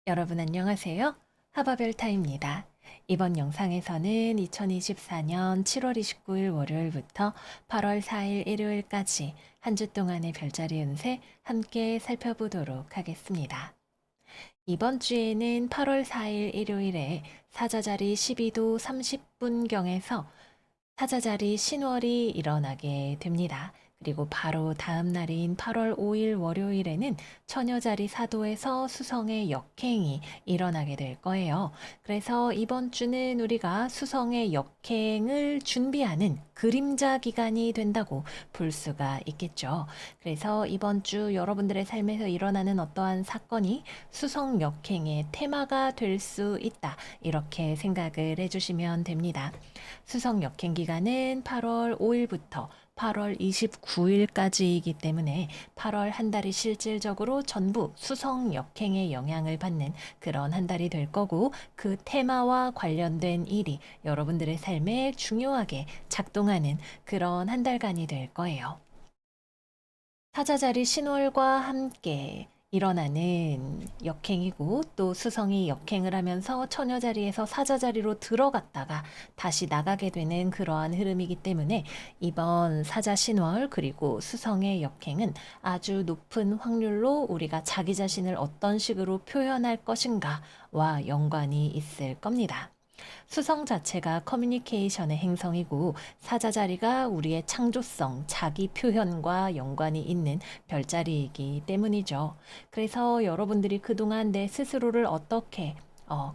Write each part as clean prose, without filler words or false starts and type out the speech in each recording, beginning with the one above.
여러분 안녕하세요. 하바별타입니다. 이번 영상에서는 2024년 7월 29일 월요일부터 8월 4일 일요일까지 한 주 동안의 별자리 운세 함께 살펴보도록 하겠습니다. 이번 주에는 8월 4일 일요일에 사자자리 12도 30분경에서 사자자리 신월이 일어나게 됩니다. 그리고 바로 다음 날인 8월 5일 월요일에는 처녀자리 사도에서 수성의 역행이 일어나게 될 거예요. 그래서 이번 주는 우리가 수성의 역행을 준비하는 그림자 기간이 된다고 볼 수가 있겠죠. 그래서 이번 주 여러분들의 삶에서 일어나는 어떠한 사건이 수성 역행의 테마가 될 수 있다. 이렇게 생각을 해주시면 됩니다. 수성 역행 기간은 8월 5일부터 8월 29일까지이기 때문에 8월 한 달이 실질적으로 전부 수성 역행의 영향을 받는 그런 한 달이 될 거고, 그 테마와 관련된 일이 여러분들의 삶에 중요하게 작동하는 그런 한 달간이 될 거예요. 사자자리 신월과 함께 일어나는 역행이고, 또 수성이 역행을 하면서 처녀자리에서 사자자리로 들어갔다가 다시 나가게 되는 그러한 흐름이기 때문에 이번 사자 신월 그리고 수성의 역행은 아주 높은 확률로 우리가 자기 자신을 어떤 식으로 표현할 것인가와 연관이 있을 겁니다. 수성 자체가 커뮤니케이션의 행성이고, 사자자리가 우리의 창조성, 자기 표현과 연관이 있는 별자리이기 때문이죠. 그래서 여러분들이 그동안 내 스스로를 어떻게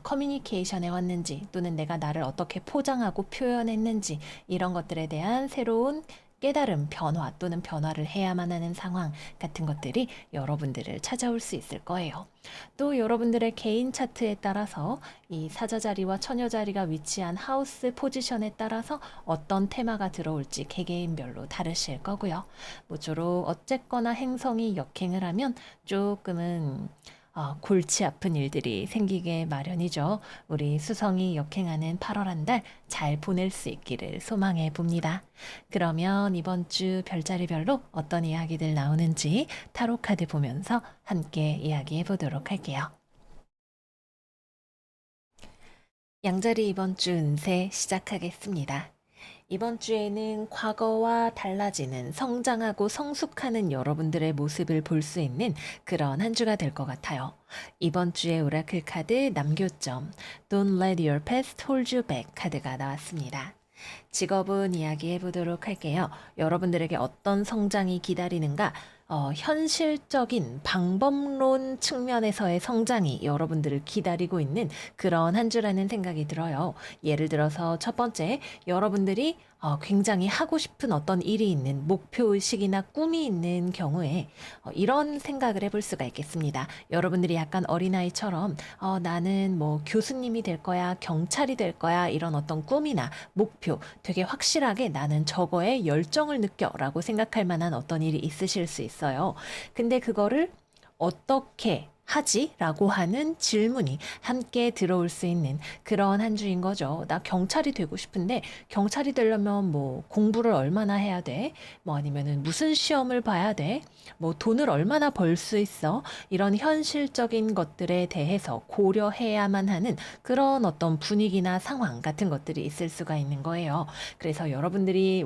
커뮤니케이션 해왔는지, 또는 내가 나를 어떻게 포장하고 표현했는지, 이런 것들에 대한 새로운 깨달음, 변화 또는 변화를 해야만 하는 상황 같은 것들이 여러분들을 찾아올 수 있을 거예요. 또 여러분들의 개인 차트에 따라서 이 사자 자리와 처녀 자리가 위치한 하우스 포지션에 따라서 어떤 테마가 들어올지 개개인별로 다르실 거고요. 모쪼록 어쨌거나 행성이 역행을 하면 조금은 골치 아픈 일들이 생기게 마련이죠. 우리 수성이 역행하는 8월 한 달 잘 보낼 수 있기를 소망해 봅니다. 그러면 이번 주 별자리별로 어떤 이야기들 나오는지 타로 카드 보면서 함께 이야기해 보도록 할게요. 양자리 이번 주 운세 시작하겠습니다. 이번 주에는 과거와 달라지는 성장하고 성숙하는 여러분들의 모습을 볼 수 있는 그런 한 주가 될 것 같아요. 이번 주에 오라클 카드 남교점 Don't let your past hold you back 카드가 나왔습니다. 직업은 이야기해 보도록 할게요. 여러분들에게 어떤 성장이 기다리는가? 현실적인 방법론 측면에서의 성장이 여러분들을 기다리고 있는 그런 한 주라는 생각이 들어요. 예를 들어서 첫 번째, 여러분들이 굉장히 하고 싶은 어떤 일이 있는 목표의식이나 꿈이 있는 경우에 이런 생각을 해볼 수가 있겠습니다. 여러분들이 약간 어린아이처럼 나는 뭐 교수님이 될 거야, 경찰이 될 거야, 이런 어떤 꿈이나 목표 되게 확실하게 나는 저거에 열정을 느껴라고 생각할 만한 어떤 일이 있으실 수 있어요. 근데 그거를 어떻게 하지? 라고 하는 질문이 함께 들어올 수 있는 그런 한 주인 거죠. 나 경찰이 되고 싶은데 경찰이 되려면 뭐 공부를 얼마나 해야 돼? 뭐 아니면은 무슨 시험을 봐야 돼? 뭐 돈을 얼마나 벌 수 있어? 이런 현실적인 것들에 대해서 고려해야만 하는 그런 어떤 분위기나 상황 같은 것들이 있을 수가 있는 거예요. 그래서 여러분들이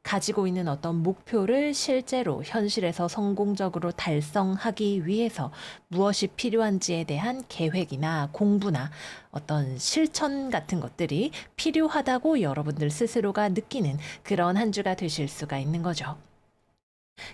가지고 있는 어떤 목표를 실제로 현실에서 성공적으로 달성하기 위해서 무엇이 필요한지에 대한 계획이나 공부나 어떤 실천 같은 것들이 필요하다고 여러분들 스스로가 느끼는 그런 한 주가 되실 수가 있는 거죠.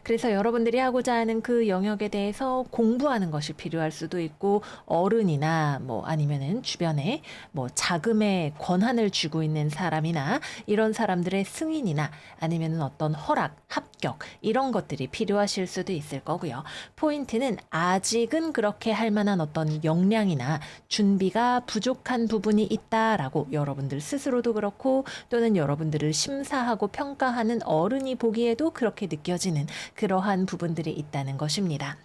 그래서 여러분들이 하고자 하는 그 영역에 대해서 공부하는 것이 필요할 수도 있고, 어른이나 뭐 아니면은 주변에 뭐 자금의 권한을 쥐고 있는 사람이나 이런 사람들의 승인이나 아니면은 어떤 허락, 합격 이런 것들이 필요하실 수도 있을 거고요. 포인트는 아직은 그렇게 할 만한 어떤 역량이나 준비가 부족한 부분이 있다라고 여러분들 스스로도 그렇고, 또는 여러분들을 심사하고 평가하는 어른이 보기에도 그렇게 느껴지는 그러한 부분들이 있다는 것입니다.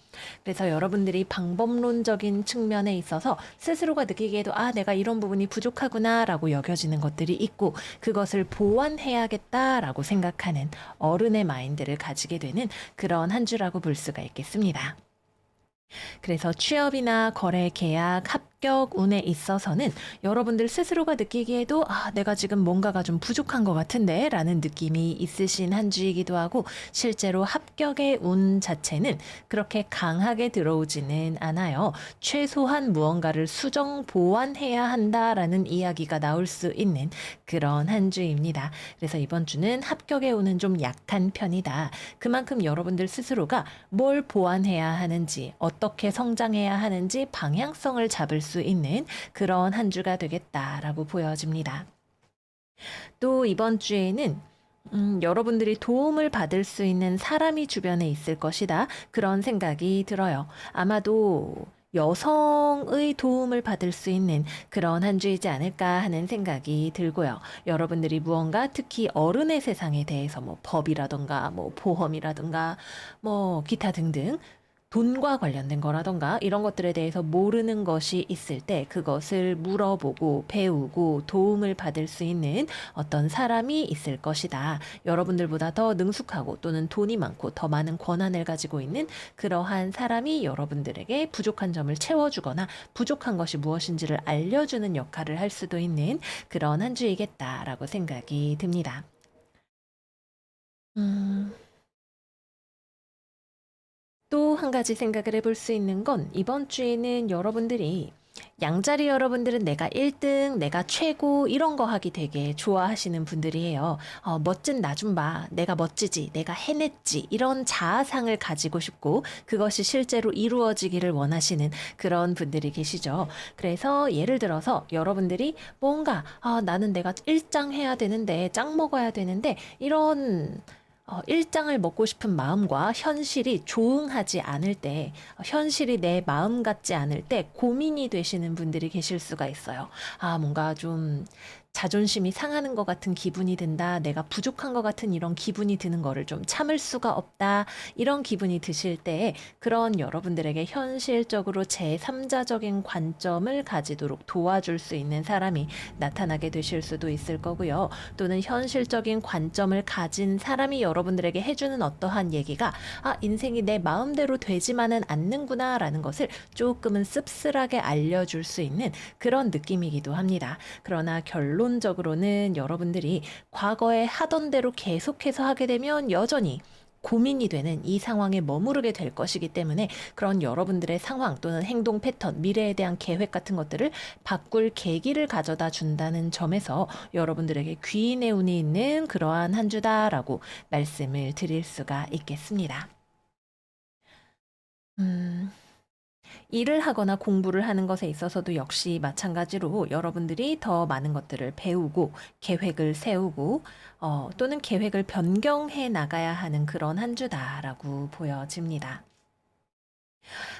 그래서 여러분들이 방법론적인 측면에 있어서 스스로가 느끼기에도 내가 이런 부분이 부족하구나라고 여겨지는 것들이 있고, 그것을 보완해야겠다라고 생각하는 어른의 마인드를 가지게 되는 그런 한 주라고 볼 수가 있겠습니다. 그래서 취업이나 거래 계약, 합격 운에 있어서는 여러분들 스스로가 느끼기에도 내가 지금 뭔가가 좀 부족한 것 같은데 라는 느낌이 있으신 한 주이기도 하고 실제로 합격의 운 자체는 그렇게 강하게 들어오지는 않아요. 최소한 무언가를 수정 보완해야 한다라는 이야기가 나올 수 있는 그런 한 주입니다. 그래서 이번 주는 합격의 운은 좀 약한 편이다. 그만큼 여러분들 스스로가 뭘 보완해야 하는지, 어떻게 성장해야 하는지 방향성을 잡을 수 있는 그런 한 주가 되겠다라고 보여집니다. 또 이번 주에는 여러분들이 도움을 받을 수 있는 사람이 주변에 있을 것이다. 그런 생각이 들어요. 아마도 여성의 도움을 받을 수 있는 그런 한 주이지 않을까 하는 생각이 들고요. 여러분들이 무언가 특히 어른의 세상에 대해서 뭐 법이라던가 뭐 보험이라던가 뭐 기타 등등 돈과 관련된 거라던가 이런 것들에 대해서 모르는 것이 있을 때 그것을 물어보고 배우고 도움을 받을 수 있는 어떤 사람이 있을 것이다. 여러분들보다 더 능숙하고 또는 돈이 많고 더 많은 권한을 가지고 있는 그러한 사람이 여러분들에게 부족한 점을 채워주거나 부족한 것이 무엇인지를 알려주는 역할을 할 수도 있는 그런 한 주이겠다라고 생각이 듭니다. 음, 또 한 가지 생각을 해볼 수 있는 건 이번 주에는 여러분들이 양자리 여러분들은 내가 1등, 내가 최고 이런 거 하기 되게 좋아하시는 분들이에요. 멋진 나 좀 봐. 내가 멋지지. 내가 해냈지. 이런 자아상을 가지고 싶고 그것이 실제로 이루어지기를 원하시는 그런 분들이 계시죠. 그래서 예를 들어서 여러분들이 뭔가 나는 내가 일장 해야 되는데 짱 먹어야 되는데 이런 일장을 먹고 싶은 마음과 현실이 조응하지 않을 때, 현실이 내 마음 같지 않을 때 고민이 되시는 분들이 계실 수가 있어요. 뭔가 좀 자존심이 상하는 것 같은 기분이 든다. 내가 부족한 것 같은 이런 기분이 드는 거를 좀 참을 수가 없다. 이런 기분이 드실 때 그런 여러분들에게 현실적으로 제3자적인 관점을 가지도록 도와줄 수 있는 사람이 나타나게 되실 수도 있을 거고요. 또는 현실적인 관점을 가진 사람이 여러분들에게 해주는 어떠한 얘기가 인생이 내 마음대로 되지만은 않는구나라는 것을 조금은 씁쓸하게 알려줄 수 있는 그런 느낌이기도 합니다. 그러나 결론적으로는 여러분들이 과거에 하던 대로 계속해서 하게 되면 여전히 고민이 되는 이 상황에 머무르게 될 것이기 때문에 그런 여러분들의 상황 또는 행동 패턴, 미래에 대한 계획 같은 것들을 바꿀 계기를 가져다 준다는 점에서 여러분들에게 귀인의 운이 있는 그러한 한 주다라고 말씀을 드릴 수가 있겠습니다. 음, 일을 하거나 공부를 하는 것에 있어서도 역시 마찬가지로 여러분들이 더 많은 것들을 배우고 계획을 세우고 또는 계획을 변경해 나가야 하는 그런 한 주다라고 보여집니다.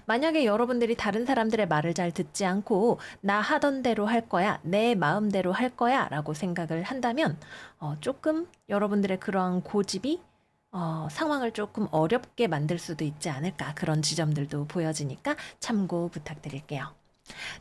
만약에 여러분들이 다른 사람들의 말을 잘 듣지 않고 나 하던 대로 할 거야, 내 마음대로 할 거야 라고 생각을 한다면 조금 여러분들의 그러한 고집이 상황을 조금 어렵게 만들 수도 있지 않을까 그런 지점들도 보여지니까 참고 부탁드릴게요.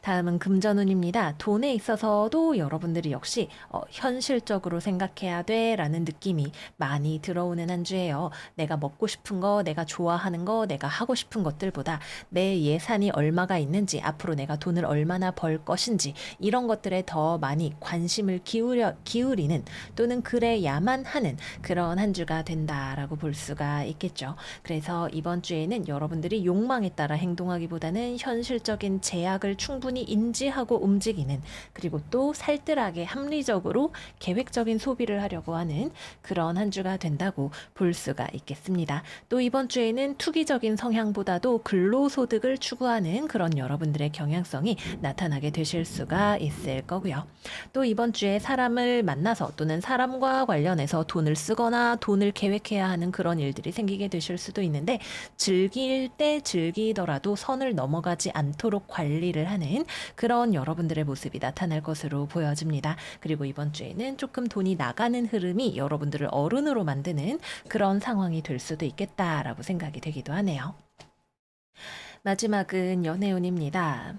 다음은 금전운입니다. 돈에 있어서도 여러분들이 역시 현실적으로 생각해야 돼라는 느낌이 많이 들어오는 한 주예요. 내가 먹고 싶은 거, 내가 좋아하는 거, 내가 하고 싶은 것들보다 내 예산이 얼마가 있는지, 앞으로 내가 돈을 얼마나 벌 것인지 이런 것들에 더 많이 관심을 기울이는 또는 그래야만 하는 그런 한 주가 된다라고 볼 수가 있겠죠. 그래서 이번 주에는 여러분들이 욕망에 따라 행동하기보다는 현실적인 제약을 충분히 인지하고 움직이는 그리고 또 살뜰하게 합리적으로 계획적인 소비를 하려고 하는 그런 한 주가 된다고 볼 수가 있겠습니다. 또 이번 주에는 투기적인 성향보다도 근로소득을 추구하는 그런 여러분들의 경향성이 나타나게 되실 수가 있을 거고요. 또 이번 주에 사람을 만나서 또는 사람과 관련해서 돈을 쓰거나 돈을 계획해야 하는 그런 일들이 생기게 되실 수도 있는데 즐길 때 즐기더라도 선을 넘어가지 않도록 관리를 하는 그런 여러분들의 모습이 나타날 것으로 보여집니다. 그리고 이번 주에는 조금 돈이 나가는 흐름이 여러분들을 어른으로 만드는 그런 상황이 될 수도 있겠다라고 생각이 되기도 하네요. 마지막은 연애운입니다.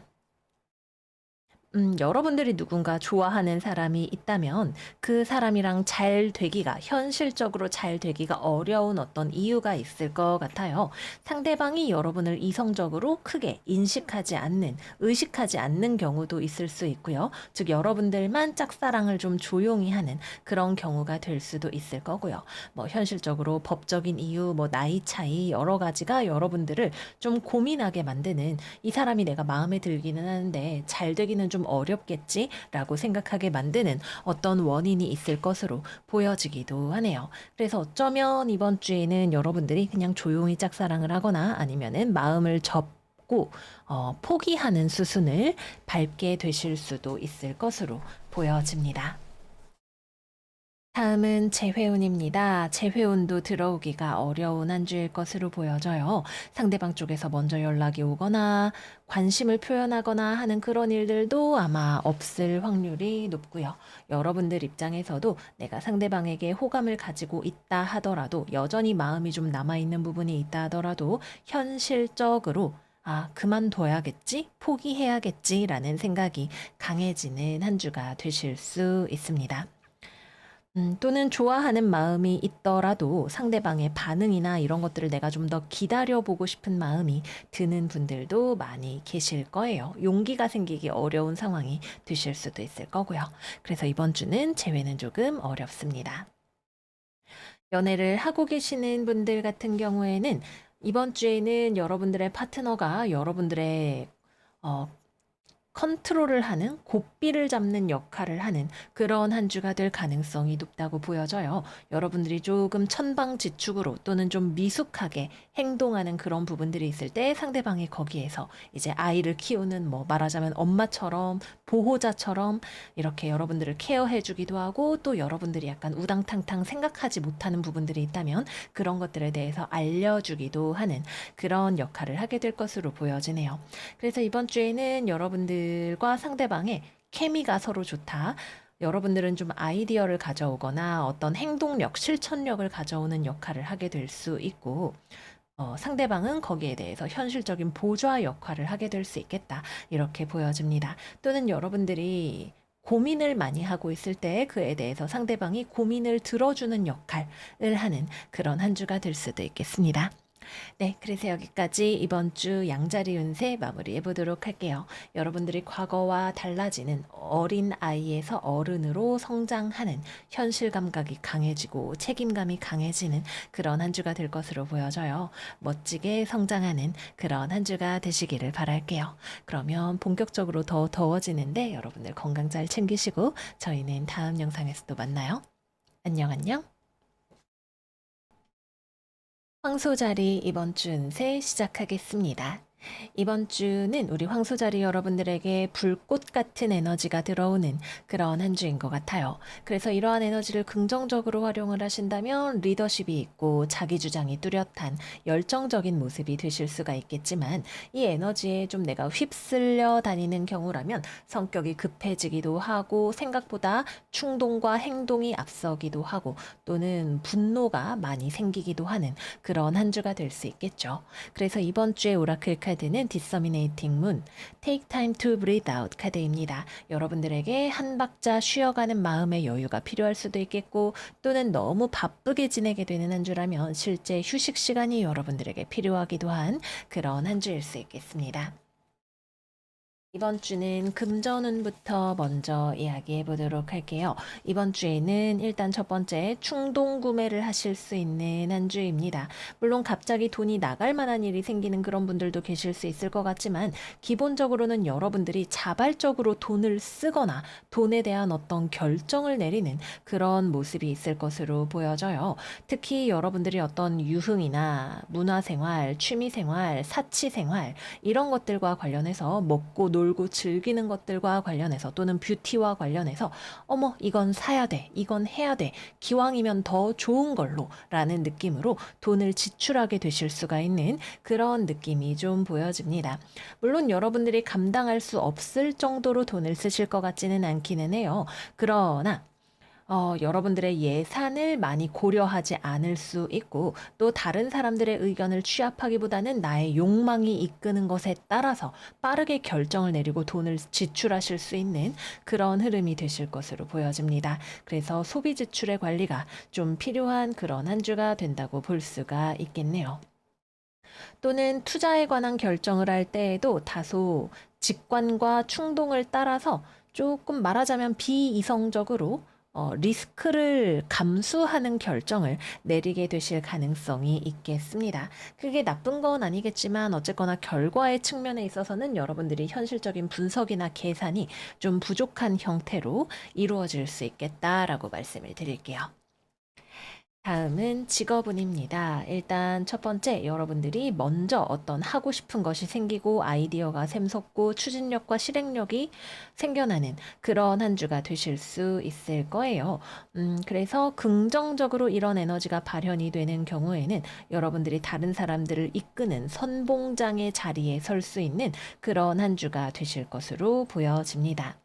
여러분들이 누군가 좋아하는 사람이 있다면 그 사람이랑 잘 되기가, 현실적으로 잘 되기가 어려운 어떤 이유가 있을 것 같아요. 상대방이 여러분을 이성적으로 크게 인식하지 않는, 의식하지 않는 경우도 있을 수 있고요. 즉, 여러분들만 짝사랑을 좀 조용히 하는 그런 경우가 될 수도 있을 거고요. 뭐, 현실적으로 법적인 이유, 뭐, 나이 차이, 여러 가지가 여러분들을 좀 고민하게 만드는, 이 사람이 내가 마음에 들기는 하는데 잘 되기는 좀 어렵겠지라고 생각하게 만드는 어떤 원인이 있을 것으로 보여지기도 하네요. 그래서 어쩌면 이번 주에는 여러분들이 그냥 조용히 짝사랑을 하거나 아니면은 마음을 접고 포기하는 수순을 밟게 되실 수도 있을 것으로 보여집니다. 다음은 재회운입니다. 재회운도 들어오기가 어려운 한 주일 것으로 보여져요. 상대방 쪽에서 먼저 연락이 오거나 관심을 표현하거나 하는 그런 일들도 아마 없을 확률이 높고요. 여러분들 입장에서도 내가 상대방에게 호감을 가지고 있다 하더라도 여전히 마음이 좀 남아있는 부분이 있다 하더라도 현실적으로 그만둬야겠지? 포기해야겠지라는 생각이 강해지는 한 주가 되실 수 있습니다. 또는 좋아하는 마음이 있더라도 상대방의 반응이나 이런 것들을 내가 좀 더 기다려보고 싶은 마음이 드는 분들도 많이 계실 거예요. 용기가 생기기 어려운 상황이 되실 수도 있을 거고요. 그래서 이번 주는 재회는 조금 어렵습니다. 연애를 하고 계시는 분들 같은 경우에는 이번 주에는 여러분들의 파트너가 여러분들의 어, 컨트롤을 하는, 고삐를 잡는 역할을 하는 그런 한 주가 될 가능성이 높다고 보여져요. 여러분들이 조금 천방지축으로 또는 좀 미숙하게 행동하는 그런 부분들이 있을 때 상대방이 거기에서 이제 아이를 키우는, 뭐 말하자면 엄마처럼, 보호자처럼 이렇게 여러분들을 케어해 주기도 하고, 또 여러분들이 약간 우당탕탕 생각하지 못하는 부분들이 있다면 그런 것들에 대해서 알려주기도 하는 그런 역할을 하게 될 것으로 보여지네요. 그래서 이번 주에는 여러분들과 상대방의 케미가 서로 좋다. 여러분들은 좀 아이디어를 가져오거나 어떤 행동력, 실천력을 가져오는 역할을 하게 될 수 있고, 상대방은 거기에 대해서 현실적인 보좌 역할을 하게 될 수 있겠다. 이렇게 보여집니다. 또는 여러분들이 고민을 많이 하고 있을 때 그에 대해서 상대방이 고민을 들어주는 역할을 하는 그런 한 주가 될 수도 있겠습니다. 네, 그래서 여기까지 이번 주 양자리 운세 마무리해 보도록 할게요. 여러분들이 과거와 달라지는 어린 아이에서 어른으로 성장하는 현실 감각이 강해지고 책임감이 강해지는 그런 한 주가 될 것으로 보여져요. 멋지게 성장하는 그런 한 주가 되시기를 바랄게요. 그러면 본격적으로 더 더워지는데 여러분들 건강 잘 챙기시고 저희는 다음 영상에서 또 만나요. 안녕, 안녕. 황소자리 이번 주 운세 시작하겠습니다. 이번 주는 우리 황소자리 여러분들에게 불꽃 같은 에너지가 들어오는 그런 한 주인 것 같아요. 그래서 이러한 에너지를 긍정적으로 활용을 하신다면 리더십이 있고 자기 주장이 뚜렷한 열정적인 모습이 되실 수가 있겠지만, 이 에너지에 좀 내가 휩쓸려 다니는 경우라면 성격이 급해지기도 하고 생각보다 충동과 행동이 앞서기도 하고 또는 분노가 많이 생기기도 하는 그런 한 주가 될 수 있겠죠. 그래서 이번 주에 오라클 카드는 Disseminating Moon, Take Time to Breathe Out 카드입니다. 여러분들에게 한 박자 쉬어가는 마음의 여유가 필요할 수도 있겠고, 또는 너무 바쁘게 지내게 되는 한 주라면 실제 휴식 시간이 여러분들에게 필요하기도 한 그런 한 주일 수 있겠습니다. 이번 주는 금전운부터 먼저 이야기해 보도록 할게요. 이번 주에는 일단 첫 번째 충동 구매를 하실 수 있는 한 주입니다. 물론 갑자기 돈이 나갈 만한 일이 생기는 그런 분들도 계실 수 있을 것 같지만, 기본적으로는 여러분들이 자발적으로 돈을 쓰거나 돈에 대한 어떤 결정을 내리는 그런 모습이 있을 것으로 보여져요. 특히 여러분들이 어떤 유흥이나 문화생활, 취미생활, 사치생활 이런 것들과 관련해서 먹고 놀고 즐기는 것들과 관련해서 또는 뷰티와 관련해서 어머 이건 사야 돼, 이건 해야 돼, 기왕이면 더 좋은 걸로 라는 느낌으로 돈을 지출하게 되실 수가 있는 그런 느낌이 좀 보여집니다. 물론 여러분들이 감당할 수 없을 정도로 돈을 쓰실 것 같지는 않기는 해요. 그러나 여러분들의 예산을 많이 고려하지 않을 수 있고 또 다른 사람들의 의견을 취합하기보다는 나의 욕망이 이끄는 것에 따라서 빠르게 결정을 내리고 돈을 지출하실 수 있는 그런 흐름이 되실 것으로 보여집니다. 그래서 소비 지출의 관리가 좀 필요한 그런 한 주가 된다고 볼 수가 있겠네요. 또는 투자에 관한 결정을 할 때에도 다소 직관과 충동을 따라서 조금 말하자면 비이성적으로 리스크를 감수하는 결정을 내리게 되실 가능성이 있겠습니다. 그게 나쁜 건 아니겠지만 어쨌거나 결과의 측면에 있어서는 여러분들이 현실적인 분석이나 계산이 좀 부족한 형태로 이루어질 수 있겠다라고 말씀을 드릴게요. 다음은 직업운입니다. 일단 첫 번째, 여러분들이 먼저 어떤 하고 싶은 것이 생기고 아이디어가 샘솟고 추진력과 실행력이 생겨나는 그런 한 주가 되실 수 있을 거예요. 그래서 긍정적으로 이런 에너지가 발현이 되는 경우에는 여러분들이 다른 사람들을 이끄는 선봉장의 자리에 설 수 있는 그런 한 주가 되실 것으로 보여집니다.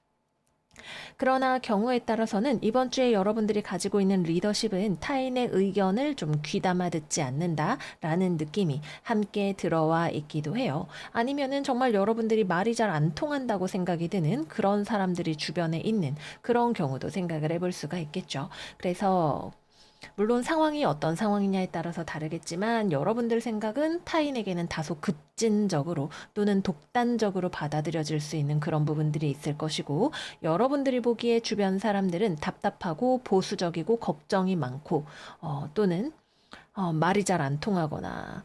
그러나 경우에 따라서는 이번 주에 여러분들이 가지고 있는 리더십은 타인의 의견을 좀 귀담아 듣지 않는다라는 느낌이 함께 들어와 있기도 해요. 아니면은 정말 여러분들이 말이 잘 안 통한다고 생각이 드는 그런 사람들이 주변에 있는 그런 경우도 생각을 해볼 수가 있겠죠. 그래서 물론 상황이 어떤 상황이냐에 따라서 다르겠지만 여러분들 생각은 타인에게는 다소 급진적으로 또는 독단적으로 받아들여질 수 있는 그런 부분들이 있을 것이고 여러분들이 보기에 주변 사람들은 답답하고 보수적이고 걱정이 많고 또는 말이 잘 안 통하거나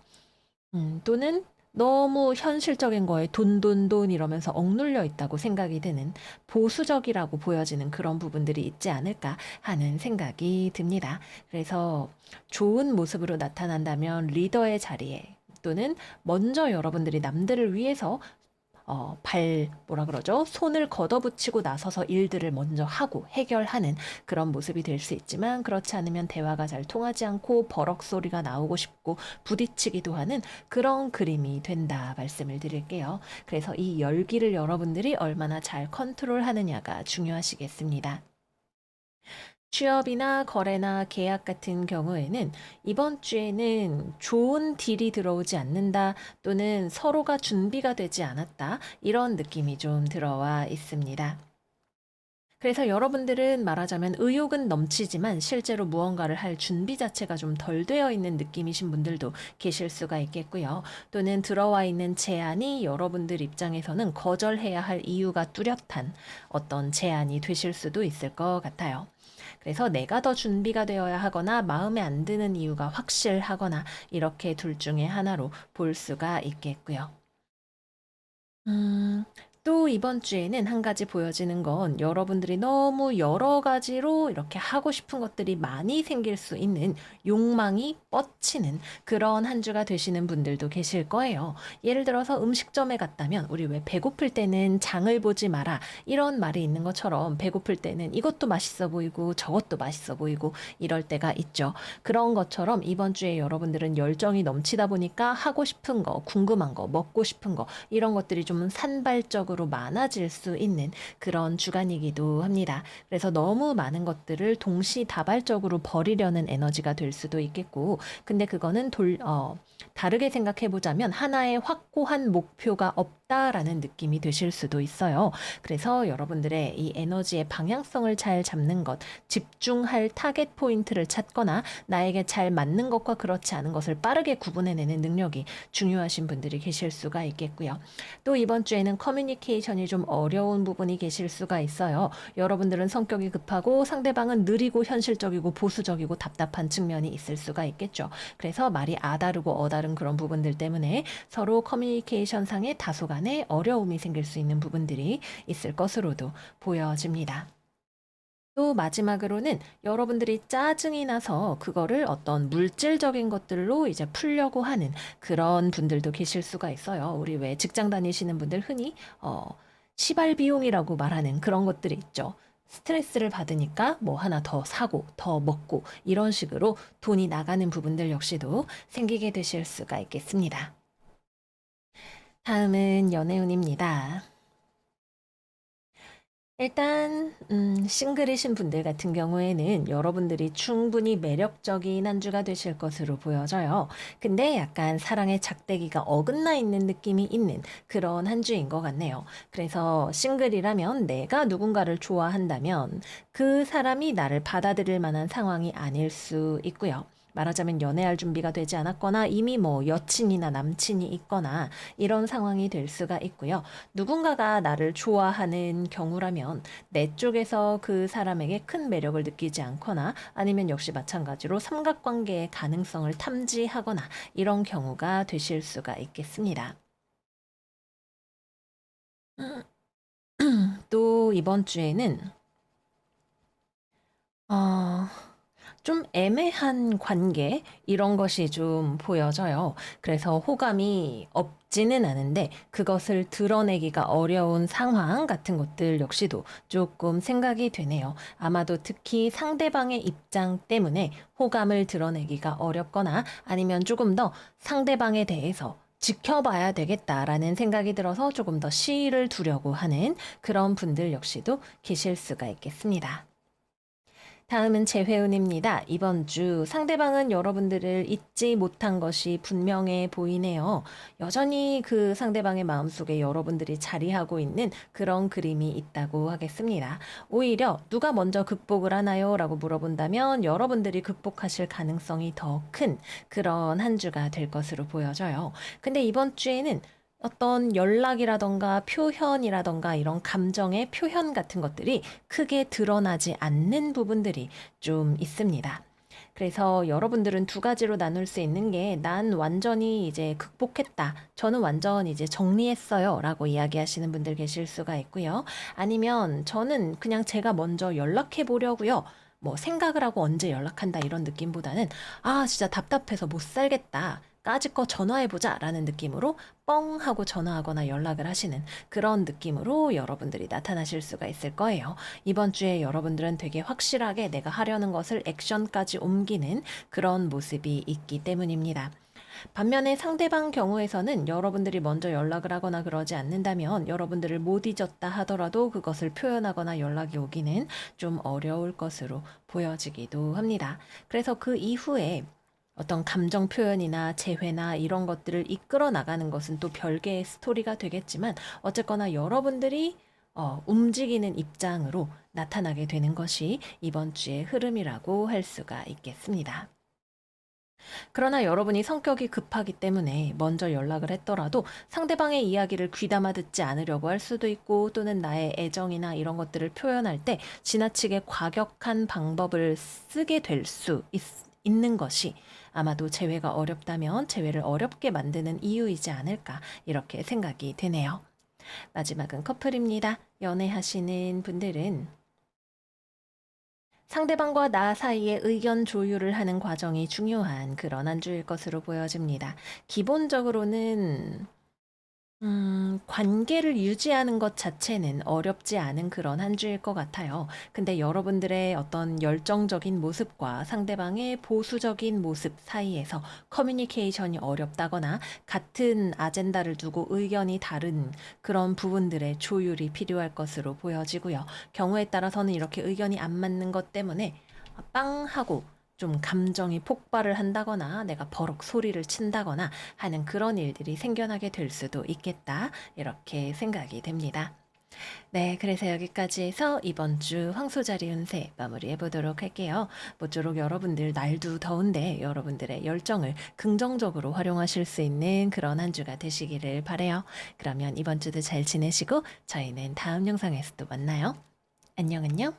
또는 너무 현실적인 거에 돈, 돈, 돈 이러면서 억눌려 있다고 생각이 드는 보수적이라고 보여지는 그런 부분들이 있지 않을까 하는 생각이 듭니다. 그래서 좋은 모습으로 나타난다면 리더의 자리에 또는 먼저 여러분들이 남들을 위해서 뭐라 그러죠? 손을 걷어붙이고 나서서 일들을 먼저 하고 해결하는 그런 모습이 될 수 있지만 그렇지 않으면 대화가 잘 통하지 않고 버럭 소리가 나오고 싶고 부딪히기도 하는 그런 그림이 된다 말씀을 드릴게요. 그래서 이 열기를 여러분들이 얼마나 잘 컨트롤하느냐가 중요하시겠습니다. 취업이나 거래나 계약 같은 경우에는 이번 주에는 좋은 딜이 들어오지 않는다 또는 서로가 준비가 되지 않았다 이런 느낌이 좀 들어와 있습니다. 그래서 여러분들은 말하자면 의욕은 넘치지만 실제로 무언가를 할 준비 자체가 좀 덜 되어 있는 느낌이신 분들도 계실 수가 있겠고요. 또는 들어와 있는 제안이 여러분들 입장에서는 거절해야 할 이유가 뚜렷한 어떤 제안이 되실 수도 있을 것 같아요. 그래서 내가 더 준비가 되어야 하거나 마음에 안 드는 이유가 확실하거나 이렇게 둘 중에 하나로 볼 수가 있겠고요. 음, 또 이번 주에는 한 가지 보여지는 건 여러분들이 너무 여러 가지로 이렇게 하고 싶은 것들이 많이 생길 수 있는 욕망이 뻗치는 그런 한 주가 되시는 분들도 계실 거예요. 예를 들어서 음식점에 갔다면 우리 왜 배고플 때는 장을 보지 마라 이런 말이 있는 것처럼 배고플 때는 이것도 맛있어 보이고 저것도 맛있어 보이고 이럴 때가 있죠. 그런 것처럼 이번 주에 여러분들은 열정이 넘치다 보니까 하고 싶은 거, 궁금한 거, 먹고 싶은 거 이런 것들이 좀 산발적으로 많아질 수 있는 그런 주간이기도 합니다. 그래서 너무 많은 것들을 동시다발적으로 버리려는 에너지가 될 수도 있겠고, 근데 그거는 다르게 생각해 보자면 하나의 확고한 목표가 없다라는 느낌이 드실 수도 있어요. 그래서 여러분들의 이 에너지의 방향성을 잘 잡는 것, 집중할 타겟 포인트를 찾거나 나에게 잘 맞는 것과 그렇지 않은 것을 빠르게 구분해내는 능력이 중요하신 분들이 계실 수가 있겠고요. 또 이번 주에는 커뮤니케이션이 좀 어려운 부분이 계실 수가 있어요. 여러분들은 성격이 급하고 상대방은 느리고 현실적이고 보수적이고 답답한 측면이 있을 수가 있겠죠. 그래서 말이 아다르고 어다른 그런 부분들 때문에 서로 커뮤니케이션 상의 다소간의 어려움이 생길 수 있는 부분들이 있을 것으로도 보여집니다. 또 마지막으로는 여러분들이 짜증이 나서 그거를 어떤 물질적인 것들로 이제 풀려고 하는 그런 분들도 계실 수가 있어요. 우리 왜 직장 다니시는 분들 흔히 시발 비용이라고 말하는 그런 것들이 있죠. 스트레스를 받으니까 뭐 하나 더 사고 더 먹고 이런 식으로 돈이 나가는 부분들 역시도 생기게 되실 수가 있겠습니다. 다음은 연애운입니다. 일단 싱글이신 분들 같은 경우에는 여러분들이 충분히 매력적인 한 주가 되실 것으로 보여져요. 근데 약간 사랑의 작대기가 어긋나 있는 느낌이 있는 그런 한 주인 것 같네요. 그래서 싱글이라면 내가 누군가를 좋아한다면 그 사람이 나를 받아들일 만한 상황이 아닐 수 있고요. 말하자면 연애할 준비가 되지 않았거나 이미 뭐 여친이나 남친이 있거나 이런 상황이 될 수가 있고요. 누군가가 나를 좋아하는 경우라면 내 쪽에서 그 사람에게 큰 매력을 느끼지 않거나 아니면 역시 마찬가지로 삼각관계의 가능성을 탐지하거나 이런 경우가 되실 수가 있겠습니다. 또 이번 주에는 어, 좀 애매한 관계 이런 것이 좀 보여져요. 그래서 호감이 없지는 않은데 그것을 드러내기가 어려운 상황 같은 것들 역시도 조금 생각이 되네요. 아마도 특히 상대방의 입장 때문에 호감을 드러내기가 어렵거나 아니면 조금 더 상대방에 대해서 지켜봐야 되겠다라는 생각이 들어서 조금 더 시일을 두려고 하는 그런 분들 역시도 계실 수가 있겠습니다. 다음은 재회운입니다. 이번 주 상대방은 여러분들을 잊지 못한 것이 분명해 보이네요. 여전히 그 상대방의 마음속에 여러분들이 자리하고 있는 그런 그림이 있다고 하겠습니다. 오히려 누가 먼저 극복을 하나요? 라고 물어본다면 여러분들이 극복하실 가능성이 더 큰 그런 한 주가 될 것으로 보여져요. 근데 이번 주에는 어떤 연락이라던가 표현이라던가 이런 감정의 표현 같은 것들이 크게 드러나지 않는 부분들이 좀 있습니다. 그래서 여러분들은 두 가지로 나눌 수 있는 게 난 완전히 이제 극복했다. 저는 완전 이제 정리했어요. 라고 이야기하시는 분들 계실 수가 있고요. 아니면 저는 그냥 제가 먼저 연락해 보려고요. 뭐 생각을 하고 언제 연락한다 이런 느낌보다는 아, 진짜 답답해서 못 살겠다. 까짓거 전화해보자 라는 느낌으로 뻥 하고 전화하거나 연락을 하시는 그런 느낌으로 여러분들이 나타나실 수가 있을 거예요. 이번 주에 여러분들은 되게 확실하게 내가 하려는 것을 액션까지 옮기는 그런 모습이 있기 때문입니다. 반면에 상대방 경우에서는 여러분들이 먼저 연락을 하거나 그러지 않는다면 여러분들을 못 잊었다 하더라도 그것을 표현하거나 연락이 오기는 좀 어려울 것으로 보여지기도 합니다. 그래서 그 이후에 어떤 감정 표현이나 재회나 이런 것들을 이끌어 나가는 것은 또 별개의 스토리가 되겠지만 어쨌거나 여러분들이 움직이는 입장으로 나타나게 되는 것이 이번 주의 흐름이라고 할 수가 있겠습니다. 그러나 여러분이 성격이 급하기 때문에 먼저 연락을 했더라도 상대방의 이야기를 귀담아 듣지 않으려고 할 수도 있고 또는 나의 애정이나 이런 것들을 표현할 때 지나치게 과격한 방법을 쓰게 될 수 있는 것이 아마도 재회가 어렵다면 재회를 어렵게 만드는 이유이지 않을까 이렇게 생각이 되네요. 마지막은 커플입니다. 연애하시는 분들은 상대방과 나 사이의 의견 조율을 하는 과정이 중요한 그런 한 주일 것으로 보여집니다. 기본적으로는 관계를 유지하는 것 자체는 어렵지 않은 그런 한 주일 것 같아요. 근데 여러분들의 어떤 열정적인 모습과 상대방의 보수적인 모습 사이에서 커뮤니케이션이 어렵다거나 같은 아젠다를 두고 의견이 다른 그런 부분들의 조율이 필요할 것으로 보여지고요. 경우에 따라서는 이렇게 의견이 안 맞는 것 때문에 빵 하고 좀 감정이 폭발을 한다거나 내가 버럭 소리를 친다거나 하는 그런 일들이 생겨나게 될 수도 있겠다. 이렇게 생각이 됩니다. 네, 그래서 여기까지 해서 이번 주 황소자리 운세 마무리해 보도록 할게요. 모쪼록 여러분들 날도 더운데 여러분들의 열정을 긍정적으로 활용하실 수 있는 그런 한 주가 되시기를 바래요. 그러면 이번 주도 잘 지내시고 저희는 다음 영상에서 또 만나요. 안녕, 안녕.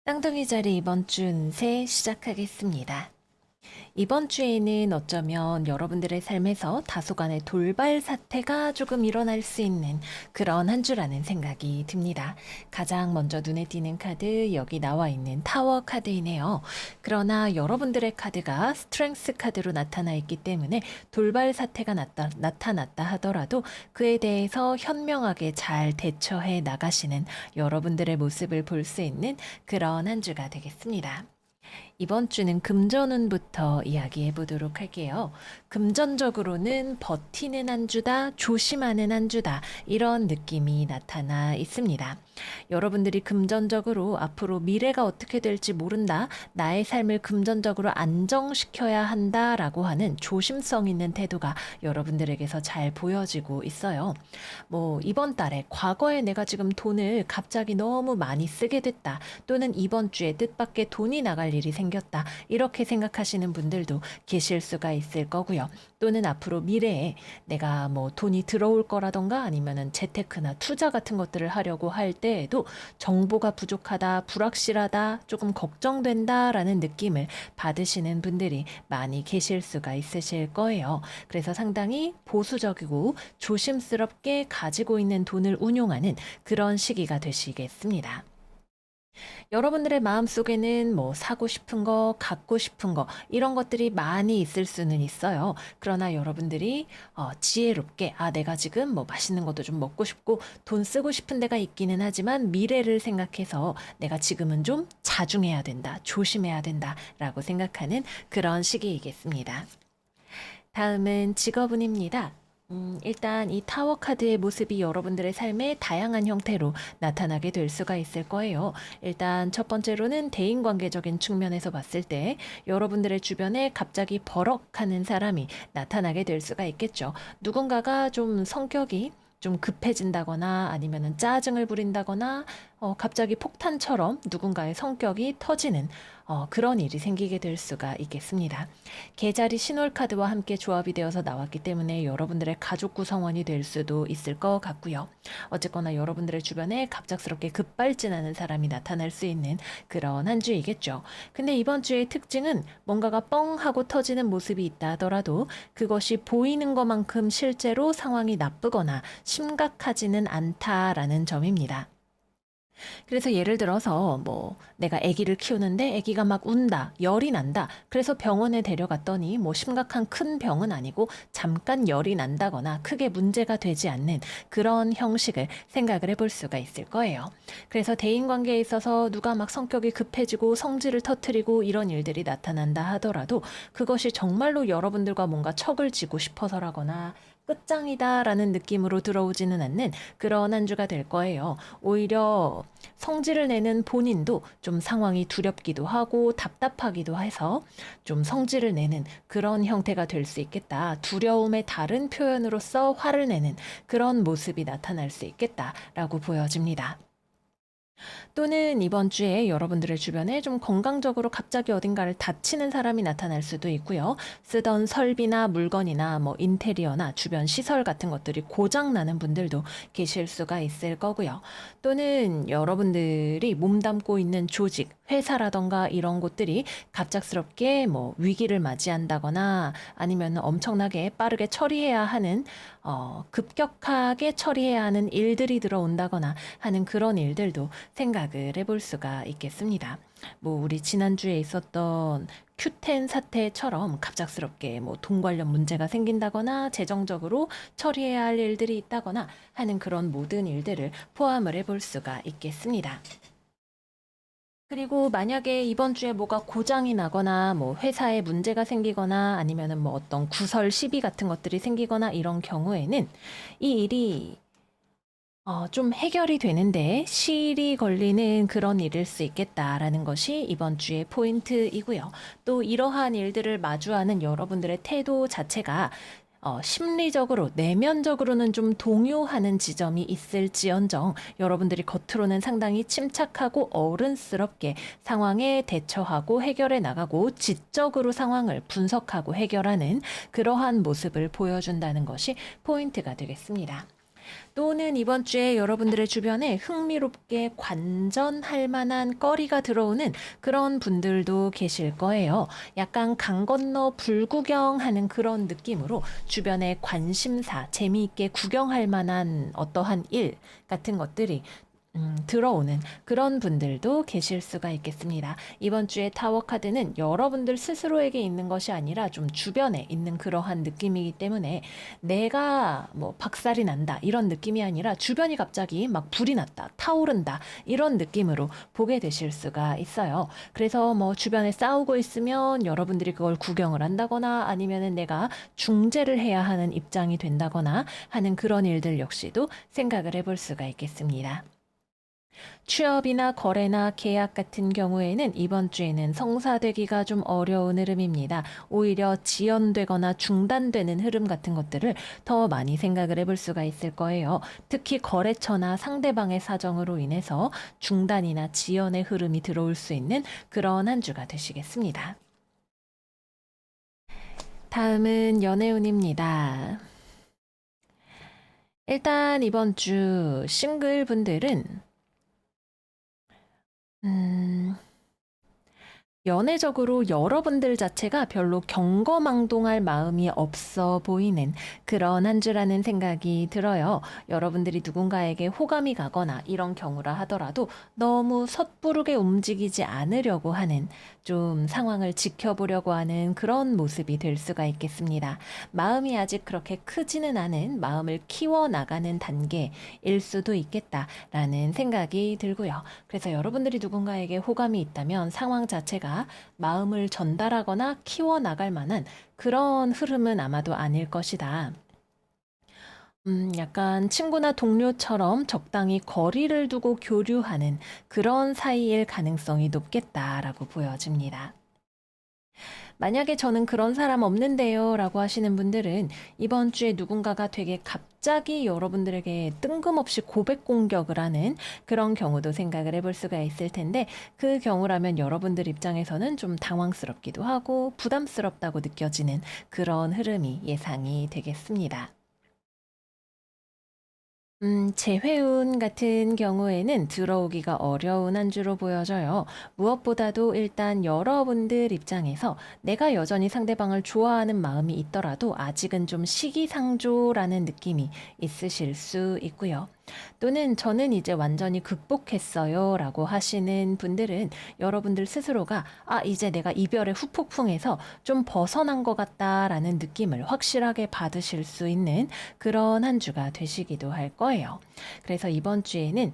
땅덩이 자리 이번 주 운세 시작하겠습니다. 이번 주에는 어쩌면 여러분들의 삶에서 다소간의 돌발 사태가 조금 일어날 수 있는 그런 한 주라는 생각이 듭니다. 가장 먼저 눈에 띄는 카드, 여기 나와 있는 타워 카드이네요. 그러나 여러분들의 카드가 스트렝스 카드로 나타나 있기 때문에 돌발 사태가 나타났다 하더라도 그에 대해서 현명하게 잘 대처해 나가시는 여러분들의 모습을 볼 수 있는 그런 한 주가 되겠습니다. 이번 주는 금전운부터 이야기해 보도록 할게요. 금전적으로는 버티는 한 주다, 조심하는 한 주다, 이런 느낌이 나타나 있습니다. 여러분들이 금전적으로 앞으로 미래가 어떻게 될지 모른다, 나의 삶을 금전적으로 안정시켜야 한다라고 하는 조심성 있는 태도가 여러분들에게서 잘 보여지고 있어요. 뭐, 이번 달에 과거에 내가 지금 돈을 갑자기 너무 많이 쓰게 됐다, 또는 이번 주에 뜻밖의 돈이 나갈 일이 생겼다, 이렇게 생각하시는 분들도 계실 수가 있을 거고요. 또는 앞으로 미래에 내가 뭐 돈이 들어올 거라던가 아니면은 재테크나 투자 같은 것들을 하려고 할 때에도 정보가 부족하다, 불확실하다, 조금 걱정된다라는 느낌을 받으시는 분들이 많이 계실 수가 있으실 거예요. 그래서 상당히 보수적이고 조심스럽게 가지고 있는 돈을 운용하는 그런 시기가 되시겠습니다. 여러분들의 마음속에는 뭐 사고 싶은 거, 갖고 싶은 거, 이런 것들이 많이 있을 수는 있어요. 그러나 여러분들이 지혜롭게, 아, 내가 지금 뭐 맛있는 것도 좀 먹고 싶고 돈 쓰고 싶은 데가 있기는 하지만 미래를 생각해서 내가 지금은 좀 자중해야 된다, 조심해야 된다라고 생각하는 그런 시기이겠습니다. 다음은 직업운입니다. 일단 이 타워 카드의 모습이 여러분들의 삶의 다양한 형태로 나타나게 될 수가 있을 거예요. 일단 첫 번째로는 대인관계적인 측면에서 봤을 때 여러분들의 주변에 갑자기 버럭하는 사람이 나타나게 될 수가 있겠죠. 누군가가 좀 성격이 좀 급해진다거나 아니면은 짜증을 부린다거나 갑자기 폭탄처럼 누군가의 성격이 터지는 그런 일이 생기게 될 수가 있겠습니다. 계자리 신홀카드와 함께 조합이 되어서 나왔기 때문에 여러분들의 가족 구성원이 될 수도 있을 것 같고요. 어쨌거나 여러분들의 주변에 갑작스럽게 급발진하는 사람이 나타날 수 있는 그런 한 주이겠죠. 근데 이번 주의 특징은 뭔가가 뻥 하고 터지는 모습이 있다 하더라도 그것이 보이는 것만큼 실제로 상황이 나쁘거나 심각하지는 않다라는 점입니다. 그래서 예를 들어서 뭐 내가 아기를 키우는데 아기가 막 운다, 열이 난다. 그래서 병원에 데려갔더니 뭐 심각한 큰 병은 아니고 잠깐 열이 난다거나 크게 문제가 되지 않는 그런 형식을 생각을 해볼 수가 있을 거예요. 그래서 대인관계에 있어서 누가 막 성격이 급해지고 성질을 터트리고 이런 일들이 나타난다 하더라도 그것이 정말로 여러분들과 뭔가 척을 지고 싶어서라거나 끝장이다라는 느낌으로 들어오지는 않는 그런 한 주가 될 거예요. 오히려 성질을 내는 본인도 좀 상황이 두렵기도 하고 답답하기도 해서 좀 성질을 내는 그런 형태가 될 수 있겠다. 두려움의 다른 표현으로서 화를 내는 그런 모습이 나타날 수 있겠다라고 보여집니다. 또는 이번 주에 여러분들의 주변에 좀 건강적으로 갑자기 어딘가를 다치는 사람이 나타날 수도 있고요. 쓰던 설비나 물건이나 뭐 인테리어나 주변 시설 같은 것들이 고장 나는 분들도 계실 수가 있을 거고요. 또는 여러분들이 몸담고 있는 조직, 회사라던가 이런 곳들이 갑작스럽게 뭐 위기를 맞이한다거나 아니면 엄청나게 빠르게 처리해야 하는 급격하게 처리해야 하는 일들이 들어온다거나 하는 그런 일들도 생각을 해볼 수가 있겠습니다. 뭐 우리 지난주에 있었던 큐텐 사태처럼 갑작스럽게 뭐 돈 관련 문제가 생긴다거나 재정적으로 처리해야 할 일들이 있다거나 하는 그런 모든 일들을 포함을 해볼 수가 있겠습니다. 그리고 만약에 이번 주에 뭐가 고장이 나거나 뭐 회사에 문제가 생기거나 아니면은 뭐 어떤 구설 시비 같은 것들이 생기거나 이런 경우에는 이 일이 좀 해결이 되는데 시일이 걸리는 그런 일일 수 있겠다라는 것이 이번 주의 포인트이고요. 또 이러한 일들을 마주하는 여러분들의 태도 자체가 심리적으로, 내면적으로는 좀 동요하는 지점이 있을지언정 여러분들이 겉으로는 상당히 침착하고 어른스럽게 상황에 대처하고 해결해 나가고 지적으로 상황을 분석하고 해결하는 그러한 모습을 보여준다는 것이 포인트가 되겠습니다. 또는 이번 주에 여러분들의 주변에 흥미롭게 관전할 만한 거리가 들어오는 그런 분들도 계실 거예요. 약간 강 건너 불구경하는 그런 느낌으로 주변의 관심사, 재미있게 구경할 만한 어떠한 일 같은 것들이 들어오는 그런 분들도 계실 수가 있겠습니다. 이번 주의 타워 카드는 여러분들 스스로에게 있는 것이 아니라 좀 주변에 있는 그러한 느낌이기 때문에 내가 뭐 박살이 난다 이런 느낌이 아니라 주변이 갑자기 막 불이 났다, 타오른다 이런 느낌으로 보게 되실 수가 있어요. 그래서 뭐 주변에 싸우고 있으면 여러분들이 그걸 구경을 한다거나 아니면은 내가 중재를 해야 하는 입장이 된다거나 하는 그런 일들 역시도 생각을 해볼 수가 있겠습니다. 취업이나 거래나 계약 같은 경우에는 이번 주에는 성사되기가 좀 어려운 흐름입니다. 오히려 지연되거나 중단되는 흐름 같은 것들을 더 많이 생각을 해볼 수가 있을 거예요. 특히 거래처나 상대방의 사정으로 인해서 중단이나 지연의 흐름이 들어올 수 있는 그런 한 주가 되시겠습니다. 다음은 연애운입니다. 일단 이번 주 싱글 분들은 음, 연애적으로 여러분들 자체가 별로 경거망동할 마음이 없어 보이는 그런 한 주라는 생각이 들어요. 여러분들이 누군가에게 호감이 가거나 이런 경우라 하더라도 너무 섣부르게 움직이지 않으려고 하는 좀 상황을 지켜보려고 하는 그런 모습이 될 수가 있겠습니다. 마음이 아직 그렇게 크지는 않은 마음을 키워나가는 단계일 수도 있겠다라는 생각이 들고요. 그래서 여러분들이 누군가에게 호감이 있다면 상황 자체가 마음을 전달하거나 키워나갈 만한 그런 흐름은 아마도 아닐 것이다. 약간 친구나 동료처럼 적당히 거리를 두고 교류하는 그런 사이일 가능성이 높겠다라고 보여집니다. 만약에 저는 그런 사람 없는데요 라고 하시는 분들은 이번 주에 누군가가 되게 갑자기 여러분들에게 뜬금없이 고백 공격을 하는 그런 경우도 생각을 해볼 수가 있을 텐데 그 경우라면 여러분들 입장에서는 좀 당황스럽기도 하고 부담스럽다고 느껴지는 그런 흐름이 예상이 되겠습니다. 재회운 같은 경우에는 들어오기가 어려운 한 주로 보여져요. 무엇보다도 일단 여러분들 입장에서 내가 여전히 상대방을 좋아하는 마음이 있더라도 아직은 좀 시기상조라는 느낌이 있으실 수 있고요. 또는 저는 이제 완전히 극복했어요 라고 하시는 분들은 여러분들 스스로가 이제 내가 이별의 후폭풍에서 좀 벗어난 것 같다라는 느낌을 확실하게 받으실 수 있는 그런 한 주가 되시기도 할 거예요. 그래서 이번 주에는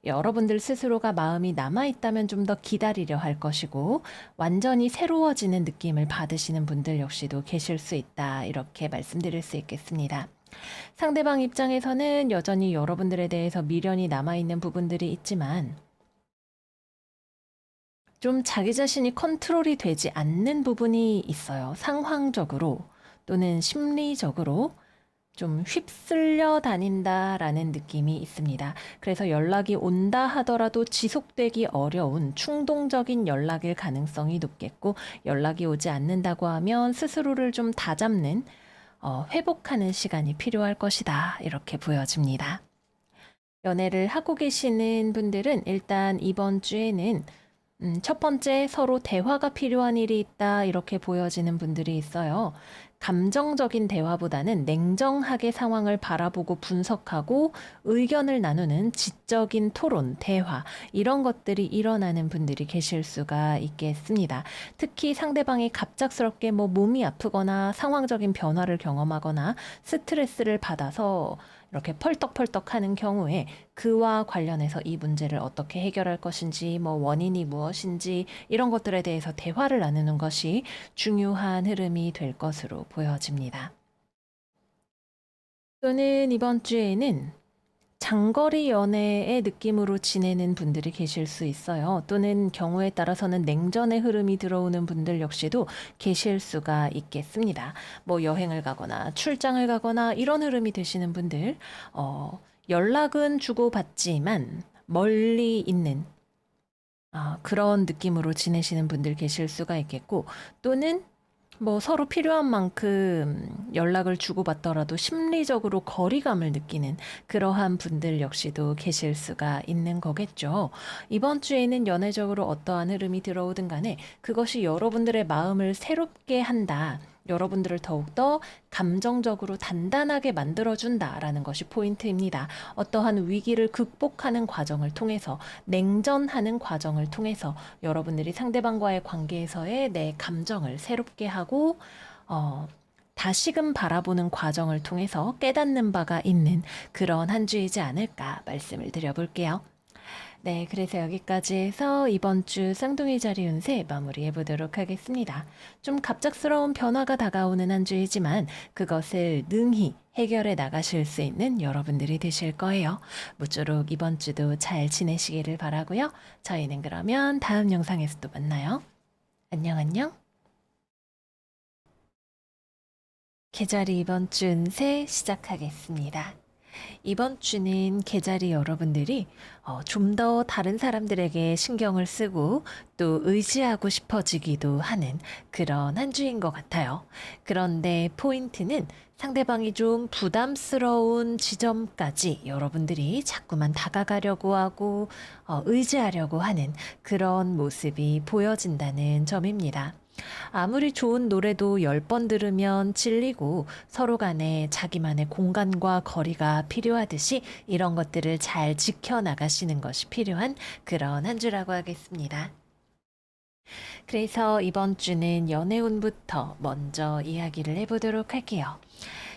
여러분들 스스로가 마음이 남아있다면 좀 더 기다리려 할 것이고, 완전히 새로워지는 느낌을 받으시는 분들 역시도 계실 수 있다. 이렇게 말씀드릴 수 있겠습니다. 상대방 입장에서는 여전히 여러분들에 대해서 미련이 남아있는 부분들이 있지만, 좀 자기 자신이 컨트롤이 되지 않는 부분이 있어요. 상황적으로 또는 심리적으로 좀 휩쓸려 다닌다라는 느낌이 있습니다. 그래서 연락이 온다 하더라도 지속되기 어려운 충동적인 연락일 가능성이 높겠고, 연락이 오지 않는다고 하면 스스로를 좀 다잡는 회복하는 시간이 필요할 것이다. 이렇게 보여집니다. 연애를 하고 계시는 분들은 일단 이번 주에는 첫 번째 서로 대화가 필요한 일이 있다 이렇게 보여지는 분들이 있어요. 감정적인 대화보다는 냉정하게 상황을 바라보고 분석하고 의견을 나누는 지적인 토론, 대화 이런 것들이 일어나는 분들이 계실 수가 있겠습니다. 특히 상대방이 갑작스럽게 뭐 몸이 아프거나 상황적인 변화를 경험하거나 스트레스를 받아서 이렇게 펄떡펄떡 하는 경우에 그와 관련해서 이 문제를 어떻게 해결할 것인지, 뭐 원인이 무엇인지 이런 것들에 대해서 대화를 나누는 것이 중요한 흐름이 될 것으로 보여집니다. 또는 이번 주에는 장거리 연애의 느낌으로 지내는 분들이 계실 수 있어요. 또는 경우에 따라서는 냉전의 흐름이 들어오는 분들 역시도 계실 수가 있겠습니다. 뭐 여행을 가거나 출장을 가거나 이런 흐름이 되시는 분들, 연락은 주고받지만 멀리 있는 그런 느낌으로 지내시는 분들 계실 수가 있겠고, 또는 뭐 서로 필요한 만큼 연락을 주고받더라도 심리적으로 거리감을 느끼는 그러한 분들 역시도 계실 수가 있는 거겠죠. 이번 주에는 연애적으로 어떠한 흐름이 들어오든 간에 그것이 여러분들의 마음을 새롭게 한다. 여러분들을 더욱더 감정적으로 단단하게 만들어준다라는 것이 포인트입니다. 어떠한 위기를 극복하는 과정을 통해서, 냉전하는 과정을 통해서 여러분들이 상대방과의 관계에서의 내 감정을 새롭게 하고, 다시금 바라보는 과정을 통해서 깨닫는 바가 있는 그런 한 주이지 않을까 말씀을 드려볼게요. 네, 그래서 여기까지 해서 이번 주 쌍둥이 자리 운세 마무리해 보도록 하겠습니다. 좀 갑작스러운 변화가 다가오는 한 주이지만 그것을 능히 해결해 나가실 수 있는 여러분들이 되실 거예요. 모쪼록 이번 주도 잘 지내시기를 바라고요. 저희는 그러면 다음 영상에서 또 만나요. 안녕, 안녕. 계자리 이번 주 운세 시작하겠습니다. 이번 주는 계자리 여러분들이 좀 더 다른 사람들에게 신경을 쓰고 또 의지하고 싶어지기도 하는 그런 한 주인 것 같아요. 그런데 포인트는 상대방이 좀 부담스러운 지점까지 여러분들이 자꾸만 다가가려고 하고 의지하려고 하는 그런 모습이 보여진다는 점입니다. 아무리 좋은 노래도 10번 들으면 질리고 서로 간에 자기만의 공간과 거리가 필요하듯이 이런 것들을 잘 지켜나가시는 것이 필요한 그런 한 주라고 하겠습니다. 그래서 이번 주는 연애운부터 먼저 이야기를 해보도록 할게요.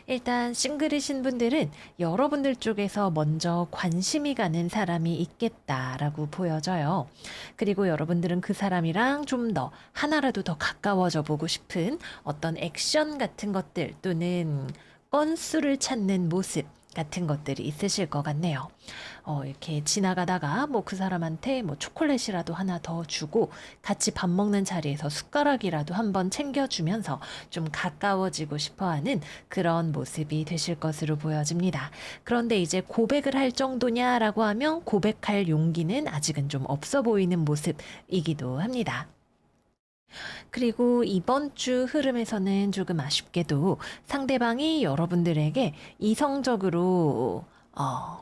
일단 싱글이신 분들은 여러분들 쪽에서 먼저 관심이 가는 사람이 있겠다라고 보여져요. 그리고 여러분들은 그 사람이랑 좀 더 하나라도 더 가까워져 보고 싶은 어떤 액션 같은 것들 또는 건수를 찾는 모습 같은 것들이 있으실 것 같네요. 이렇게 지나가다가 뭐 그 사람한테 뭐 초콜릿이라도 하나 더 주고 같이 밥 먹는 자리에서 숟가락이라도 한번 챙겨주면서 좀 가까워지고 싶어 하는 그런 모습이 되실 것으로 보여집니다. 그런데 이제 고백을 할 정도냐라고 하면 고백할 용기는 아직은 좀 없어 보이는 모습이기도 합니다. 그리고 이번 주 흐름에서는 조금 아쉽게도 상대방이 여러분들에게 이성적으로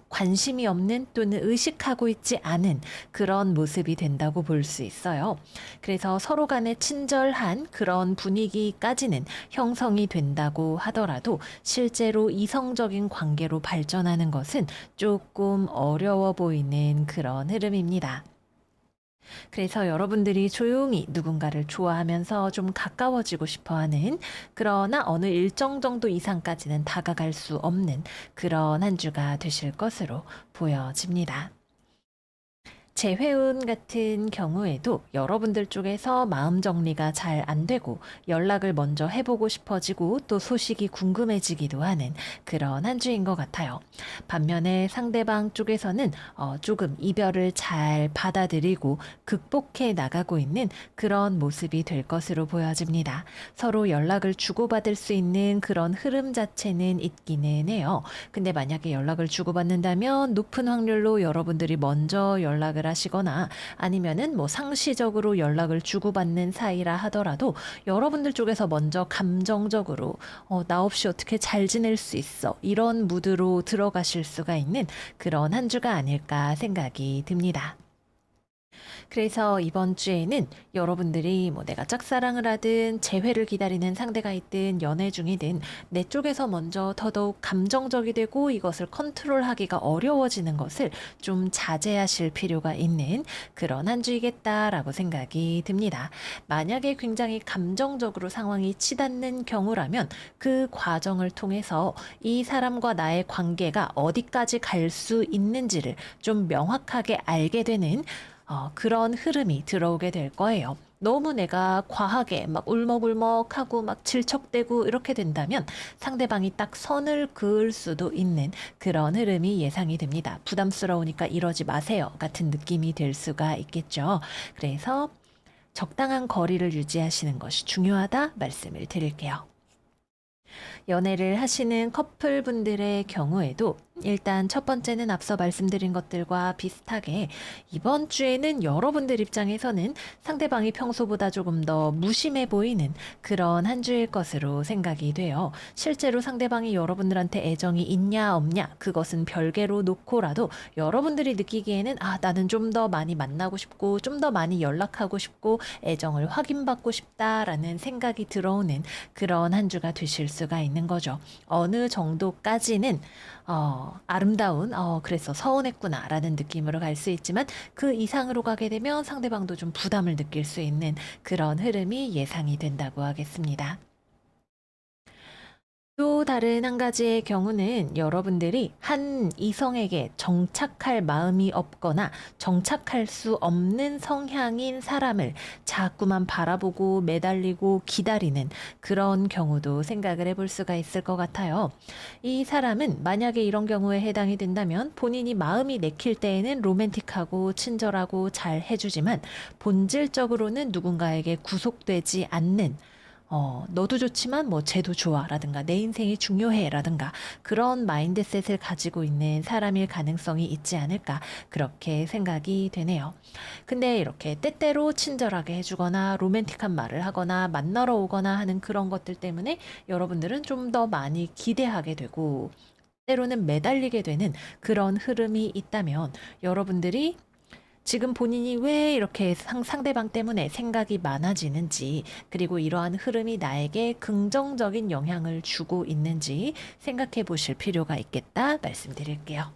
관심이 없는 또는 의식하고 있지 않은 그런 모습이 된다고 볼 수 있어요. 그래서 서로 간에 친절한 그런 분위기까지는 형성이 된다고 하더라도 실제로 이성적인 관계로 발전하는 것은 조금 어려워 보이는 그런 흐름입니다. 그래서 여러분들이 조용히 누군가를 좋아하면서 좀 가까워지고 싶어 하는 그러나 어느 일정 정도 이상까지는 다가갈 수 없는 그런 한 주가 되실 것으로 보여집니다. 재회운 같은 경우에도 여러분들 쪽에서 마음 정리가 잘 안 되고 연락을 먼저 해보고 싶어지고 또 소식이 궁금해지기도 하는 그런 한 주인 것 같아요. 반면에 상대방 쪽에서는 조금 이별을 잘 받아들이고 극복해 나가고 있는 그런 모습이 될 것으로 보여집니다. 서로 연락을 주고받을 수 있는 그런 흐름 자체는 있기는 해요. 근데 만약에 연락을 주고받는다면 높은 확률로 여러분들이 먼저 연락을 하시거나 아니면은 뭐 상시적으로 연락을 주고받는 사이라 하더라도 여러분들 쪽에서 먼저 감정적으로 나 없이 어떻게 잘 지낼 수 있어 이런 무드로 들어가실 수가 있는 그런 한 주가 아닐까 생각이 듭니다. 그래서 이번 주에는 여러분들이 뭐 내가 짝사랑을 하든 재회를 기다리는 상대가 있든 연애 중이든 내 쪽에서 먼저 더더욱 감정적이 되고 이것을 컨트롤하기가 어려워지는 것을 좀 자제하실 필요가 있는 그런 한 주이겠다라고 생각이 듭니다. 만약에 굉장히 감정적으로 상황이 치닫는 경우라면 그 과정을 통해서 이 사람과 나의 관계가 어디까지 갈 수 있는지를 좀 명확하게 알게 되는 그런 흐름이 들어오게 될 거예요. 너무 내가 과하게 막 울먹울먹하고 막 질척대고 이렇게 된다면 상대방이 딱 선을 그을 수도 있는 그런 흐름이 예상이 됩니다. 부담스러우니까 이러지 마세요 같은 느낌이 될 수가 있겠죠. 그래서 적당한 거리를 유지하시는 것이 중요하다 말씀을 드릴게요. 연애를 하시는 커플분들의 경우에도 일단 첫 번째는 앞서 말씀드린 것들과 비슷하게 이번 주에는 여러분들 입장에서는 상대방이 평소보다 조금 더 무심해 보이는 그런 한 주일 것으로 생각이 돼요. 실제로 상대방이 여러분들한테 애정이 있냐 없냐 그것은 별개로 놓고라도 여러분들이 느끼기에는 나는 좀 더 많이 만나고 싶고 좀 더 많이 연락하고 싶고 애정을 확인받고 싶다라는 생각이 들어오는 그런 한 주가 되실 수가 있는 거죠. 어느 정도까지는 아름다운, 그래서 서운했구나 라는 느낌으로 갈 수 있지만 그 이상으로 가게 되면 상대방도 좀 부담을 느낄 수 있는 그런 흐름이 예상이 된다고 하겠습니다. 또 다른 한 가지의 경우는 여러분들이 한 이성에게 정착할 마음이 없거나 정착할 수 없는 성향인 사람을 자꾸만 바라보고 매달리고 기다리는 그런 경우도 생각을 해볼 수가 있을 것 같아요. 이 사람은 만약에 이런 경우에 해당이 된다면 본인이 마음이 내킬 때에는 로맨틱하고 친절하고 잘 해주지만 본질적으로는 누군가에게 구속되지 않는 너도 좋지만 뭐 쟤도 좋아라든가 내 인생이 중요해라든가 그런 마인드셋을 가지고 있는 사람일 가능성이 있지 않을까 그렇게 생각이 되네요. 근데 이렇게 때때로 친절하게 해주거나 로맨틱한 말을 하거나 만나러 오거나 하는 그런 것들 때문에 여러분들은 좀 더 많이 기대하게 되고 때로는 매달리게 되는 그런 흐름이 있다면 여러분들이 지금 본인이 왜 이렇게 상대방 때문에 생각이 많아지는지, 그리고 이러한 흐름이 나에게 긍정적인 영향을 주고 있는지 생각해 보실 필요가 있겠다 말씀드릴게요.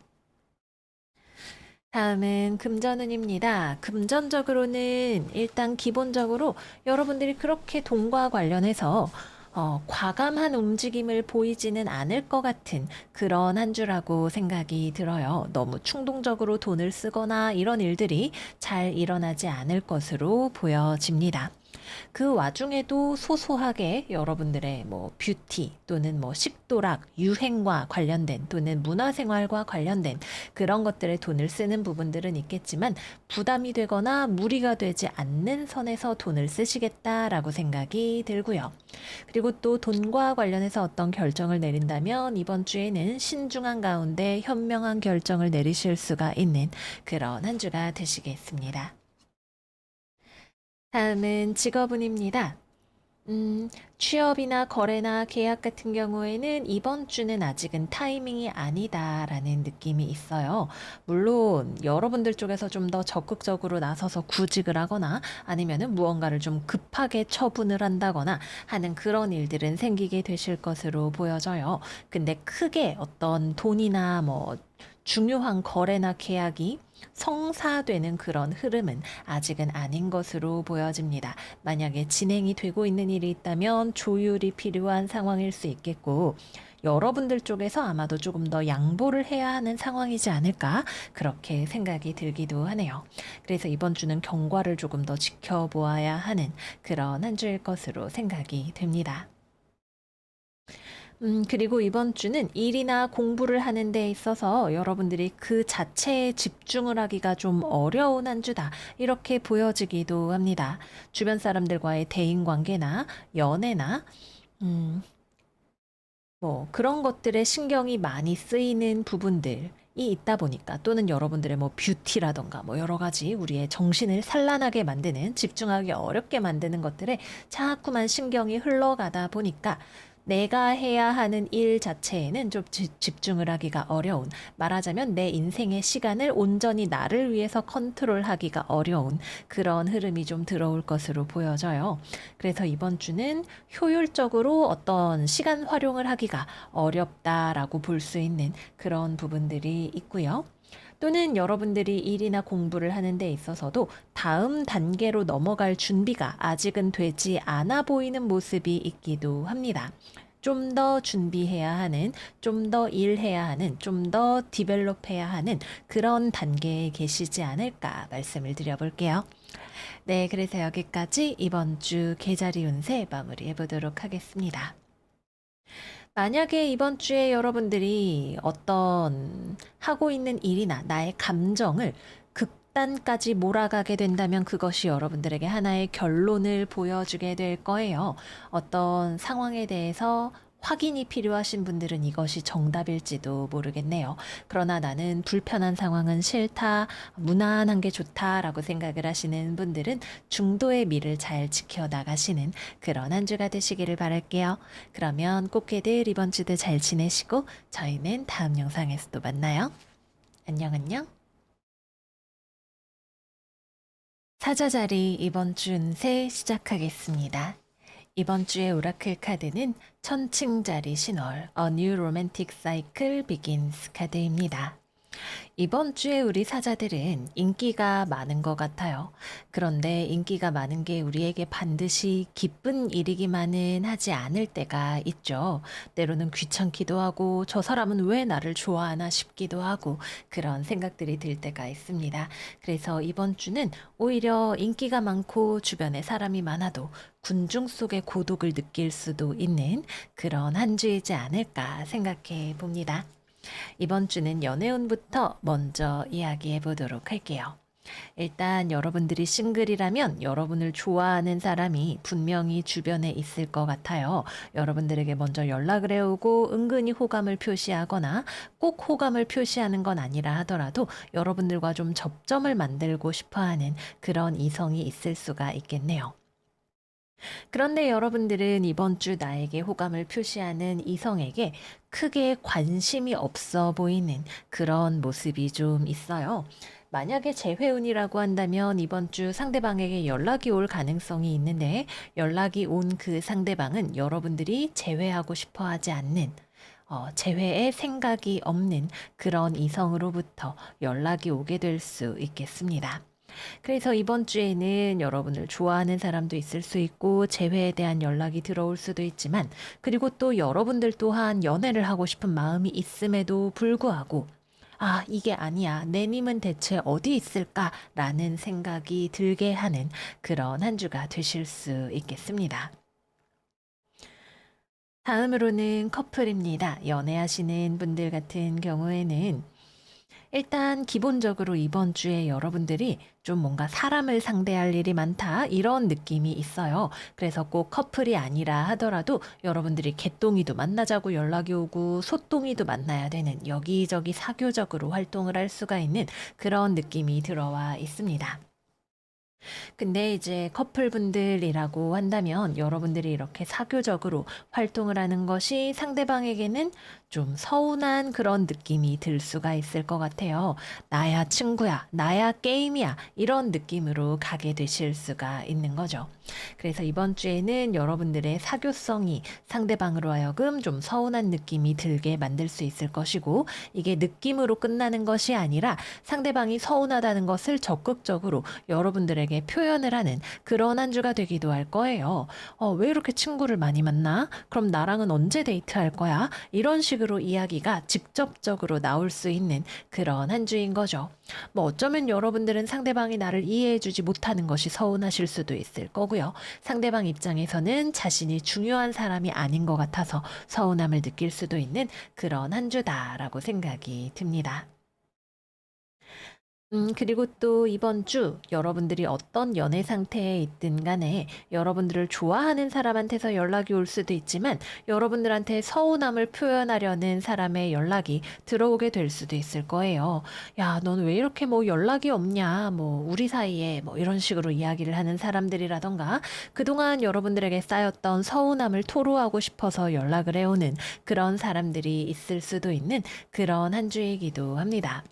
다음은 금전운입니다. 금전적으로는 일단 기본적으로 여러분들이 그렇게 돈과 관련해서 과감한 움직임을 보이지는 않을 것 같은 그런 한 주라고 생각이 들어요. 너무 충동적으로 돈을 쓰거나 이런 일들이 잘 일어나지 않을 것으로 보여집니다. 그 와중에도 소소하게 여러분들의 뭐 뷰티 또는 뭐 식도락, 유행과 관련된 또는 문화생활과 관련된 그런 것들에 돈을 쓰는 부분들은 있겠지만 부담이 되거나 무리가 되지 않는 선에서 돈을 쓰시겠다라고 생각이 들고요. 그리고 또 돈과 관련해서 어떤 결정을 내린다면 이번 주에는 신중한 가운데 현명한 결정을 내리실 수가 있는 그런 한 주가 되시겠습니다. 다음은 직업운입니다. 취업이나 거래나 계약 같은 경우에는 이번 주는 아직은 타이밍이 아니다라는 느낌이 있어요. 물론 여러분들 쪽에서 좀 더 적극적으로 나서서 구직을 하거나 아니면은 무언가를 좀 급하게 처분을 한다거나 하는 그런 일들은 생기게 되실 것으로 보여져요. 근데 크게 어떤 돈이나 뭐 중요한 거래나 계약이 성사되는 그런 흐름은 아직은 아닌 것으로 보여집니다. 만약에 진행이 되고 있는 일이 있다면 조율이 필요한 상황일 수 있겠고, 여러분들 쪽에서 아마도 조금 더 양보를 해야 하는 상황이지 않을까, 그렇게 생각이 들기도 하네요. 그래서 이번 주는 경과를 조금 더 지켜보아야 하는 그런 한 주일 것으로 생각이 됩니다. 그리고 이번 주는 일이나 공부를 하는 데 있어서 여러분들이 그 자체에 집중을 하기가 좀 어려운 한 주다. 이렇게 보여지기도 합니다. 주변 사람들과의 대인 관계나 연애나, 음, 뭐 그런 것들에 신경이 많이 쓰이는 부분들이 있다 보니까 또는 여러분들의 뭐 뷰티라던가 뭐 여러 가지 우리의 정신을 산란하게 만드는 집중하기 어렵게 만드는 것들에 자꾸만 신경이 흘러가다 보니까 내가 해야 하는 일 자체에는 좀 집중을 하기가 어려운, 말하자면 내 인생의 시간을 온전히 나를 위해서 컨트롤하기가 어려운 그런 흐름이 좀 들어올 것으로 보여져요. 그래서 이번 주는 효율적으로 어떤 시간 활용을 하기가 어렵다라고 볼 수 있는 그런 부분들이 있고요. 또는 여러분들이 일이나 공부를 하는 데 있어서도 다음 단계로 넘어갈 준비가 아직은 되지 않아 보이는 모습이 있기도 합니다. 좀 더 준비해야 하는, 좀 더 일해야 하는, 좀 더 디벨롭해야 하는 그런 단계에 계시지 않을까 말씀을 드려볼게요. 네, 그래서 여기까지 이번 주 계자리 운세 마무리해 보도록 하겠습니다. 만약에 이번 주에 여러분들이 어떤 하고 있는 일이나 나의 감정을 극단까지 몰아가게 된다면 그것이 여러분들에게 하나의 결론을 보여주게 될 거예요. 어떤 상황에 대해서 확인이 필요하신 분들은 이것이 정답일지도 모르겠네요. 그러나 나는 불편한 상황은 싫다, 무난한 게 좋다라고 생각을 하시는 분들은 중도의 미를 잘 지켜나가시는 그런 한 주가 되시기를 바랄게요. 그러면 꽃게들 이번 주도 잘 지내시고 저희는 다음 영상에서 또 만나요. 안녕, 안녕. 사자자리 이번 주 운세 시작하겠습니다. 이번 주의 오라클 카드는 천칭자리 신월 A New Romantic Cycle Begins 카드입니다. 이번 주에 우리 사자들은 인기가 많은 것 같아요. 그런데 인기가 많은 게 우리에게 반드시 기쁜 일이기만은 하지 않을 때가 있죠. 때로는 귀찮기도 하고 저 사람은 왜 나를 좋아하나 싶기도 하고 그런 생각들이 들 때가 있습니다. 그래서 이번 주는 오히려 인기가 많고 주변에 사람이 많아도 군중 속의 고독을 느낄 수도 있는 그런 한 주이지 않을까 생각해 봅니다. 이번 주는 연애운부터 먼저 이야기해 보도록 할게요. 일단 여러분들이 싱글이라면 여러분을 좋아하는 사람이 분명히 주변에 있을 것 같아요. 여러분들에게 먼저 연락을 해오고 은근히 호감을 표시하거나 꼭 호감을 표시하는 건 아니라 하더라도 여러분들과 좀 접점을 만들고 싶어 하는 그런 이성이 있을 수가 있겠네요. 그런데 여러분들은 이번 주 나에게 호감을 표시하는 이성에게 크게 관심이 없어 보이는 그런 모습이 좀 있어요. 만약에 재회운이라고 한다면 이번 주 상대방에게 연락이 올 가능성이 있는데 연락이 온 그 상대방은 여러분들이 재회하고 싶어 하지 않는 재회의 생각이 없는 그런 이성으로부터 연락이 오게 될 수 있겠습니다. 그래서 이번 주에는 여러분을 좋아하는 사람도 있을 수 있고 재회에 대한 연락이 들어올 수도 있지만 그리고 또 여러분들 또한 연애를 하고 싶은 마음이 있음에도 불구하고 아, 이게 아니야. 내 님은 대체 어디 있을까라는 생각이 들게 하는 그런 한 주가 되실 수 있겠습니다. 다음으로는 커플입니다. 연애하시는 분들 같은 경우에는 일단 기본적으로 이번 주에 여러분들이 좀 뭔가 사람을 상대할 일이 많다 이런 느낌이 있어요. 그래서 꼭 커플이 아니라 하더라도 여러분들이 개똥이도 만나자고 연락이 오고 소똥이도 만나야 되는 여기저기 사교적으로 활동을 할 수가 있는 그런 느낌이 들어와 있습니다. 근데 이제 커플분들이라고 한다면 여러분들이 이렇게 사교적으로 활동을 하는 것이 상대방에게는 좀 서운한 그런 느낌이 들 수가 있을 것 같아요. 나야 친구야, 나야 게임이야, 이런 느낌으로 가게 되실 수가 있는 거죠. 그래서 이번 주에는 여러분들의 사교성이 상대방으로 하여금 좀 서운한 느낌이 들게 만들 수 있을 것이고, 이게 느낌으로 끝나는 것이 아니라 상대방이 서운하다는 것을 적극적으로 여러분들에게 표현을 하는 그런 한 주가 되기도 할 거예요. 왜 이렇게 친구를 많이 만나? 그럼 나랑은 언제 데이트할 거야? 이런 식으로 이야기가 직접적으로 나올 수 있는 그런 한 주인 거죠. 뭐 어쩌면 여러분들은 상대방이 나를 이해해주지 못하는 것이 서운하실 수도 있을 거고요. 상대방 입장에서는 자신이 중요한 사람이 아닌 것 같아서 서운함을 느낄 수도 있는 그런 한 주다라고 생각이 듭니다. 그리고 또 이번 주 여러분들이 어떤 연애 상태에 있든 간에 여러분들을 좋아하는 사람한테서 연락이 올 수도 있지만 여러분들한테 서운함을 표현하려는 사람의 연락이 들어오게 될 수도 있을 거예요. 야, 넌 왜 이렇게 뭐 연락이 없냐? 뭐 우리 사이에 뭐 이런 식으로 이야기를 하는 사람들이라던가 그동안 여러분들에게 쌓였던 서운함을 토로하고 싶어서 연락을 해오는 그런 사람들이 있을 수도 있는 그런 한 주이기도 합니다.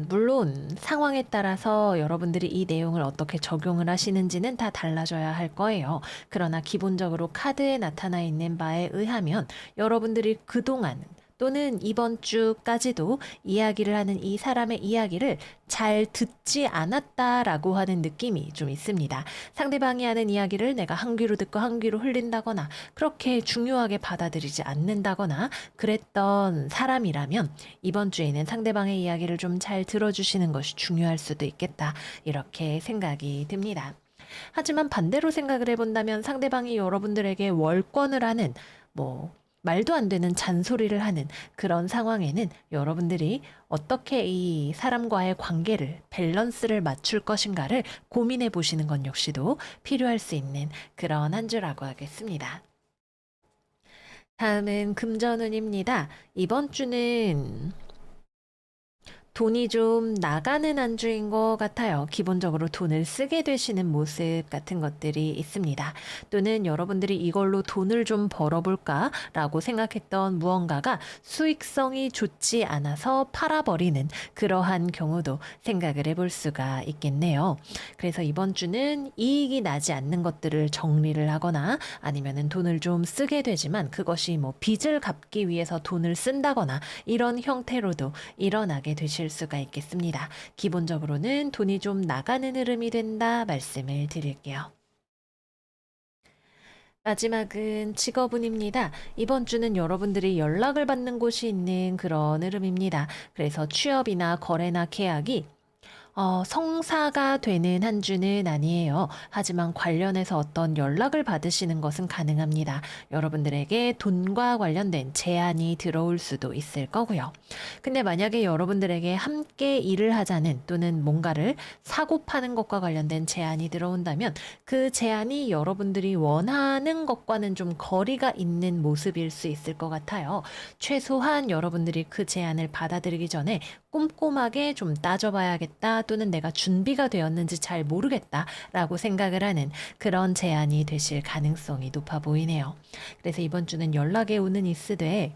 물론 상황에 따라서 여러분들이 이 내용을 어떻게 적용을 하시는지는 다 달라져야 할 거예요. 그러나 기본적으로 카드에 나타나 있는 바에 의하면 여러분들이 그동안 또는 이번 주까지도 이야기를 하는 이 사람의 이야기를 잘 듣지 않았다라고 하는 느낌이 좀 있습니다. 상대방이 하는 이야기를 내가 한 귀로 듣고 한 귀로 흘린다거나 그렇게 중요하게 받아들이지 않는다거나 그랬던 사람이라면 이번 주에는 상대방의 이야기를 좀 잘 들어주시는 것이 중요할 수도 있겠다. 이렇게 생각이 듭니다. 하지만 반대로 생각을 해본다면 상대방이 여러분들에게 월권을 하는 뭐 말도 안 되는 잔소리를 하는 그런 상황에는 여러분들이 어떻게 이 사람과의 관계를 밸런스를 맞출 것인가를 고민해 보시는 건 역시도 필요할 수 있는 그런 한 주라고 하겠습니다. 다음은 금전운입니다. 이번 주는 돈이 좀 나가는 한 주인 것 같아요. 기본적으로 돈을 쓰게 되시는 모습 같은 것들이 있습니다. 또는 여러분들이 이걸로 돈을 좀 벌어볼까라고 생각했던 무언가가 수익성이 좋지 않아서 팔아버리는 그러한 경우도 생각을 해볼 수가 있겠네요. 그래서 이번 주는 이익이 나지 않는 것들을 정리를 하거나 아니면은 돈을 좀 쓰게 되지만 그것이 뭐 빚을 갚기 위해서 돈을 쓴다거나 이런 형태로도 일어나게 되실 수가 있겠습니다. 기본적으로는 돈이 좀 나가는 흐름이 된다 말씀을 드릴게요. 마지막은 직업운입니다. 이번 주는 여러분들이 연락을 받는 곳이 있는 그런 흐름입니다. 그래서 취업이나 거래나 계약이 성사가 되는 한 주는 아니에요. 하지만 관련해서 어떤 연락을 받으시는 것은 가능합니다. 여러분들에게 돈과 관련된 제안이 들어올 수도 있을 거고요. 근데 만약에 여러분들에게 함께 일을 하자는 또는 뭔가를 사고 파는 것과 관련된 제안이 들어온다면 그 제안이 여러분들이 원하는 것과는 좀 거리가 있는 모습일 수 있을 것 같아요. 최소한 여러분들이 그 제안을 받아들이기 전에 꼼꼼하게 좀 따져봐야겠다 또는 내가 준비가 되었는지 잘 모르겠다라고 생각을 하는 그런 제안이 되실 가능성이 높아 보이네요. 그래서 이번 주는 연락에 오는 있으되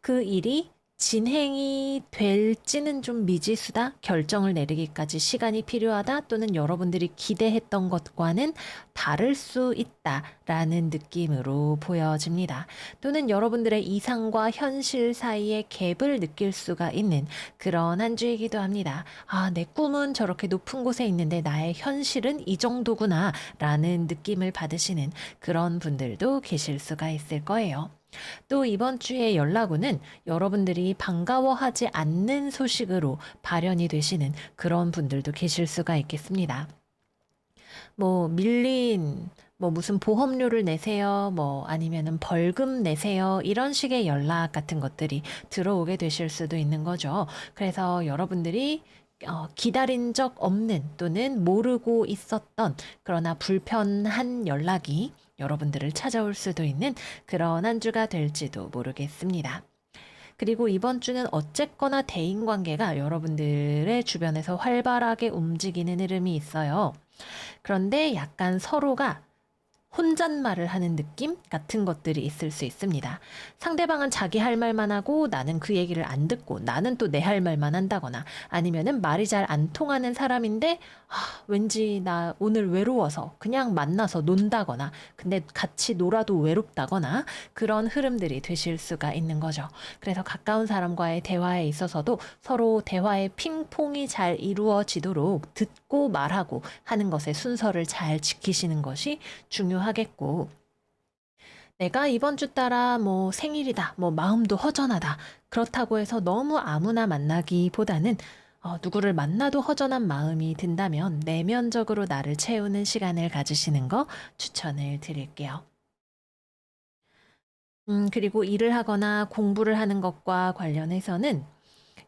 그 일이 진행이 될지는 좀 미지수다. 결정을 내리기까지 시간이 필요하다. 또는 여러분들이 기대했던 것과는 다를 수 있다라는 느낌으로 보여집니다. 또는 여러분들의 이상과 현실 사이의 갭을 느낄 수가 있는 그런 한 주이기도 합니다. 아, 내 꿈은 저렇게 높은 곳에 있는데 나의 현실은 이 정도구나 라는 느낌을 받으시는 그런 분들도 계실 수가 있을 거예요. 또 이번 주에 연락오는 여러분들이 반가워하지 않는 소식으로 발현이 되시는 그런 분들도 계실 수가 있겠습니다. 뭐 밀린 뭐 무슨 보험료를 내세요, 뭐 아니면은 벌금 내세요, 이런 식의 연락 같은 것들이 들어오게 되실 수도 있는 거죠. 그래서 여러분들이 기다린 적 없는 또는 모르고 있었던 그러나 불편한 연락이 여러분들을 찾아올 수도 있는 그런 한 주가 될지도 모르겠습니다. 그리고 이번 주는 어쨌거나 대인 관계가 여러분들의 주변에서 활발하게 움직이는 흐름이 있어요. 그런데 약간 서로가 혼잣말을 하는 느낌 같은 것들이 있을 수 있습니다. 상대방은 자기 할 말만 하고 나는 그 얘기를 안 듣고 나는 또 내 할 말만 한다거나 아니면은 말이 잘 안 통하는 사람인데 왠지 나 오늘 외로워서 그냥 만나서 논다거나 근데 같이 놀아도 외롭다거나 그런 흐름들이 되실 수가 있는 거죠. 그래서 가까운 사람과의 대화에 있어서도 서로 대화의 핑퐁이 잘 이루어지도록 듣고 말하고 하는 것의 순서를 잘 지키시는 것이 중요하겠고, 내가 이번 주 따라 뭐 생일이다, 뭐 마음도 허전하다. 그렇다고 해서 너무 아무나 만나기보다는 누구를 만나도 허전한 마음이 든다면 내면적으로 나를 채우는 시간을 가지시는 거 추천을 드릴게요. 그리고 일을 하거나 공부를 하는 것과 관련해서는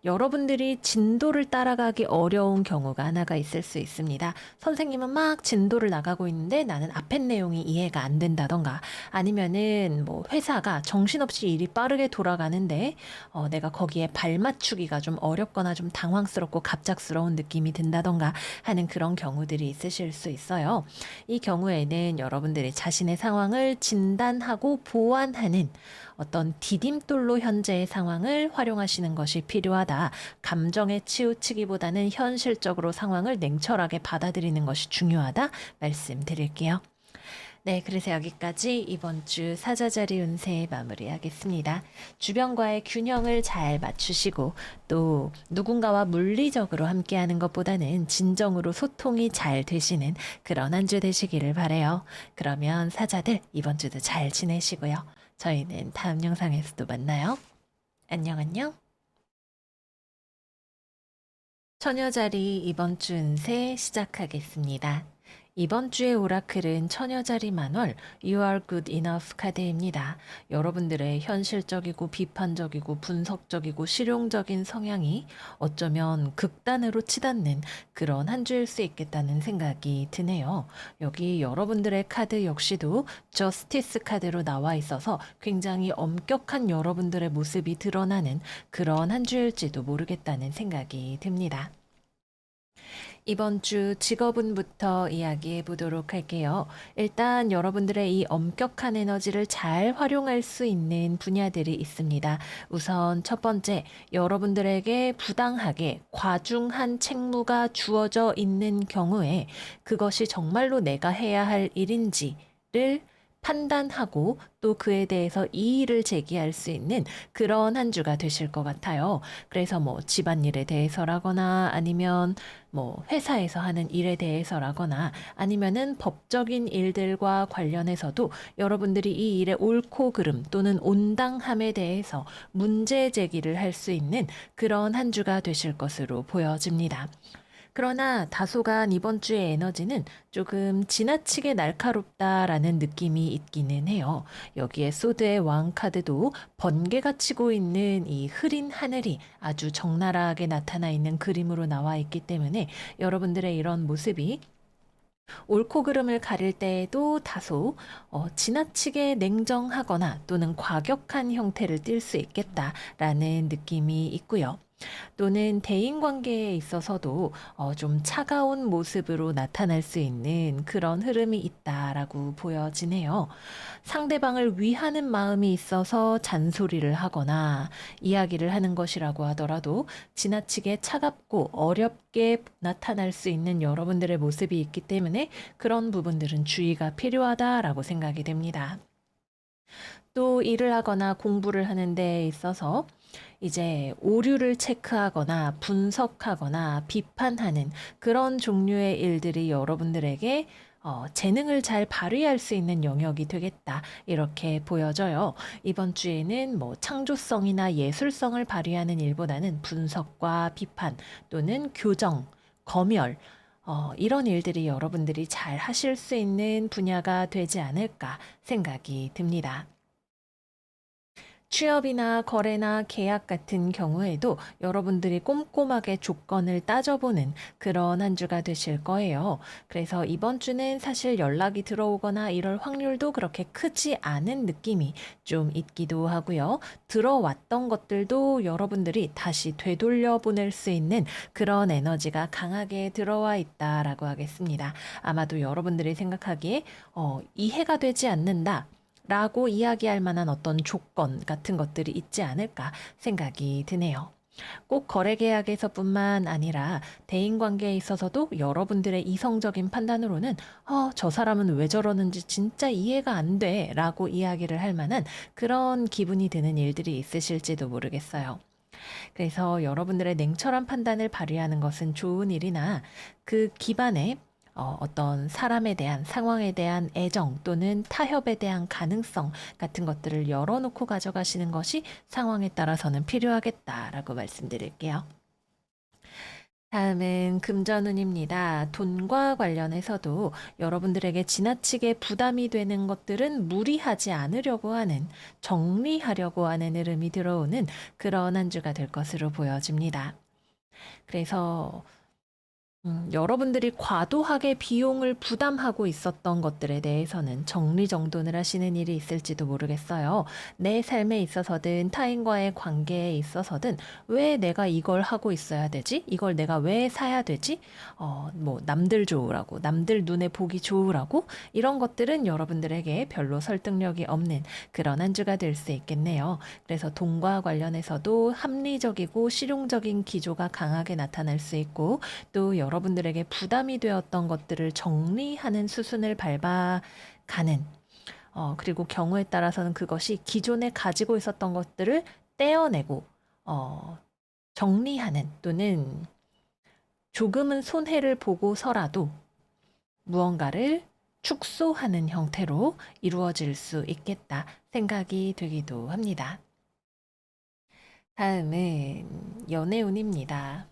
여러분들이 진도를 따라가기 어려운 경우가 하나가 있을 수 있습니다. 선생님은 막 진도를 나가고 있는데 나는 앞에 내용이 이해가 안 된다던가 아니면은 뭐 회사가 정신없이 일이 빠르게 돌아가는데 내가 거기에 발맞추기가 좀 어렵거나 좀 당황스럽고 갑작스러운 느낌이 든다던가 하는 그런 경우들이 있으실 수 있어요. 이 경우에는 여러분들이 자신의 상황을 진단하고 보완하는 어떤 디딤돌로 현재의 상황을 활용하시는 것이 필요하다. 감정에 치우치기보다는 현실적으로 상황을 냉철하게 받아들이는 것이 중요하다. 말씀드릴게요. 네, 그래서 여기까지 이번 주 사자자리 운세 마무리하겠습니다. 주변과의 균형을 잘 맞추시고 또 누군가와 물리적으로 함께하는 것보다는 진정으로 소통이 잘 되시는 그런 한 주 되시기를 바래요. 그러면 사자들 이번 주도 잘 지내시고요. 저희는 다음 영상에서도 만나요. 안녕, 안녕. 처녀자리 이번 주 운세 시작하겠습니다. 이번 주의 오라클은 처녀자리 만월 You are good enough 카드입니다. 여러분들의 현실적이고 비판적이고 분석적이고 실용적인 성향이 어쩌면 극단으로 치닫는 그런 한 주일 수 있겠다는 생각이 드네요. 여기 여러분들의 카드 역시도 저스티스 카드로 나와 있어서 굉장히 엄격한 여러분들의 모습이 드러나는 그런 한 주일지도 모르겠다는 생각이 듭니다. 이번 주 직업운부터 이야기해 보도록 할게요. 일단 여러분들의 이 엄격한 에너지를 잘 활용할 수 있는 분야들이 있습니다. 우선 첫 번째, 여러분들에게 부당하게 과중한 책무가 주어져 있는 경우에 그것이 정말로 내가 해야 할 일인지를 판단하고 또 그에 대해서 이의를 제기할 수 있는 그런 한 주가 되실 것 같아요. 그래서 뭐 집안일에 대해서라거나 아니면 뭐 회사에서 하는 일에 대해서라거나 아니면은 법적인 일들과 관련해서도 여러분들이 이 일의 옳고 그름 또는 온당함에 대해서 문제 제기를 할 수 있는 그런 한 주가 되실 것으로 보여집니다. 그러나 다소간 이번 주의 에너지는 조금 지나치게 날카롭다라는 느낌이 있기는 해요. 여기에 소드의 왕 카드도 번개가 치고 있는 이 흐린 하늘이 아주 적나라하게 나타나 있는 그림으로 나와 있기 때문에 여러분들의 이런 모습이 옳고 그름을 가릴 때에도 다소 지나치게 냉정하거나 또는 과격한 형태를 띌 수 있겠다라는 느낌이 있고요. 또는 대인 관계에 있어서도 좀 차가운 모습으로 나타날 수 있는 그런 흐름이 있다라고 보여지네요. 상대방을 위하는 마음이 있어서 잔소리를 하거나 이야기를 하는 것이라고 하더라도 지나치게 차갑고 어렵게 나타날 수 있는 여러분들의 모습이 있기 때문에 그런 부분들은 주의가 필요하다라고 생각이 됩니다. 또 일을 하거나 공부를 하는 데 있어서 이제 오류를 체크하거나 분석하거나 비판하는 그런 종류의 일들이 여러분들에게 재능을 잘 발휘할 수 있는 영역이 되겠다. 이렇게 보여져요. 이번 주에는 뭐 창조성이나 예술성을 발휘하는 일보다는 분석과 비판 또는 교정, 검열, 이런 일들이 여러분들이 잘 하실 수 있는 분야가 되지 않을까 생각이 듭니다. 취업이나 거래나 계약 같은 경우에도 여러분들이 꼼꼼하게 조건을 따져보는 그런 한 주가 되실 거예요. 그래서 이번 주는 사실 연락이 들어오거나 이럴 확률도 그렇게 크지 않은 느낌이 좀 있기도 하고요. 들어왔던 것들도 여러분들이 다시 되돌려 보낼 수 있는 그런 에너지가 강하게 들어와 있다라고 하겠습니다. 아마도 여러분들이 생각하기에 이해가 되지 않는다. 라고 이야기할 만한 어떤 조건 같은 것들이 있지 않을까 생각이 드네요. 꼭 거래 계약에서뿐만 아니라 대인 관계에 있어서도 여러분들의 이성적인 판단으로는 저 사람은 왜 저러는지 진짜 이해가 안 돼 라고 이야기를 할 만한 그런 기분이 드는 일들이 있으실지도 모르겠어요. 그래서 여러분들의 냉철한 판단을 발휘하는 것은 좋은 일이나 그 기반에 어떤 사람에 대한 상황에 대한 애정 또는 타협에 대한 가능성 같은 것들을 열어놓고 가져가시는 것이 상황에 따라서는 필요하겠다라고 말씀드릴게요. 다음은 금전운입니다. 돈과 관련해서도 여러분들에게 지나치게 부담이 되는 것들은 무리하지 않으려고 하는, 정리하려고 하는 흐름이 들어오는 그런 한 주가 될 것으로 보여집니다. 그래서 여러분들이 과도하게 비용을 부담하고 있었던 것들에 대해서는 정리정돈을 하시는 일이 있을지도 모르겠어요. 내 삶에 있어서든 타인과의 관계에 있어서든 왜 내가 이걸 하고 있어야 되지? 이걸 내가 왜 사야 되지? 뭐 남들 좋으라고, 남들 눈에 보기 좋으라고 이런 것들은 여러분들에게 별로 설득력이 없는 그런 한 주가 될 수 있겠네요. 그래서 돈과 관련해서도 합리적이고 실용적인 기조가 강하게 나타날 수 있고 또 여러분들에게 부담이 되었던 것들을 정리하는 수순을 밟아가는, 그리고 경우에 따라서는 그것이 기존에 가지고 있었던 것들을 떼어내고, 어, 정리하는 또는 조금은 손해를 보고서라도 무언가를 축소하는 형태로 이루어질 수 있겠다 생각이 되기도 합니다. 다음은 연애운입니다.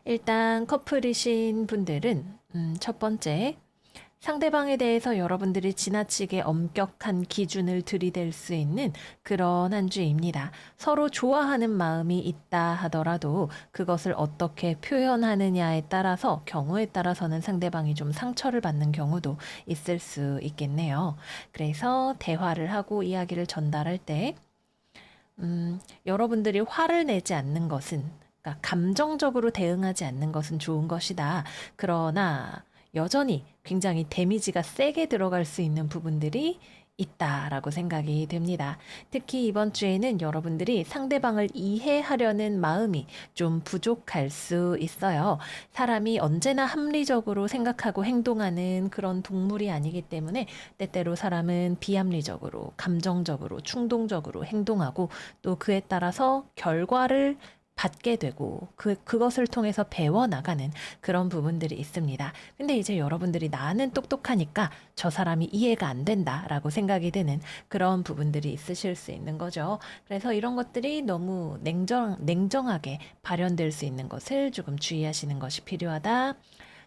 일단 커플이신 분들은 첫 번째, 상대방에 대해서 여러분들이 지나치게 엄격한 기준을 들이댈 수 있는 그런 한 주입니다. 서로 좋아하는 마음이 있다 하더라도 그것을 어떻게 표현하느냐에 따라서 경우에 따라서는 상대방이 좀 상처를 받는 경우도 있을 수 있겠네요. 그래서 대화를 하고 이야기를 전달할 때 여러분들이 화를 내지 않는 것은, 그러니까 감정적으로 대응하지 않는 것은 좋은 것이다. 그러나 여전히 굉장히 데미지가 세게 들어갈 수 있는 부분들이 있다라고 생각이 됩니다. 특히 이번 주에는 여러분들이 상대방을 이해하려는 마음이 좀 부족할 수 있어요. 사람이 언제나 합리적으로 생각하고 행동하는 그런 동물이 아니기 때문에 때때로 사람은 비합리적으로, 감정적으로, 충동적으로 행동하고 또 그에 따라서 결과를 받게 되고 그것을 통해서 배워나가는 그런 부분들이 있습니다. 근데 이제 여러분들이 나는 똑똑하니까 저 사람이 이해가 안 된다라고 생각이 드는 그런 부분들이 있으실 수 있는 거죠. 그래서 이런 것들이 너무 냉정하게 발현될 수 있는 것을 조금 주의하시는 것이 필요하다.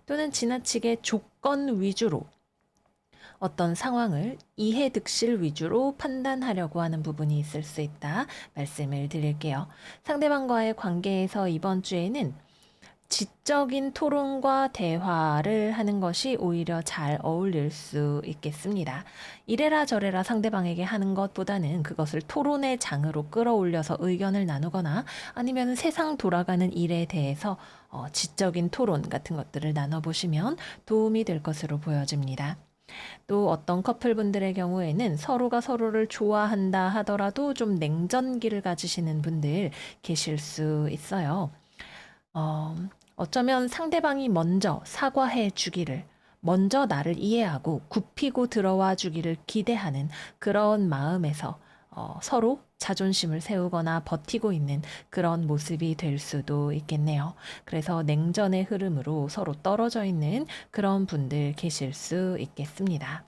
또는 지나치게 조건 위주로 어떤 상황을 이해득실 위주로 판단하려고 하는 부분이 있을 수 있다 말씀을 드릴게요. 상대방과의 관계에서 이번 주에는 지적인 토론과 대화를 하는 것이 오히려 잘 어울릴 수 있겠습니다. 이래라 저래라 상대방에게 하는 것보다는 그것을 토론의 장으로 끌어올려서 의견을 나누거나 아니면 세상 돌아가는 일에 대해서 지적인 토론 같은 것들을 나눠보시면 도움이 될 것으로 보여집니다. 또 어떤 커플분들의 경우에는 서로가 서로를 좋아한다 하더라도 좀 냉전기를 가지시는 분들 계실 수 있어요. 어, 어쩌면 상대방이 먼저 사과해 주기를, 먼저 나를 이해하고 굽히고 들어와 주기를 기대하는 그런 마음에서 서로 자존심을 세우거나 버티고 있는 그런 모습이 될 수도 있겠네요. 그래서 냉전의 흐름으로 서로 떨어져 있는 그런 분들 계실 수 있겠습니다.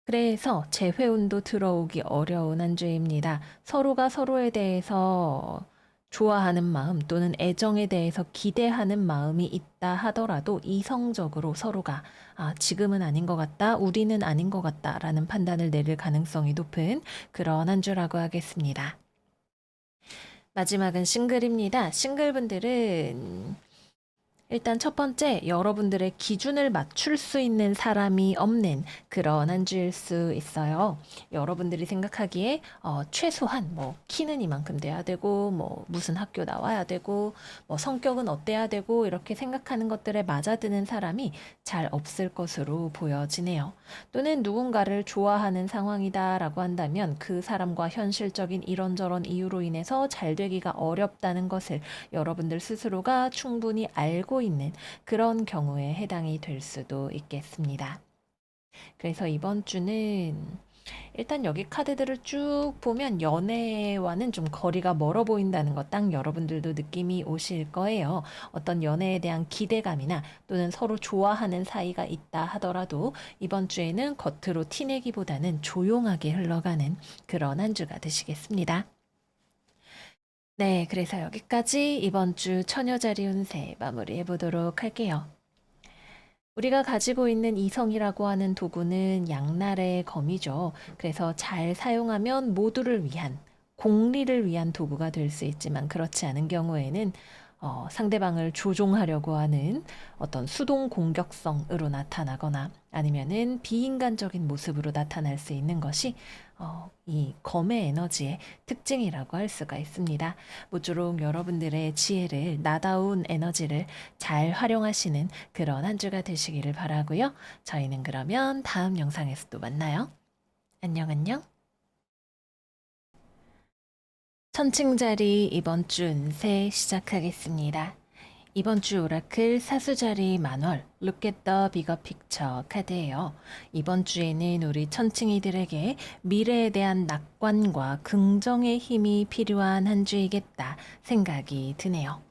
그래서 재회운도 들어오기 어려운 한 주입니다. 서로가 서로에 대해서 좋아하는 마음 또는 애정에 대해서 기대하는 마음이 있다 하더라도 이성적으로 서로가 지금은 아닌 것 같다, 우리는 아닌 것 같다라는 판단을 내릴 가능성이 높은 그런 한 주라고 하겠습니다. 마지막은 싱글입니다. 싱글분들은 일단 첫 번째, 여러분들의 기준을 맞출 수 있는 사람이 없는 그런 한 주일 수 있어요. 여러분들이 생각하기에 최소한 뭐 키는 이만큼 돼야 되고, 뭐 무슨 학교 나와야 되고, 뭐 성격은 어때야 되고, 이렇게 생각하는 것들에 맞아드는 사람이 잘 없을 것으로 보여지네요. 또는 누군가를 좋아하는 상황이다라고 한다면 그 사람과 현실적인 이런저런 이유로 인해서 잘 되기가 어렵다는 것을 여러분들 스스로가 충분히 알고 있는 그런 경우에 해당이 될 수도 있겠습니다. 그래서 이번 주는 일단 여기 카드들을 쭉 보면 연애와는 좀 거리가 멀어 보인다는 것 딱 여러분들도 느낌이 오실 거예요. 어떤 연애에 대한 기대감이나 또는 서로 좋아하는 사이가 있다 하더라도 이번 주에는 겉으로 티내기보다는 조용하게 흘러가는 그런 한 주가 되시겠습니다. 네, 그래서 여기까지 이번 주 처녀자리 운세 마무리해 보도록 할게요. 우리가 가지고 있는 이성이라고 하는 도구는 양날의 검이죠. 그래서 잘 사용하면 모두를 위한, 공리를 위한 도구가 될 수 있지만 그렇지 않은 경우에는 상대방을 조종하려고 하는 어떤 수동 공격성으로 나타나거나 아니면은 비인간적인 모습으로 나타날 수 있는 것이 이 검의 에너지의 특징이라고 할 수가 있습니다. 모쪼록 여러분들의 지혜를, 나다운 에너지를 잘 활용하시는 그런 한 주가 되시기를 바라고요. 저희는 그러면 다음 영상에서 또 만나요. 안녕, 안녕. 천칭자리 이번 주 운세 시작하겠습니다. 이번 주 오라클 사수자리 만월 Look at the bigger picture 카드예요. 이번 주에는 우리 천칭이들에게 미래에 대한 낙관과 긍정의 힘이 필요한 한 주이겠다 생각이 드네요.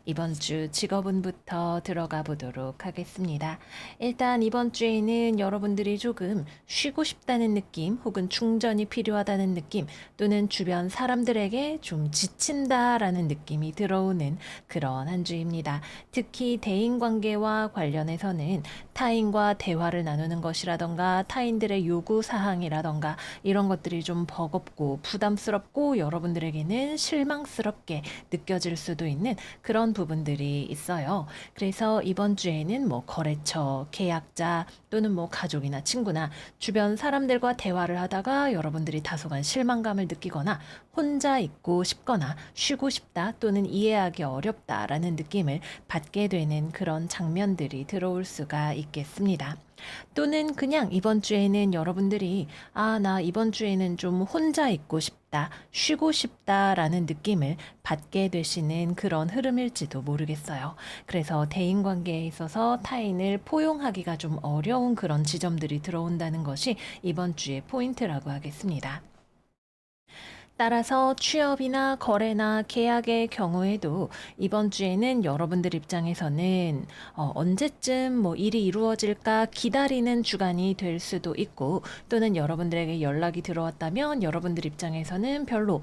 이번 주 직업운부터 들어가 보도록 하겠습니다. 일단 이번 주에는 여러분들이 조금 쉬고 싶다는 느낌 혹은 충전이 필요하다는 느낌 또는 주변 사람들에게 좀 지친다라는 느낌이 들어오는 그런 한 주입니다. 특히 대인관계와 관련해서는 타인과 대화를 나누는 것이라던가 타인들의 요구 사항이라던가 이런 것들이 좀 버겁고 부담스럽고 여러분들에게는 실망스럽게 느껴질 수도 있는 그런 부분들이 있어요. 그래서 이번 주에는 뭐 거래처, 계약자 또는 뭐 가족이나 친구나 주변 사람들과 대화를 하다가 여러분들이 다소간 실망감을 느끼거나 혼자 있고 싶거나 쉬고 싶다 또는 이해하기 어렵다라는 느낌을 받게 되는 그런 장면들이 들어올 수가 있겠습니다. 또는 그냥 이번 주에는 여러분들이 나 이번 주에는 좀 혼자 있고 싶다, 쉬고 싶다라는 느낌을 받게 되시는 그런 흐름일지도 모르겠어요. 그래서 대인 관계에 있어서 타인을 포용하기가 좀 어려운 그런 지점들이 들어온다는 것이 이번 주의 포인트라고 하겠습니다. 따라서 취업이나 거래나 계약의 경우에도 이번 주에는 여러분들 입장에서는 언제쯤 뭐 일이 이루어질까 기다리는 주간이 될 수도 있고 또는 여러분들에게 연락이 들어왔다면 여러분들 입장에서는 별로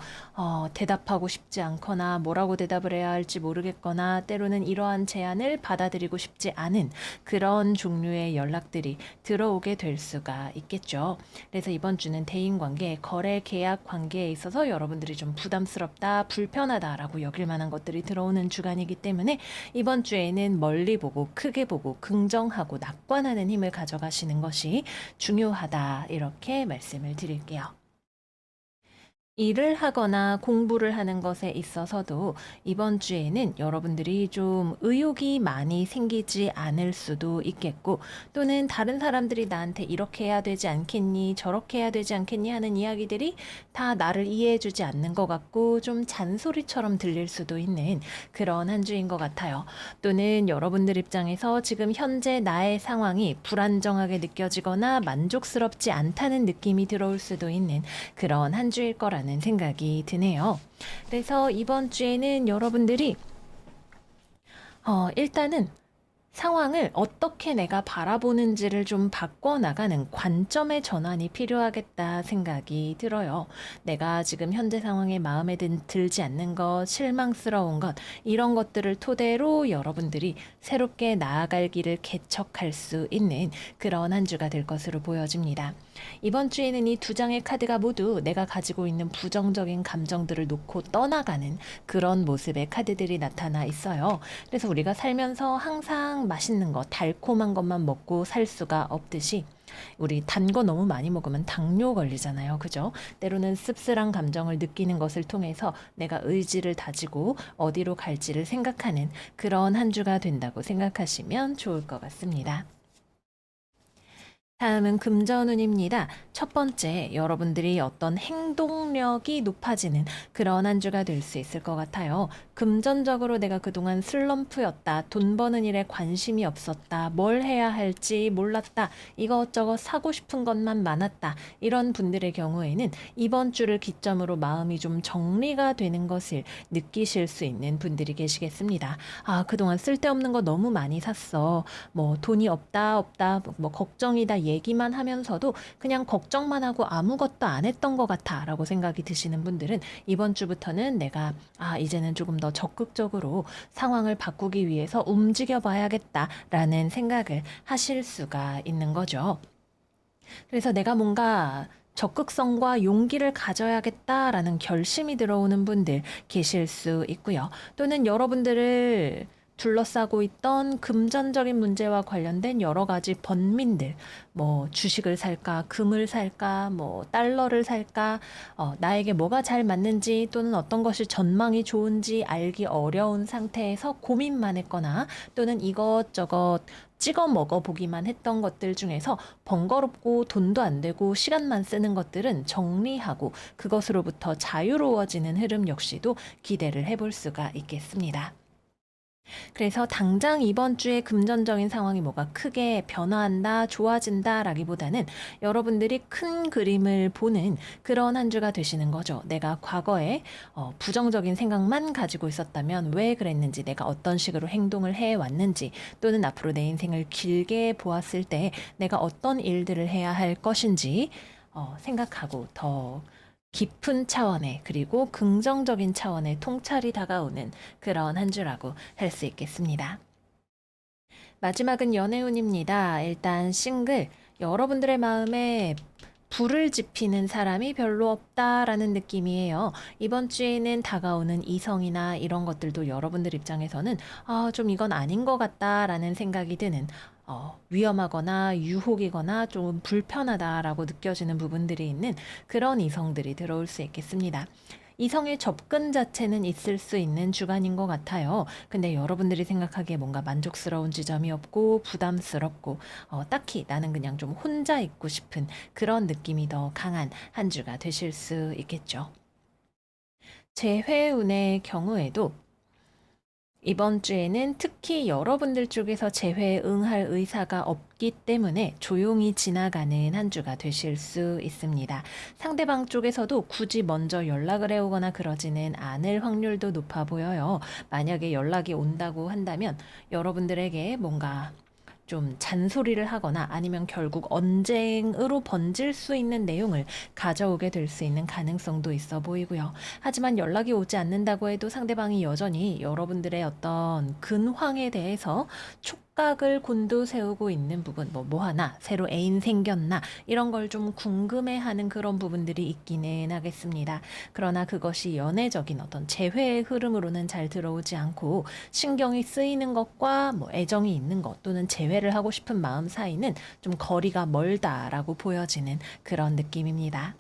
대답하고 싶지 않거나 뭐라고 대답을 해야 할지 모르겠거나 때로는 이러한 제안을 받아들이고 싶지 않은 그런 종류의 연락들이 들어오게 될 수가 있겠죠. 그래서 이번 주는 대인관계, 거래 계약 관계에 있어서 여러분들이 좀 부담스럽다, 불편하다라고 여길 만한 것들이 들어오는 주간이기 때문에 이번 주에는 멀리 보고 크게 보고 긍정하고 낙관하는 힘을 가져가시는 것이 중요하다. 이렇게 말씀을 드릴게요. 일을 하거나 공부를 하는 것에 있어서도 이번 주에는 여러분들이 좀 의욕이 많이 생기지 않을 수도 있겠고 또는 다른 사람들이 나한테 이렇게 해야 되지 않겠니 저렇게 해야 되지 않겠니 하는 이야기들이 다 나를 이해해주지 않는 것 같고 좀 잔소리처럼 들릴 수도 있는 그런 한 주인 것 같아요. 또는 여러분들 입장에서 지금 현재 나의 상황이 불안정하게 느껴지거나 만족스럽지 않다는 느낌이 들어올 수도 있는 그런 한 주일 거라는 생각이 드네요. 그래서 이번 주에는 여러분들이 일단은 상황을 어떻게 내가 바라보는지를 좀 바꿔나가는 관점의 전환이 필요하겠다 생각이 들어요. 내가 지금 현재 상황에 마음에 들지 않는 것, 실망스러운 것, 이런 것들을 토대로 여러분들이 새롭게 나아갈 길을 개척할 수 있는 그런 한 주가 될 것으로 보여집니다. 이번 주에는 이 두 장의 카드가 모두 내가 가지고 있는 부정적인 감정들을 놓고 떠나가는 그런 모습의 카드들이 나타나 있어요. 그래서 우리가 살면서 항상 맛있는 거, 달콤한 것만 먹고 살 수가 없듯이 우리 단 거 너무 많이 먹으면 당뇨 걸리잖아요. 그죠? 때로는 씁쓸한 감정을 느끼는 것을 통해서 내가 의지를 다지고 어디로 갈지를 생각하는 그런 한 주가 된다고 생각하시면 좋을 것 같습니다. 다음은 금전운입니다. 첫 번째, 여러분들이 어떤 행동력이 높아지는 그런 한 주가 될 수 있을 것 같아요. 금전적으로 내가 그동안 슬럼프였다, 돈 버는 일에 관심이 없었다, 뭘 해야 할지 몰랐다, 이것저것 사고 싶은 것만 많았다. 이런 분들의 경우에는 이번 주를 기점으로 마음이 좀 정리가 되는 것을 느끼실 수 있는 분들이 계시겠습니다. 그동안 쓸데없는 거 너무 많이 샀어. 뭐 돈이 없다, 뭐 걱정이다 얘기만 하면서도 그냥 걱정만 하고 아무것도 안 했던 것 같아라고 생각이 드시는 분들은 이번 주부터는 내가 이제는 조금 더 적극적으로 상황을 바꾸기 위해서 움직여 봐야겠다라는 생각을 하실 수가 있는 거죠. 그래서 내가 뭔가 적극성과 용기를 가져야겠다라는 결심이 들어오는 분들 계실 수 있고요. 또는 여러분들을 둘러싸고 있던 금전적인 문제와 관련된 여러 가지 번민들, 뭐 주식을 살까, 금을 살까, 뭐 달러를 살까, 나에게 뭐가 잘 맞는지 또는 어떤 것이 전망이 좋은지 알기 어려운 상태에서 고민만 했거나 또는 이것저것 찍어 먹어 보기만 했던 것들 중에서 번거롭고 돈도 안 되고 시간만 쓰는 것들은 정리하고 그것으로부터 자유로워지는 흐름 역시도 기대를 해볼 수가 있겠습니다. 그래서 당장 이번 주에 금전적인 상황이 뭐가 크게 변화한다, 좋아진다라기보다는 여러분들이 큰 그림을 보는 그런 한 주가 되시는 거죠. 내가 과거에 부정적인 생각만 가지고 있었다면 왜 그랬는지, 내가 어떤 식으로 행동을 해 왔는지, 또는 앞으로 내 인생을 길게 보았을 때 내가 어떤 일들을 해야 할 것인지 생각하고 더 깊은 차원의, 그리고 긍정적인 차원의 통찰이 다가오는 그런 한 주라고 할 수 있겠습니다. 마지막은 연애운입니다. 일단 싱글, 여러분들의 마음에 불을 지피는 사람이 별로 없다라는 느낌이에요. 이번 주에는 다가오는 이성이나 이런 것들도 여러분들 입장에서는 좀 이건 아닌 것 같다라는 생각이 드는, 위험하거나 유혹이거나 좀 불편하다라고 느껴지는 부분들이 있는 그런 이성들이 들어올 수 있겠습니다. 이성의 접근 자체는 있을 수 있는 주간인 것 같아요. 근데 여러분들이 생각하기에 뭔가 만족스러운 지점이 없고 부담스럽고, 딱히 나는 그냥 좀 혼자 있고 싶은 그런 느낌이 더 강한 한 주가 되실 수 있겠죠. 재회운의 경우에도 이번 주에는 특히 여러분들 쪽에서 재회에 응할 의사가 없기 때문에 조용히 지나가는 한 주가 되실 수 있습니다. 상대방 쪽에서도 굳이 먼저 연락을 해오거나 그러지는 않을 확률도 높아 보여요. 만약에 연락이 온다고 한다면 여러분들에게 뭔가 좀 잔소리를 하거나 아니면 결국 언쟁으로 번질 수 있는 내용을 가져오게 될 수 있는 가능성도 있어 보이고요. 하지만 연락이 오지 않는다고 해도 상대방이 여전히 여러분들의 어떤 근황에 대해서 촉각을 곤두세우고 있는 부분, 뭐 하나 새로 애인 생겼나 이런 걸 좀 궁금해하는 그런 부분들이 있기는 하겠습니다. 그러나 그것이 연애적인 어떤 재회의 흐름으로는 잘 들어오지 않고, 신경이 쓰이는 것과 뭐 애정이 있는 것 또는 재회를 하고 싶은 마음 사이는 좀 거리가 멀다라고 보여지는 그런 느낌입니다.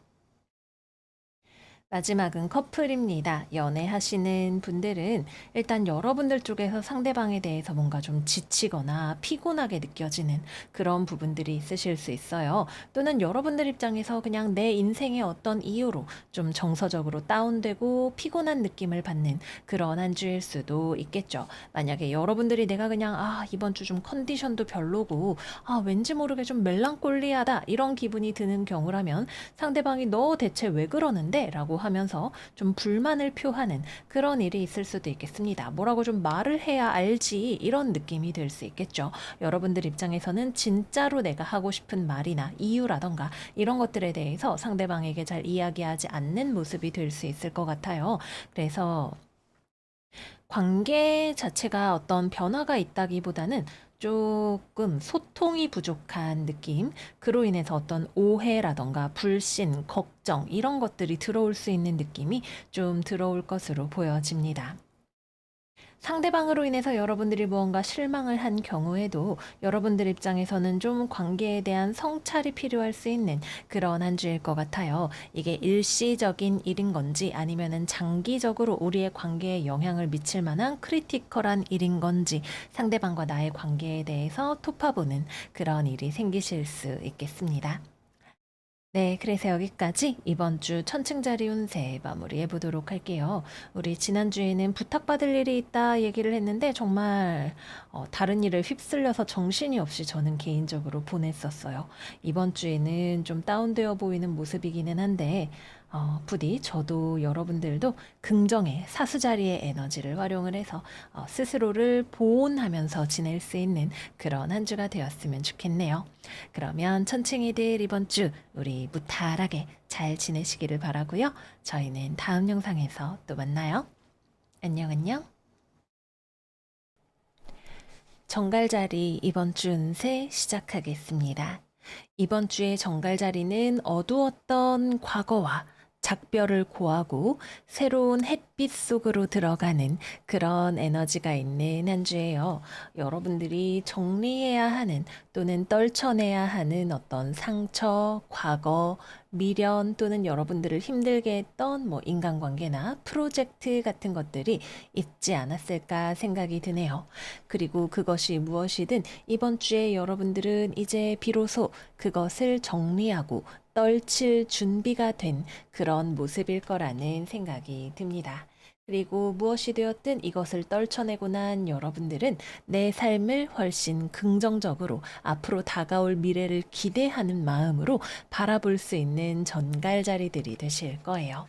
마지막은 커플입니다. 연애하시는 분들은 일단 여러분들 쪽에서 상대방에 대해서 뭔가 좀 지치거나 피곤하게 느껴지는 그런 부분들이 있으실 수 있어요. 또는 여러분들 입장에서 그냥 내 인생의 어떤 이유로 좀 정서적으로 다운되고 피곤한 느낌을 받는 그런 한 주일 수도 있겠죠. 만약에 여러분들이 내가 그냥 이번 주 좀 컨디션도 별로고 왠지 모르게 좀 멜랑콜리하다 이런 기분이 드는 경우라면, 상대방이 너 대체 왜 그러는데? 라고 하면서 좀 불만을 표하는 그런 일이 있을 수도 있겠습니다. 뭐라고 좀 말을 해야 알지 이런 느낌이 들 수 있겠죠. 여러분들 입장에서는 진짜로 내가 하고 싶은 말이나 이유라던가 이런 것들에 대해서 상대방에게 잘 이야기하지 않는 모습이 될 수 있을 것 같아요. 그래서 관계 자체가 어떤 변화가 있다기보다는 조금 소통이 부족한 느낌, 그로 인해서 어떤 오해라던가 불신, 걱정 이런 것들이 들어올 수 있는 느낌이 좀 들어올 것으로 보여집니다. 상대방으로 인해서 여러분들이 무언가 실망을 한 경우에도 여러분들 입장에서는 좀 관계에 대한 성찰이 필요할 수 있는 그런 한 주일 것 같아요. 이게 일시적인 일인 건지 아니면은 장기적으로 우리의 관계에 영향을 미칠 만한 크리티컬한 일인 건지, 상대방과 나의 관계에 대해서 토파보는 그런 일이 생기실 수 있겠습니다. 네, 그래서 여기까지 이번 주 천칭자리 운세 마무리해 보도록 할게요. 우리 지난주에는 부탁받을 일이 있다 얘기를 했는데 정말 다른 일을 휩쓸려서 정신이 없이 저는 개인적으로 보냈었어요. 이번 주에는 좀 다운되어 보이는 모습이기는 한데, 부디 저도 여러분들도 긍정의 사수자리의 에너지를 활용을 해서 스스로를 보온하면서 지낼 수 있는 그런 한 주가 되었으면 좋겠네요. 그러면 천칭이들 이번 주 우리 무탈하게 잘 지내시기를 바라고요. 저희는 다음 영상에서 또 만나요. 안녕 안녕. 정갈자리 이번 주 운세 시작하겠습니다. 이번 주의 정갈자리는 어두웠던 과거와 작별을 고하고 새로운 햇빛 속으로 들어가는 그런 에너지가 있는 한 주예요. 여러분들이 정리해야 하는 또는 떨쳐내야 하는 어떤 상처, 과거, 미련 또는 여러분들을 힘들게 했던 뭐 인간관계나 프로젝트 같은 것들이 있지 않았을까 생각이 드네요. 그리고 그것이 무엇이든 이번 주에 여러분들은 이제 비로소 그것을 정리하고 떨칠 준비가 된 그런 모습일 거라는 생각이 듭니다. 그리고 무엇이 되었든 이것을 떨쳐내고 난 여러분들은 내 삶을 훨씬 긍정적으로 앞으로 다가올 미래를 기대하는 마음으로 바라볼 수 있는 전갈자리들이 되실 거예요.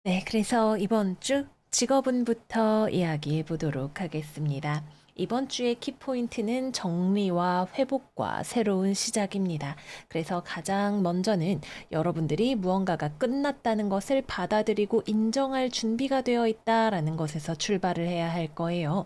네, 그래서 이번 주 직업운부터 이야기해 보도록 하겠습니다. 이번 주의 키포인트는 정리와 회복과 새로운 시작입니다. 그래서 가장 먼저는 여러분들이 무언가가 끝났다는 것을 받아들이고 인정할 준비가 되어 있다라는 것에서 출발을 해야 할 거예요.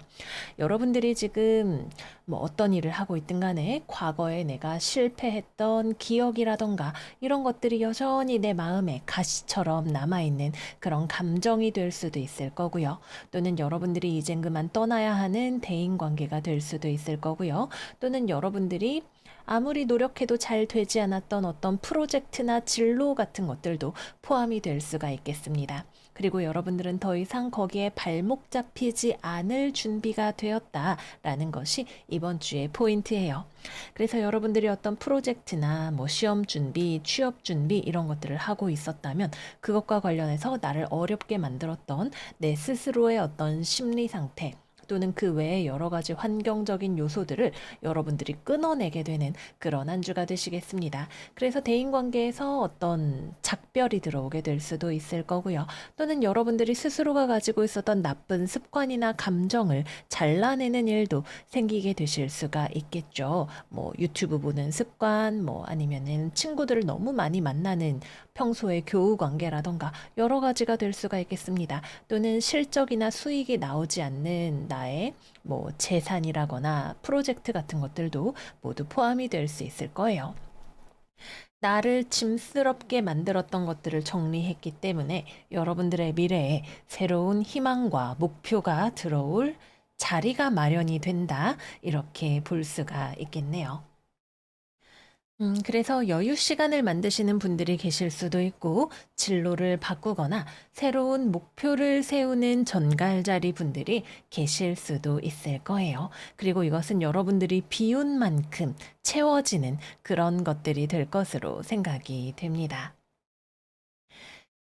여러분들이 지금 뭐 어떤 일을 하고 있든 간에 과거에 내가 실패했던 기억이라던가 이런 것들이 여전히 내 마음에 가시처럼 남아있는 그런 감정이 될 수도 있을 거고요. 또는 여러분들이 이젠 그만 떠나야 하는 대인 관계가 될 수도 있을 거고요. 또는 여러분들이 아무리 노력해도 잘 되지 않았던 어떤 프로젝트나 진로 같은 것들도 포함이 될 수가 있겠습니다. 그리고 여러분들은 더 이상 거기에 발목 잡히지 않을 준비가 되었다라는 것이 이번 주의 포인트예요. 그래서 여러분들이 어떤 프로젝트나 뭐 시험 준비, 취업 준비 이런 것들을 하고 있었다면 그것과 관련해서 나를 어렵게 만들었던 내 스스로의 어떤 심리 상태, 또는 그 외에 여러 가지 환경적인 요소들을 여러분들이 끊어내게 되는 그런 한 주가 되시겠습니다. 그래서 대인관계에서 어떤 작별이 들어오게 될 수도 있을 거고요. 또는 여러분들이 스스로가 가지고 있었던 나쁜 습관이나 감정을 잘라내는 일도 생기게 되실 수가 있겠죠. 뭐 유튜브 보는 습관, 뭐 아니면은 친구들을 너무 많이 만나는 평소의 교우 관계라던가 여러 가지가 될 수가 있겠습니다. 또는 실적이나 수익이 나오지 않는 나의 뭐 재산이라거나 프로젝트 같은 것들도 모두 포함이 될 수 있을 거예요. 나를 짐스럽게 만들었던 것들을 정리했기 때문에 여러분들의 미래에 새로운 희망과 목표가 들어올 자리가 마련이 된다. 이렇게 볼 수가 있겠네요. 그래서 여유 시간을 만드시는 분들이 계실 수도 있고, 진로를 바꾸거나 새로운 목표를 세우는 전갈자리 분들이 계실 수도 있을 거예요. 그리고 이것은 여러분들이 비운 만큼 채워지는 그런 것들이 될 것으로 생각이 됩니다.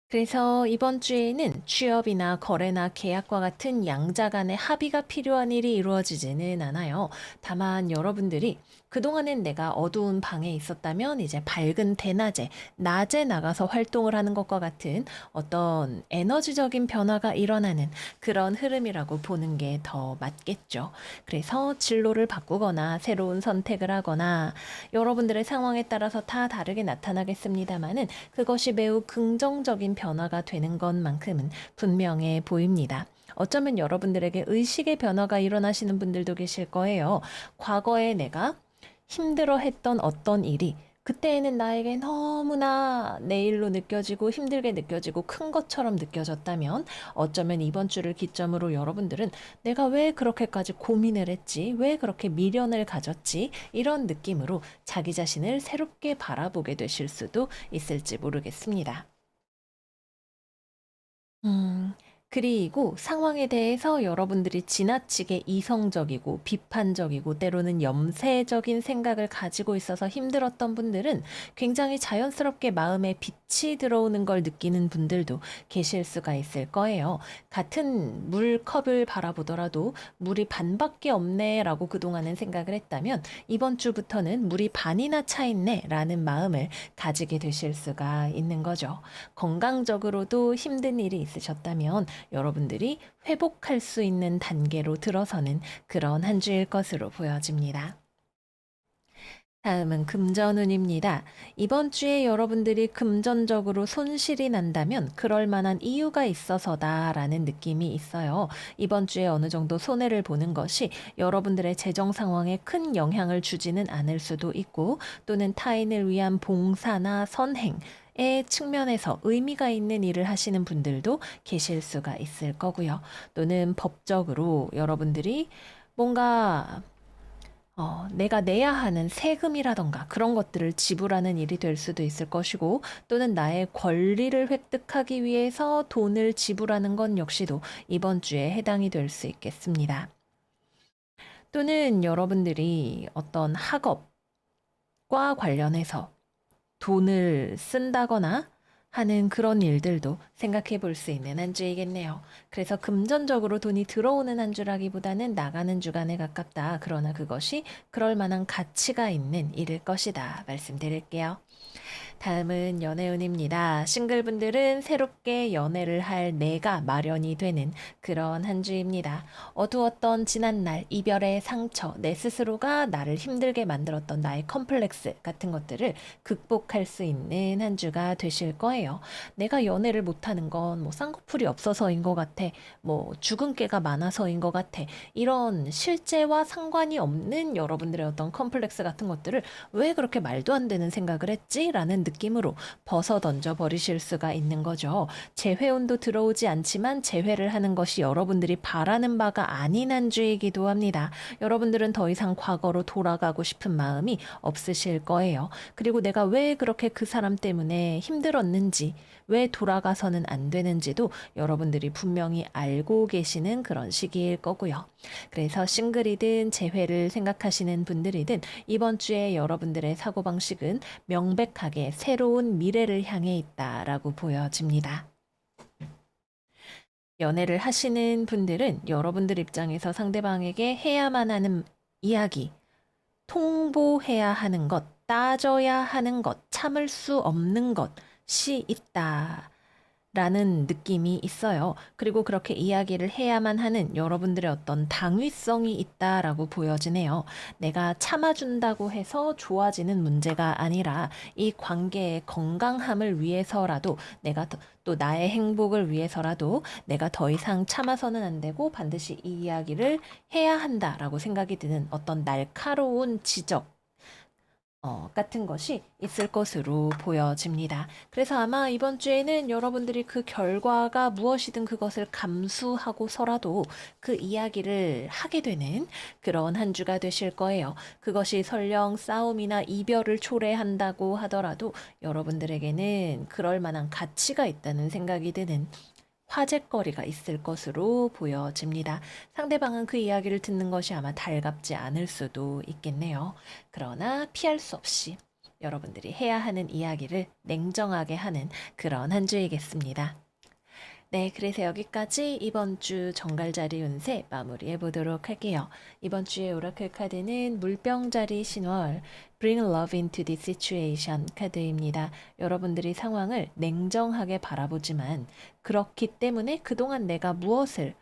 그래서 이번 주에는 취업이나 거래나 계약과 같은 양자 간의 합의가 필요한 일이 이루어지지는 않아요. 다만 여러분들이 그동안엔 내가 어두운 방에 있었다면 이제 밝은 대낮에, 낮에 나가서 활동을 하는 것과 같은 어떤 에너지적인 변화가 일어나는 그런 흐름이라고 보는 게 더 맞겠죠. 그래서 진로를 바꾸거나 새로운 선택을 하거나 여러분들의 상황에 따라서 다 다르게 나타나겠습니다만은 그것이 매우 긍정적인 변화가 되는 것만큼은 분명해 보입니다. 어쩌면 여러분들에게 의식의 변화가 일어나시는 분들도 계실 거예요. 과거에 내가 힘들어 했던 어떤 일이 그때에는 나에게 너무나 내 일로 느껴지고 힘들게 느껴지고 큰 것처럼 느껴졌다면 어쩌면 이번 주를 기점으로 여러분들은 내가 왜 그렇게까지 고민을 했지? 왜 그렇게 미련을 가졌지? 이런 느낌으로 자기 자신을 새롭게 바라보게 되실 수도 있을지 모르겠습니다. 음, 그리고 상황에 대해서 여러분들이 지나치게 이성적이고 비판적이고 때로는 염세적인 생각을 가지고 있어서 힘들었던 분들은 굉장히 자연스럽게 마음에 빛이 들어오는 걸 느끼는 분들도 계실 수가 있을 거예요. 같은 물컵을 바라보더라도 물이 반밖에 없네라고 그동안은 생각을 했다면 이번 주부터는 물이 반이나 차 있네라는 마음을 가지게 되실 수가 있는 거죠. 건강적으로도 힘든 일이 있으셨다면 여러분들이 회복할 수 있는 단계로 들어서는 그런 한 주일 것으로 보여집니다. 다음은 금전운입니다. 이번 주에 여러분들이 금전적으로 손실이 난다면 그럴 만한 이유가 있어서다라는 느낌이 있어요. 이번 주에 어느 정도 손해를 보는 것이 여러분들의 재정 상황에 큰 영향을 주지는 않을 수도 있고 또는 타인을 위한 봉사나 선행 의 측면에서 의미가 있는 일을 하시는 분들도 계실 수가 있을 거고요. 또는 법적으로 여러분들이 뭔가 내가 내야 하는 세금이라던가 그런 것들을 지불하는 일이 될 수도 있을 것이고, 또는 나의 권리를 획득하기 위해서 돈을 지불하는 건 역시도 이번 주에 해당이 될 수 있겠습니다. 또는 여러분들이 어떤 학업과 관련해서 돈을 쓴다거나 하는 그런 일들도 생각해 볼 수 있는 한 주이겠네요. 그래서 금전적으로 돈이 들어오는 한 주라기보다는 나가는 주간에 가깝다. 그러나 그것이 그럴 만한 가치가 있는 일일 것이다. 말씀드릴게요. 다음은 연애운입니다. 싱글분들은 새롭게 연애를 할 내가 마련이 되는 그런 한 주입니다. 어두웠던 지난날, 이별의 상처, 내 스스로가 나를 힘들게 만들었던 나의 컴플렉스 같은 것들을 극복할 수 있는 한 주가 되실 거예요. 내가 연애를 못하는 건 뭐 쌍꺼풀이 없어서인 것 같아. 뭐 죽은 깨가 많아서인 것 같아. 이런 실제와 상관이 없는 여러분들의 어떤 컴플렉스 같은 것들을 왜 그렇게 말도 안 되는 생각을 했지? 라는 느낌으로 벗어 던져 버리실 수가 있는 거죠. 재회운도 들어오지 않지만 재회를 하는 것이 여러분들이 바라는 바가 아닌 한 주이기도 합니다. 여러분들은 더 이상 과거로 돌아가고 싶은 마음이 없으실 거예요. 그리고 내가 왜 그렇게 그 사람 때문에 힘들었는지, 왜 돌아가서는 안 되는지도 여러분들이 분명히 알고 계시는 그런 시기일 거고요. 그래서 싱글이든 재회를 생각하시는 분들이든 이번 주에 여러분들의 사고방식은 명백하게 새로운 미래를 향해 있다라고 보여집니다. 연애를 하시는 분들은 여러분들 입장에서 상대방에게 해야만 하는 이야기, 통보해야 하는 것, 따져야 하는 것, 참을 수 없는 것이 있다. 라는 느낌이 있어요. 그리고 그렇게 이야기를 해야만 하는 여러분들의 어떤 당위성이 있다라고 보여지네요. 내가 참아준다고 해서 좋아지는 문제가 아니라 이 관계의 건강함을 위해서라도 내가 또 나의 행복을 위해서라도 내가 더 이상 참아서는 안 되고 반드시 이 이야기를 해야 한다라고 생각이 드는 어떤 날카로운 지적 같은 것이 있을 것으로 보여집니다. 그래서 아마 이번 주에는 여러분들이 그 결과가 무엇이든 그것을 감수하고서라도 그 이야기를 하게 되는 그런 한 주가 되실 거예요. 그것이 설령 싸움이나 이별을 초래한다고 하더라도 여러분들에게는 그럴 만한 가치가 있다는 생각이 드는 화제거리가 있을 것으로 보여집니다. 상대방은 그 이야기를 듣는 것이 아마 달갑지 않을 수도 있겠네요. 그러나 피할 수 없이 여러분들이 해야 하는 이야기를 냉정하게 하는 그런 한 주이겠습니다. 네, 그래서 여기까지 이번 주 정갈자리 운세 마무리해 보도록 할게요. 이번 주의 오라클 카드는 물병자리 신월 Bring Love into this situation 카드입니다. 여러분들이 상황을 냉정하게 바라보지만 그렇기 때문에 그동안 내가 무엇을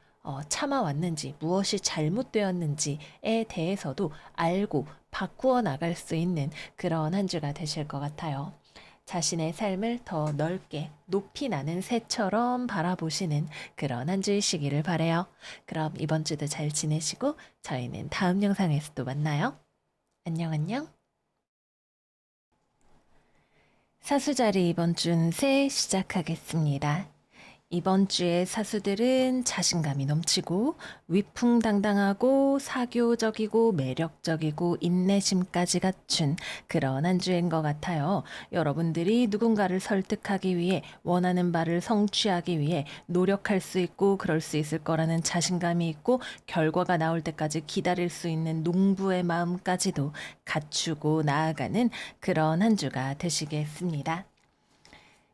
참아왔는지, 무엇이 잘못되었는지에 대해서도 알고 바꾸어 나갈 수 있는 그런 한 주가 되실 것 같아요. 자신의 삶을 더 넓게 높이 나는 새처럼 바라보시는 그런 한 주이시기를 바래요. 그럼 이번 주도 잘 지내시고 저희는 다음 영상에서 또 만나요. 안녕 안녕. 사수자리 이번 주 운세 시작하겠습니다. 이번 주의 사수들은 자신감이 넘치고 위풍당당하고 사교적이고 매력적이고 인내심까지 갖춘 그런 한 주인 것 같아요. 여러분들이 누군가를 설득하기 위해 원하는 바를 성취하기 위해 노력할 수 있고 그럴 수 있을 거라는 자신감이 있고 결과가 나올 때까지 기다릴 수 있는 농부의 마음까지도 갖추고 나아가는 그런 한 주가 되시겠습니다.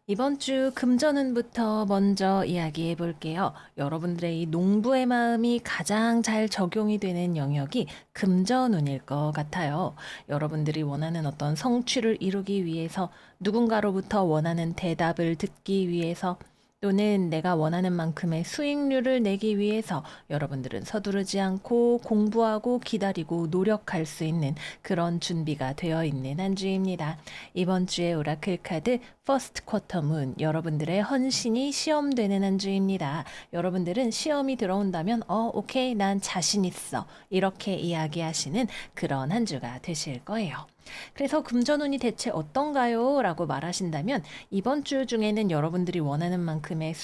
이번 주 금전운부터 먼저 이야기해 볼게요. 여러분들의 이 농부의 마음이 가장 잘 적용이 되는 영역이 금전운일 것 같아요. 여러분들이 원하는 어떤 성취를 이루기 위해서 누군가로부터 원하는 대답을 듣기 위해서 또는 내가 원하는 만큼의 수익률을 내기 위해서 여러분들은 서두르지 않고 공부하고 기다리고 노력할 수 있는 그런 준비가 되어 있는 한 주입니다. 이번 주의 오라클 카드 퍼스트 쿼터 문 여러분들의 헌신이 시험되는 한 주입니다. 여러분들은 시험이 들어온다면 오케이 난 자신 있어 이렇게 이야기하시는 그런 한 주가 되실 거예요. 그래서 금전운이 대체 어떤가요? 라고 말하신다면 이번 주 중에는 여러분들이 원하는 만큼의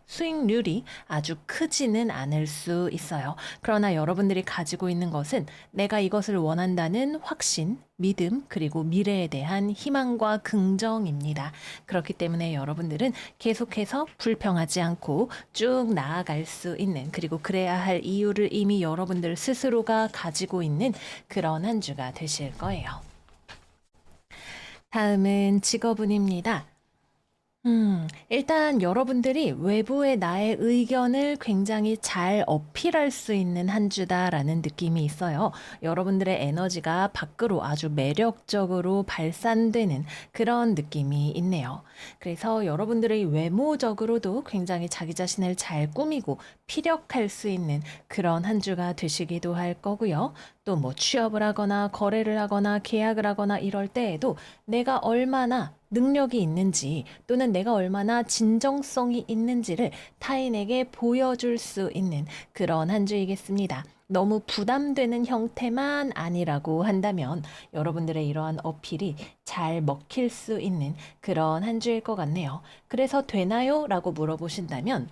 수익률이 아주 크지는 않을 수 있어요. 그러나 여러분들이 가지고 있는 것은 내가 이것을 원한다는 확신, 믿음, 그리고 미래에 대한 희망과 긍정입니다. 그렇기 때문에 여러분들은 계속해서 불평하지 않고 쭉 나아갈 수 있는 그리고 그래야 할 이유를 이미 여러분들 스스로가 가지고 있는 그런 한 주가 되실 거예요. 다음은 직업운입니다. 일단 여러분들이 외부의 나의 의견을 굉장히 잘 어필할 수 있는 한 주다라는 느낌이 있어요. 여러분들의 에너지가 밖으로 아주 매력적으로 발산되는 그런 느낌이 있네요. 그래서 여러분들의 외모적으로도 굉장히 자기 자신을 잘 꾸미고 피력할 수 있는 그런 한 주가 되시기도 할 거고요. 또 뭐 취업을 하거나 거래를 하거나 계약을 하거나 이럴 때에도 내가 얼마나 능력이 있는지 또는 내가 얼마나 진정성이 있는지를 타인에게 보여줄 수 있는 그런 한 주이겠습니다. 너무 부담되는 형태만 아니라고 한다면 여러분들의 이러한 어필이 잘 먹힐 수 있는 그런 한 주일 것 같네요. 그래서 되나요? 라고 물어보신다면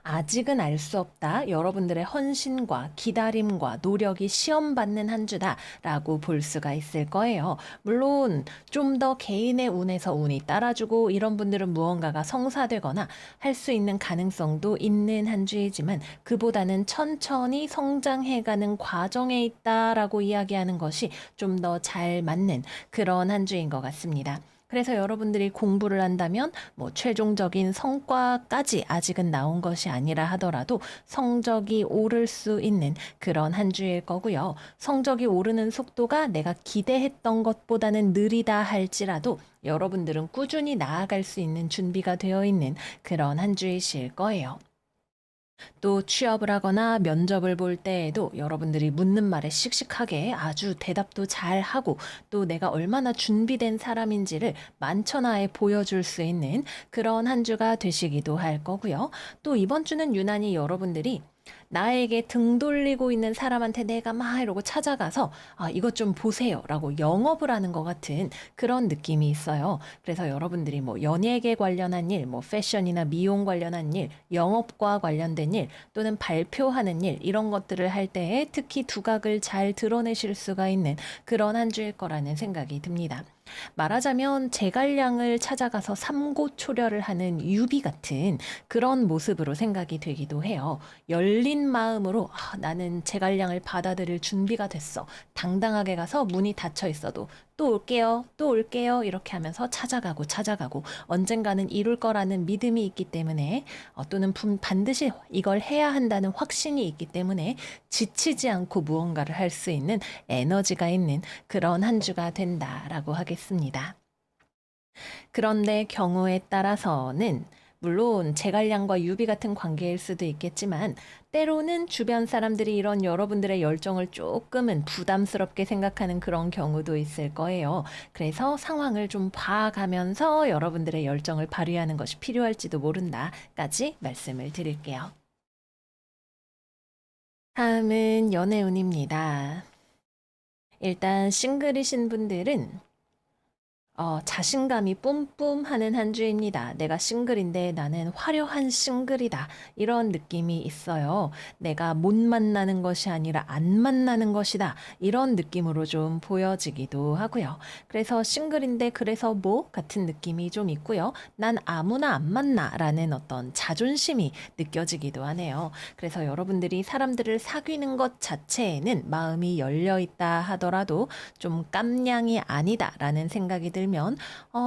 아직은 알 수 없다. 여러분들의 헌신과 기다림과 노력이 시험받는 한 주다라고 볼 수가 있을 거예요. 물론 좀 더 개인의 운에서 운이 따라주고 이런 분들은 무언가가 성사되거나 할 수 있는 가능성도 있는 한 주이지만 그보다는 천천히 성장해가는 과정에 있다라고 이야기하는 것이 좀 더 잘 맞는 그런 한 주인 것 같습니다. 그래서 여러분들이 공부를 한다면 뭐 최종적인 성과까지 아직은 나온 것이 아니라 하더라도 성적이 오를 수 있는 그런 한 주일 거고요. 성적이 오르는 속도가 내가 기대했던 것보다는 느리다 할지라도 여러분들은 꾸준히 나아갈 수 있는 준비가 되어 있는 그런 한 주이실 거예요. 또 취업을 하거나 면접을 볼 때에도 여러분들이 묻는 말에 씩씩하게 아주 대답도 잘 하고 또 내가 얼마나 준비된 사람인지를 만천하에 보여줄 수 있는 그런 한 주가 되시기도 할 거고요. 또 이번 주는 유난히 여러분들이 나에게 등 돌리고 있는 사람한테 내가 막 이러고 찾아가서 이것 좀 보세요 라고 영업을 하는 것 같은 그런 느낌이 있어요. 그래서 여러분들이 뭐 연예계 관련한 일, 뭐 패션이나 미용 관련한 일, 영업과 관련된 일 또는 발표하는 일 이런 것들을 할 때에 특히 두각을 잘 드러내실 수가 있는 그런 한 주일 거라는 생각이 듭니다. 말하자면 제갈량을 찾아가서 삼고초려를 하는 유비 같은 그런 모습으로 생각이 되기도 해요. 열린 마음으로 나는 제갈량을 받아들일 준비가 됐어. 당당하게 가서 문이 닫혀 있어도 또 올게요, 또 올게요 이렇게 하면서 찾아가고 언젠가는 이룰 거라는 믿음이 있기 때문에 또는 반드시 이걸 해야 한다는 확신이 있기 때문에 지치지 않고 무언가를 할 수 있는 에너지가 있는 그런 한 주가 된다라고 하겠습니다. 그런데 경우에 따라서는 물론 제갈량과 유비 같은 관계일 수도 있겠지만 때로는 주변 사람들이 이런 여러분들의 열정을 조금은 부담스럽게 생각하는 그런 경우도 있을 거예요. 그래서 상황을 좀 봐가면서 여러분들의 열정을 발휘하는 것이 필요할지도 모른다까지 말씀을 드릴게요. 다음은 연애운입니다. 일단 싱글이신 분들은 자신감이 뿜뿜하는 한 주입니다. 내가 싱글인데 나는 화려한 싱글이다. 이런 느낌이 있어요. 내가 못 만나는 것이 아니라 안 만나는 것이다. 이런 느낌으로 좀 보여지기도 하고요. 그래서 싱글인데 그래서 뭐 같은 느낌이 좀 있고요. 난 아무나 안 만나라는 어떤 자존심이 느껴지기도 하네요. 그래서 여러분들이 사람들을 사귀는 것 자체에는 마음이 열려 있다 하더라도 좀 깜냥이 아니다라는 생각이 들면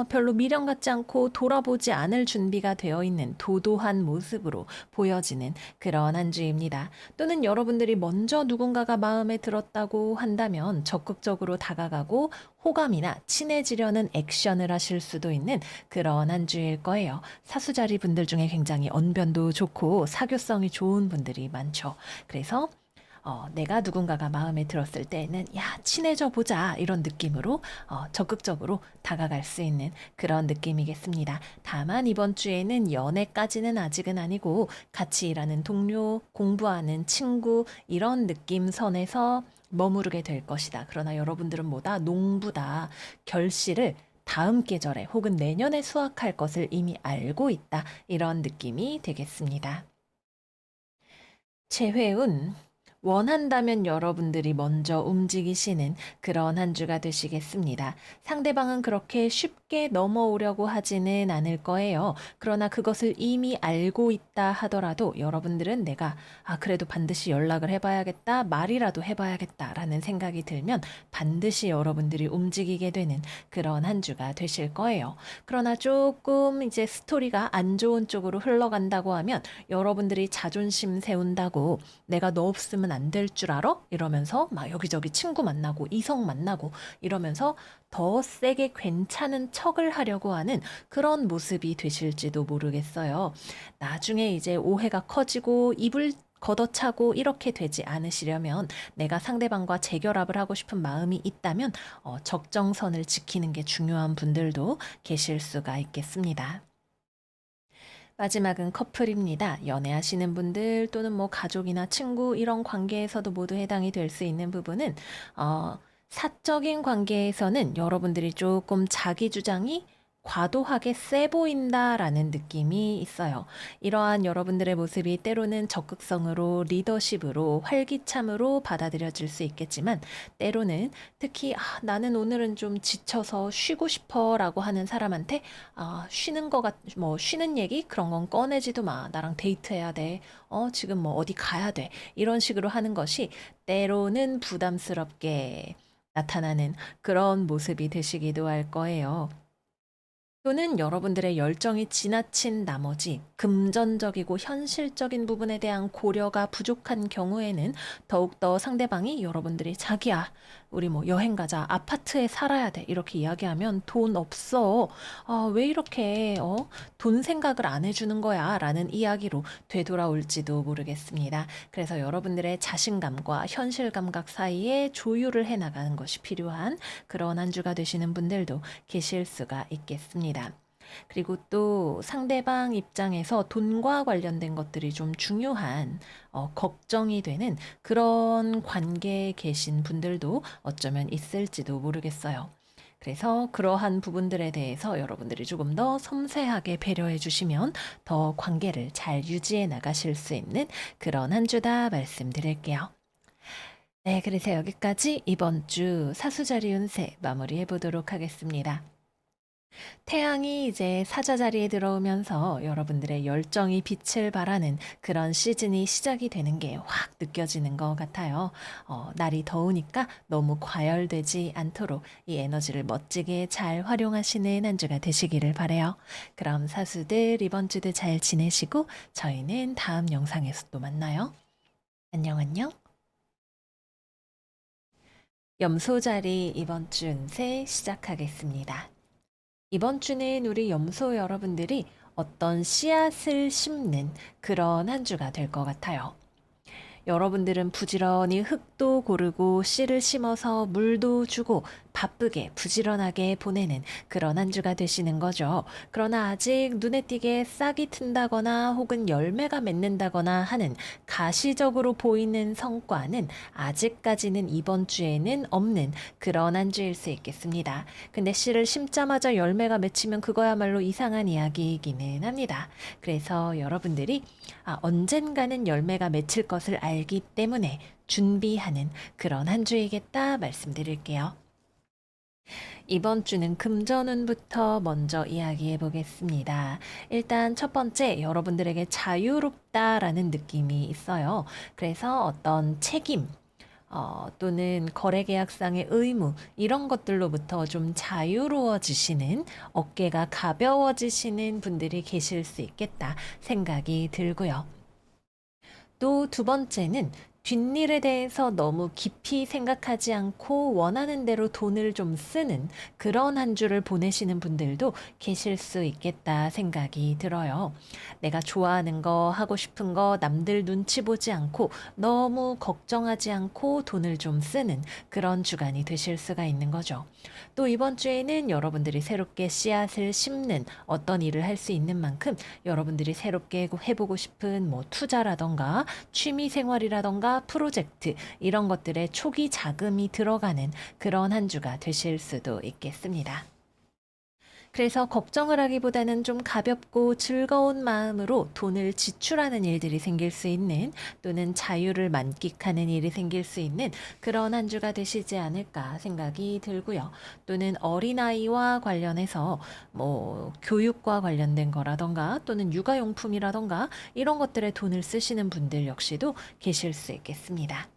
별로 미련 같지 않고 돌아보지 않을 준비가 되어 있는 도도한 모습으로 보여지는 그런 한 주입니다. 또는 여러분들이 먼저 누군가가 마음에 들었다고 한다면 적극적으로 다가가고 호감이나 친해지려는 액션을 하실 수도 있는 그런 한 주일 거예요. 사수자리 분들 중에 굉장히 언변도 좋고 사교성이 좋은 분들이 많죠. 그래서 내가 누군가가 마음에 들었을 때는 야, 친해져 보자 이런 느낌으로 적극적으로 다가갈 수 있는 그런 느낌이겠습니다. 다만 이번 주에는 연애까지는 아직은 아니고 같이 일하는 동료, 공부하는 친구 이런 느낌 선에서 머무르게 될 것이다. 그러나 여러분들은 뭐다 농부다 결실을 다음 계절에 혹은 내년에 수확할 것을 이미 알고 있다. 이런 느낌이 되겠습니다. 최회운 원한다면 여러분들이 먼저 움직이시는 그런 한 주가 되시겠습니다. 상대방은 그렇게 쉽게 쉽게 넘어오려고 하지는 않을 거예요. 그러나 그것을 이미 알고 있다 하더라도 여러분들은 내가 그래도 반드시 연락을 해봐야겠다, 말이라도 해봐야겠다라는 생각이 들면 반드시 여러분들이 움직이게 되는 그런 한 주가 되실 거예요. 그러나 조금 이제 스토리가 안 좋은 쪽으로 흘러간다고 하면 여러분들이 자존심 세운다고 내가 너 없으면 안 될 줄 알아? 이러면서 막 여기저기 친구 만나고 이성 만나고 이러면서 더 세게 괜찮은 척을 하려고 하는 그런 모습이 되실지도 모르겠어요. 나중에 이제 오해가 커지고 입을 걷어차고 이렇게 되지 않으시려면 내가 상대방과 재결합을 하고 싶은 마음이 있다면 적정선을 지키는 게 중요한 분들도 계실 수가 있겠습니다. 마지막은 커플입니다. 연애하시는 분들 또는 뭐 가족이나 친구 이런 관계에서도 모두 해당이 될 수 있는 부분은 사적인 관계에서는 여러분들이 조금 자기 주장이 과도하게 세 보인다라는 느낌이 있어요. 이러한 여러분들의 모습이 때로는 적극성으로 리더십으로 활기참으로 받아들여질 수 있겠지만 때로는 특히 나는 오늘은 좀 지쳐서 쉬고 싶어라고 하는 사람한테 쉬는 뭐 쉬는 얘기 그런 건 꺼내지도 마. 나랑 데이트해야 돼. 지금 뭐 어디 가야 돼. 이런 식으로 하는 것이 때로는 부담스럽게 나타나는 그런 모습이 되시기도 할 거예요. 또는 여러분들의 열정이 지나친 나머지 금전적이고 현실적인 부분에 대한 고려가 부족한 경우에는 더욱더 상대방이 여러분들이 자기야, 우리 뭐 여행 가자, 아파트에 살아야 돼. 이렇게 이야기하면 돈 없어. 왜 이렇게, 돈 생각을 안 해주는 거야? 라는 이야기로 되돌아올지도 모르겠습니다. 그래서 여러분들의 자신감과 현실 감각 사이에 조율을 해 나가는 것이 필요한 그런 한 주가 되시는 분들도 계실 수가 있겠습니다. 그리고 또 상대방 입장에서 돈과 관련된 것들이 좀 중요한 걱정이 되는 그런 관계에 계신 분들도 어쩌면 있을지도 모르겠어요. 그래서 그러한 부분들에 대해서 여러분들이 조금 더 섬세하게 배려해 주시면 더 관계를 잘 유지해 나가실 수 있는 그런 한 주다 말씀드릴게요. 네, 그래서 여기까지 이번 주 사수자리 운세 마무리해 보도록 하겠습니다. 태양이 이제 사자 자리에 들어오면서 여러분들의 열정이 빛을 발하는 그런 시즌이 시작이 되는 게 확 느껴지는 것 같아요. 날이 더우니까 너무 과열되지 않도록 이 에너지를 멋지게 잘 활용하시는 한 주가 되시기를 바래요. 그럼 사수들 이번 주도 잘 지내시고 저희는 다음 영상에서 또 만나요. 안녕 안녕. 염소 자리 이번 주 운세 시작하겠습니다. 이번 주는 우리 염소 여러분들이 어떤 씨앗을 심는 그런 한 주가 될 것 같아요. 여러분들은 부지런히 흙도 고르고 씨를 심어서 물도 주고 바쁘게 부지런하게 보내는 그런 한 주가 되시는 거죠. 그러나 아직 눈에 띄게 싹이 튼다거나 혹은 열매가 맺는다거나 하는 가시적으로 보이는 성과는 아직까지는 이번 주에는 없는 그런 한 주일 수 있겠습니다. 근데 씨를 심자마자 열매가 맺히면 그거야말로 이상한 이야기이기는 합니다. 그래서 여러분들이 언젠가는 열매가 맺힐 것을 알기 때문에 준비하는 그런 한 주이겠다 말씀드릴게요. 이번 주는 금전운부터 먼저 이야기해 보겠습니다. 일단 첫 번째, 여러분들에게 자유롭다라는 느낌이 있어요. 그래서 어떤 책임, 또는 거래계약상의 의무, 이런 것들로부터 좀 자유로워지시는, 어깨가 가벼워지시는 분들이 계실 수 있겠다 생각이 들고요. 또 두 번째는 뒷일에 대해서 너무 깊이 생각하지 않고 원하는 대로 돈을 좀 쓰는 그런 한 주를 보내시는 분들도 계실 수 있겠다 생각이 들어요. 내가 좋아하는 거, 하고 싶은 거 남들 눈치 보지 않고 너무 걱정하지 않고 돈을 좀 쓰는 그런 주간이 되실 수가 있는 거죠. 또 이번 주에는 여러분들이 새롭게 씨앗을 심는 어떤 일을 할 수 있는 만큼 여러분들이 새롭게 해보고 싶은 뭐 투자라던가 취미 생활이라던가 프로젝트 이런 것들에 초기 자금이 들어가는 그런 한 주가 되실 수도 있겠습니다. 그래서 걱정을 하기보다는 좀 가볍고 즐거운 마음으로 돈을 지출하는 일들이 생길 수 있는, 또는 자유를 만끽하는 일이 생길 수 있는 그런 한 주가 되시지 않을까 생각이 들고요. 또는 어린아이와 관련해서 뭐 교육과 관련된 거라던가 또는 육아용품이라던가 이런 것들에 돈을 쓰시는 분들 역시도 계실 수 있겠습니다.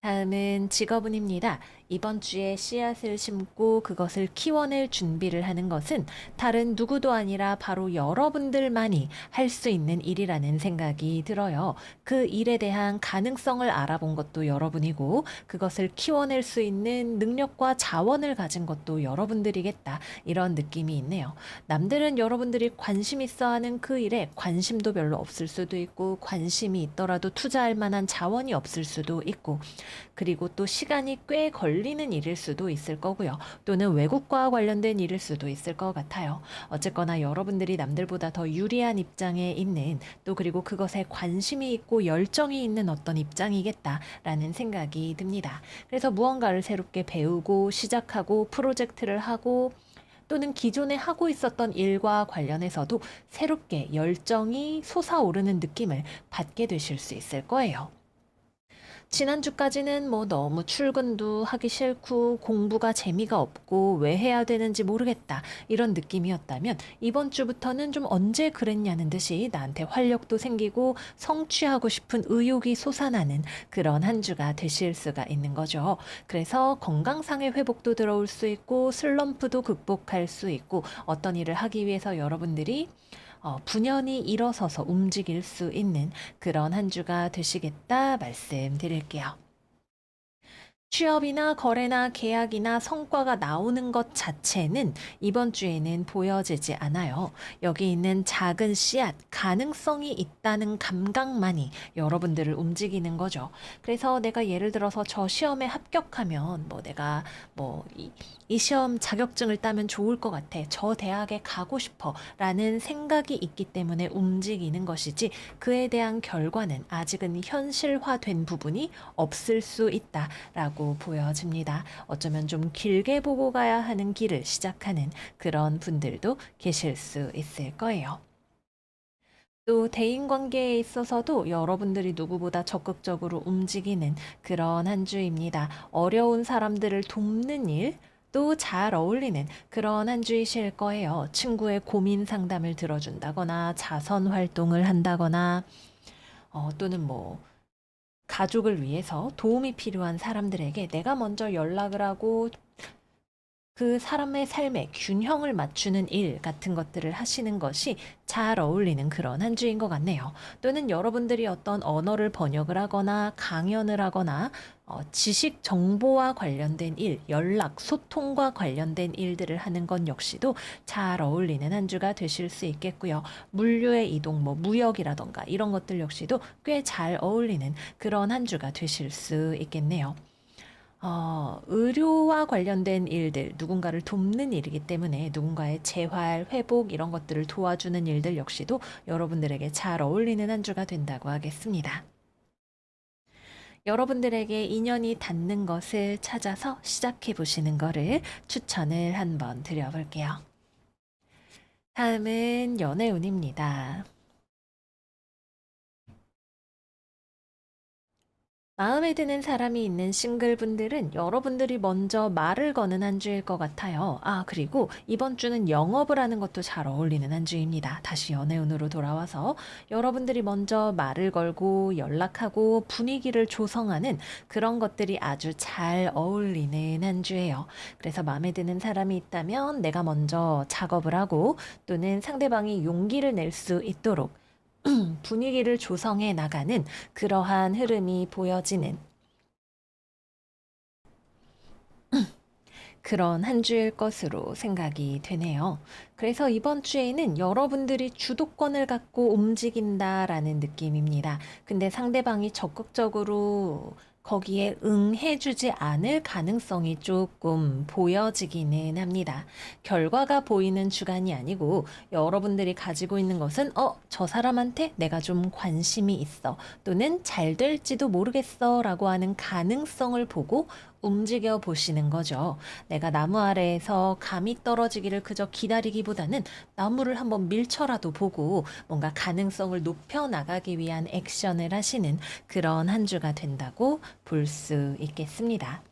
다음은 직업운입니다. 이번 주에 씨앗을 심고 그것을 키워낼 준비를 하는 것은 다른 누구도 아니라 바로 여러분들만이 할 수 있는 일이라는 생각이 들어요. 그 일에 대한 가능성을 알아본 것도 여러분이고, 그것을 키워낼 수 있는 능력과 자원을 가진 것도 여러분들이겠다. 이런 느낌이 있네요. 남들은 여러분들이 관심 있어 하는 그 일에 관심도 별로 없을 수도 있고, 관심이 있더라도 투자할 만한 자원이 없을 수도 있고, 그리고 또 시간이 꽤 걸리는 일일 수도 있을 거고요. 또는 외국과 관련된 일일 수도 있을 것 같아요. 어쨌거나 여러분들이 남들보다 더 유리한 입장에 있는, 또 그리고 그것에 관심이 있고 열정이 있는 어떤 입장이겠다라는 생각이 듭니다. 그래서 무언가를 새롭게 배우고 시작하고 프로젝트를 하고, 또는 기존에 하고 있었던 일과 관련해서도 새롭게 열정이 솟아오르는 느낌을 받게 되실 수 있을 거예요. 지난주까지는 뭐 너무 출근도 하기 싫고 공부가 재미가 없고 왜 해야 되는지 모르겠다 이런 느낌이었다면, 이번 주부터는 좀 언제 그랬냐는 듯이 나한테 활력도 생기고 성취하고 싶은 의욕이 솟아나는 그런 한 주가 되실 수가 있는 거죠. 그래서 건강상의 회복도 들어올 수 있고 슬럼프도 극복할 수 있고, 어떤 일을 하기 위해서 여러분들이 분연히 일어서서 움직일 수 있는 그런 한 주가 되시겠다 말씀드릴게요. 취업이나 거래나 계약이나 성과가 나오는 것 자체는 이번 주에는 보여지지 않아요. 여기 있는 작은 씨앗, 가능성이 있다는 감각만이 여러분들을 움직이는 거죠. 그래서 내가 예를 들어서 저 시험에 합격하면 뭐 내가 이 시험 자격증을 따면 좋을 것 같아. 저 대학에 가고 싶어. 라는 생각이 있기 때문에 움직이는 것이지, 그에 대한 결과는 아직은 현실화된 부분이 없을 수 있다. 라고 보여집니다. 어쩌면 좀 길게 보고 가야 하는 길을 시작하는 그런 분들도 계실 수 있을 거예요. 또 대인관계에 있어서도 여러분들이 누구보다 적극적으로 움직이는 그런 한 주입니다. 어려운 사람들을 돕는 일, 또 잘 어울리는 그런 한 주이실 거예요. 친구의 고민 상담을 들어준다거나 자선 활동을 한다거나, 또는 뭐 가족을 위해서 도움이 필요한 사람들에게 내가 먼저 연락을 하고 그 사람의 삶에 균형을 맞추는 일 같은 것들을 하시는 것이 잘 어울리는 그런 한 주인 것 같네요. 또는 여러분들이 어떤 언어를 번역을 하거나 강연을 하거나 지식 정보와 관련된 일, 연락, 소통과 관련된 일들을 하는 건 역시도 잘 어울리는 한 주가 되실 수 있겠고요. 물류의 이동, 뭐 무역이라던가 이런 것들 역시도 꽤 잘 어울리는 그런 한 주가 되실 수 있겠네요. 의료와 관련된 일들, 누군가를 돕는 일이기 때문에 누군가의 재활, 회복 이런 것들을 도와주는 일들 역시도 여러분들에게 잘 어울리는 한 주가 된다고 하겠습니다. 여러분들에게 인연이 닿는 것을 찾아서 시작해 보시는 거를 추천을 한번 드려볼게요. 다음은 연애운입니다. 마음에 드는 사람이 있는 싱글분들은 여러분들이 먼저 말을 거는 한 주일 것 같아요. 아, 그리고 이번 주는 영업을 하는 것도 잘 어울리는 한 주입니다. 다시 연애운으로 돌아와서 여러분들이 먼저 말을 걸고 연락하고 분위기를 조성하는 그런 것들이 아주 잘 어울리는 한 주예요. 그래서 마음에 드는 사람이 있다면 내가 먼저 작업을 하고, 또는 상대방이 용기를 낼 수 있도록 분위기를 조성해 나가는 그러한 흐름이 보여지는 그런 한 주일 것으로 생각이 되네요. 그래서 이번 주에는 여러분들이 주도권을 갖고 움직인다라는 느낌입니다. 근데 상대방이 적극적으로 거기에 응해주지 않을 가능성이 조금 보여지기는 합니다. 결과가 보이는 주간이 아니고, 여러분들이 가지고 있는 것은 저 사람한테 내가 좀 관심이 있어, 또는 잘 될지도 모르겠어 라고 하는 가능성을 보고 움직여 보시는 거죠. 내가 나무 아래에서 감이 떨어지기를 그저 기다리기보다는 나무를 한번 밀쳐라도 보고 뭔가 가능성을 높여 나가기 위한 액션을 하시는 그런 한 주가 된다고 볼 수 있겠습니다.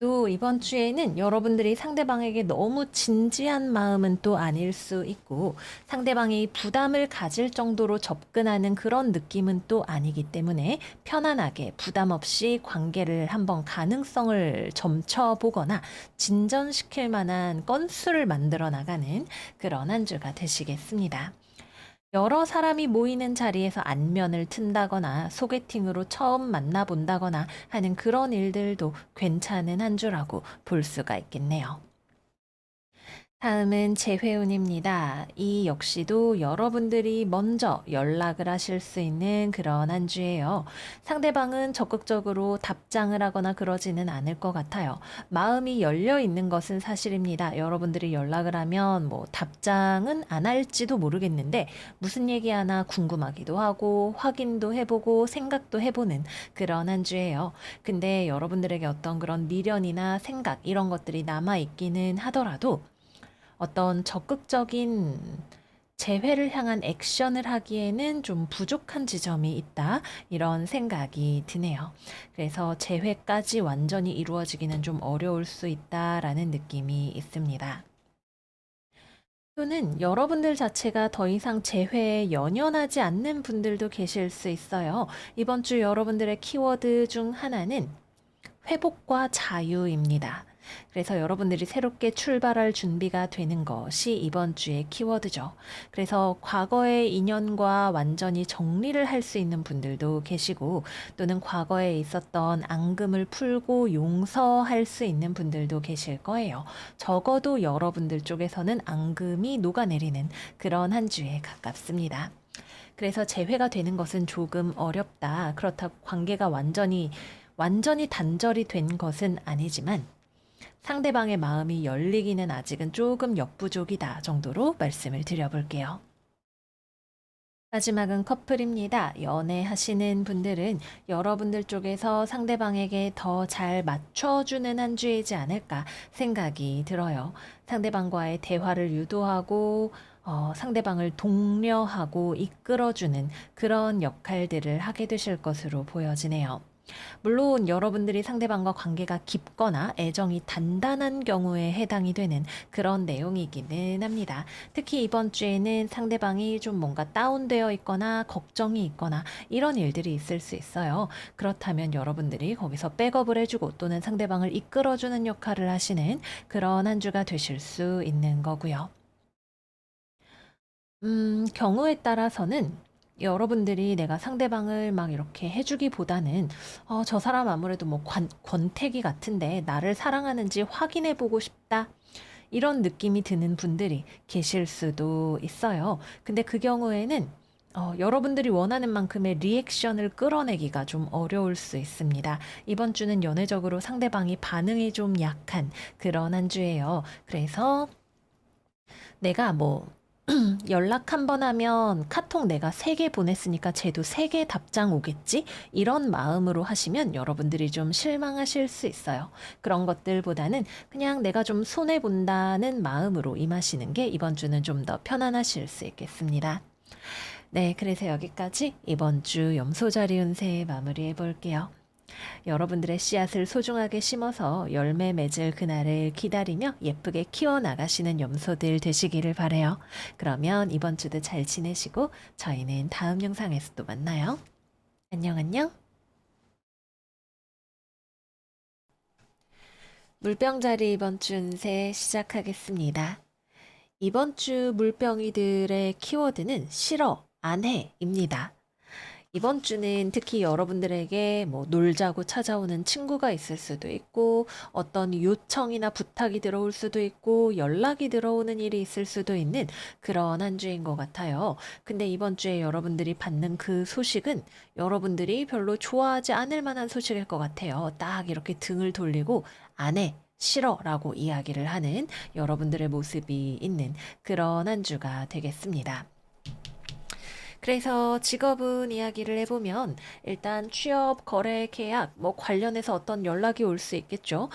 또 이번 주에는 여러분들이 상대방에게 너무 진지한 마음은 또 아닐 수 있고 상대방이 부담을 가질 정도로 접근하는 그런 느낌은 또 아니기 때문에 편안하게 부담 없이 관계를 한번 가능성을 점쳐보거나 진전시킬 만한 건수를 만들어 나가는 그런 한 주가 되시겠습니다. 여러 사람이 모이는 자리에서 안면을 튼다거나 소개팅으로 처음 만나본다거나 하는 그런 일들도 괜찮은 한 주라고 볼 수가 있겠네요. 다음은 재회운입니다. 이 역시도 여러분들이 먼저 연락을 하실 수 있는 그런 한 주예요. 상대방은 적극적으로 답장을 하거나 그러지는 않을 것 같아요. 마음이 열려 있는 것은 사실입니다. 여러분들이 연락을 하면 뭐 답장은 안 할지도 모르겠는데 무슨 얘기하나 궁금하기도 하고 확인도 해보고 생각도 해보는 그런 한 주예요. 근데 여러분들에게 어떤 그런 미련이나 생각 이런 것들이 남아 있기는 하더라도 어떤 적극적인 재회를 향한 액션을 하기에는 좀 부족한 지점이 있다. 이런 생각이 드네요. 그래서 재회까지 완전히 이루어지기는 좀 어려울 수 있다라는 느낌이 있습니다. 또는 여러분들 자체가 더 이상 재회에 연연하지 않는 분들도 계실 수 있어요. 이번 주 여러분들의 키워드 중 하나는 회복과 자유입니다. 그래서 여러분들이 새롭게 출발할 준비가 되는 것이 이번 주의 키워드죠. 그래서 과거의 인연과 완전히 정리를 할 수 있는 분들도 계시고 또는 과거에 있었던 앙금을 풀고 용서할 수 있는 분들도 계실 거예요. 적어도 여러분들 쪽에서는 앙금이 녹아내리는 그런 한 주에 가깝습니다. 그래서 재회가 되는 것은 조금 어렵다. 그렇다고 관계가 완전히 단절이 된 것은 아니지만 상대방의 마음이 열리기는 아직은 조금 역부족이다 정도로 말씀을 드려볼게요. 마지막은 커플입니다. 연애하시는 분들은 여러분들 쪽에서 상대방에게 더 잘 맞춰주는 한 주이지 않을까 생각이 들어요. 상대방과의 대화를 유도하고 상대방을 독려하고 이끌어주는 그런 역할들을 하게 되실 것으로 보여지네요. 물론 여러분들이 상대방과 관계가 깊거나 애정이 단단한 경우에 해당이 되는 그런 내용이기는 합니다. 특히 이번 주에는 상대방이 좀 뭔가 다운되어 있거나 걱정이 있거나 이런 일들이 있을 수 있어요. 그렇다면 여러분들이 거기서 백업을 해주고 또는 상대방을 이끌어주는 역할을 하시는 그런 한 주가 되실 수 있는 거고요. 경우에 따라서는 여러분들이 내가 상대방을 막 이렇게 해주기보다는 저 사람 아무래도 뭐 권태기 같은데 나를 사랑하는지 확인해 보고 싶다. 이런 느낌이 드는 분들이 계실 수도 있어요. 근데 그 경우에는 여러분들이 원하는 만큼의 리액션을 끌어내기가 좀 어려울 수 있습니다. 이번 주는 연애적으로 상대방이 반응이 좀 약한 그런 한 주예요. 그래서 내가 뭐 연락 한 번 하면 카톡 내가 3개 보냈으니까 쟤도 3개 답장 오겠지? 이런 마음으로 하시면 여러분들이 좀 실망하실 수 있어요. 그런 것들보다는 그냥 내가 좀 손해본다는 마음으로 임하시는 게 이번 주는 좀 더 편안하실 수 있겠습니다. 네, 그래서 여기까지 이번 주 염소자리 운세 마무리해 볼게요. 여러분들의 씨앗을 소중하게 심어서 열매 맺을 그날을 기다리며 예쁘게 키워나가시는 염소들 되시기를 바래요. 그러면 이번 주도 잘 지내시고 저희는 다음 영상에서 또 만나요. 안녕 안녕. 물병자리 이번 주 운세 시작하겠습니다. 이번 주 물병이들의 키워드는 싫어, 안 해입니다. 이번 주는 특히 여러분들에게 뭐 놀자고 찾아오는 친구가 있을 수도 있고 어떤 요청이나 부탁이 들어올 수도 있고 연락이 들어오는 일이 있을 수도 있는 그런 한 주인 것 같아요. 근데 이번 주에 여러분들이 받는 그 소식은 여러분들이 별로 좋아하지 않을 만한 소식일 것 같아요. 딱 이렇게 등을 돌리고 안 해. 싫어 라고 이야기를 하는 여러분들의 모습이 있는 그런 한 주가 되겠습니다. 그래서 직업은 이야기를 해보면 일단 취업, 거래, 계약 뭐 관련해서 어떤 연락이 올 수 있겠죠.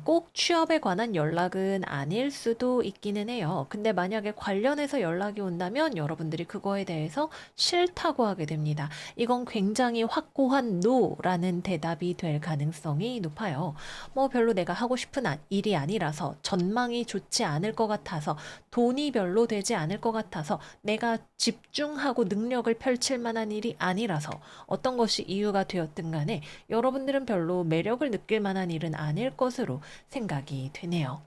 꼭 취업에 관한 연락은 아닐 수도 있기는 해요. 근데 만약에 관련해서 연락이 온다면 여러분들이 그거에 대해서 싫다고 하게 됩니다. 이건 굉장히 확고한 노라는 대답이 될 가능성이 높아요. 뭐 별로 내가 하고 싶은 일이 아니라서 전망이 좋지 않을 것 같아서 돈이 별로 되지 않을 것 같아서 내가 집중하고 능력을 펼칠 만한 일이 아니라서 어떤 것이 이유가 되었든 간에 여러분들은 별로 매력을 느낄 만한 일은 아닐 것으로 생각이 되네요.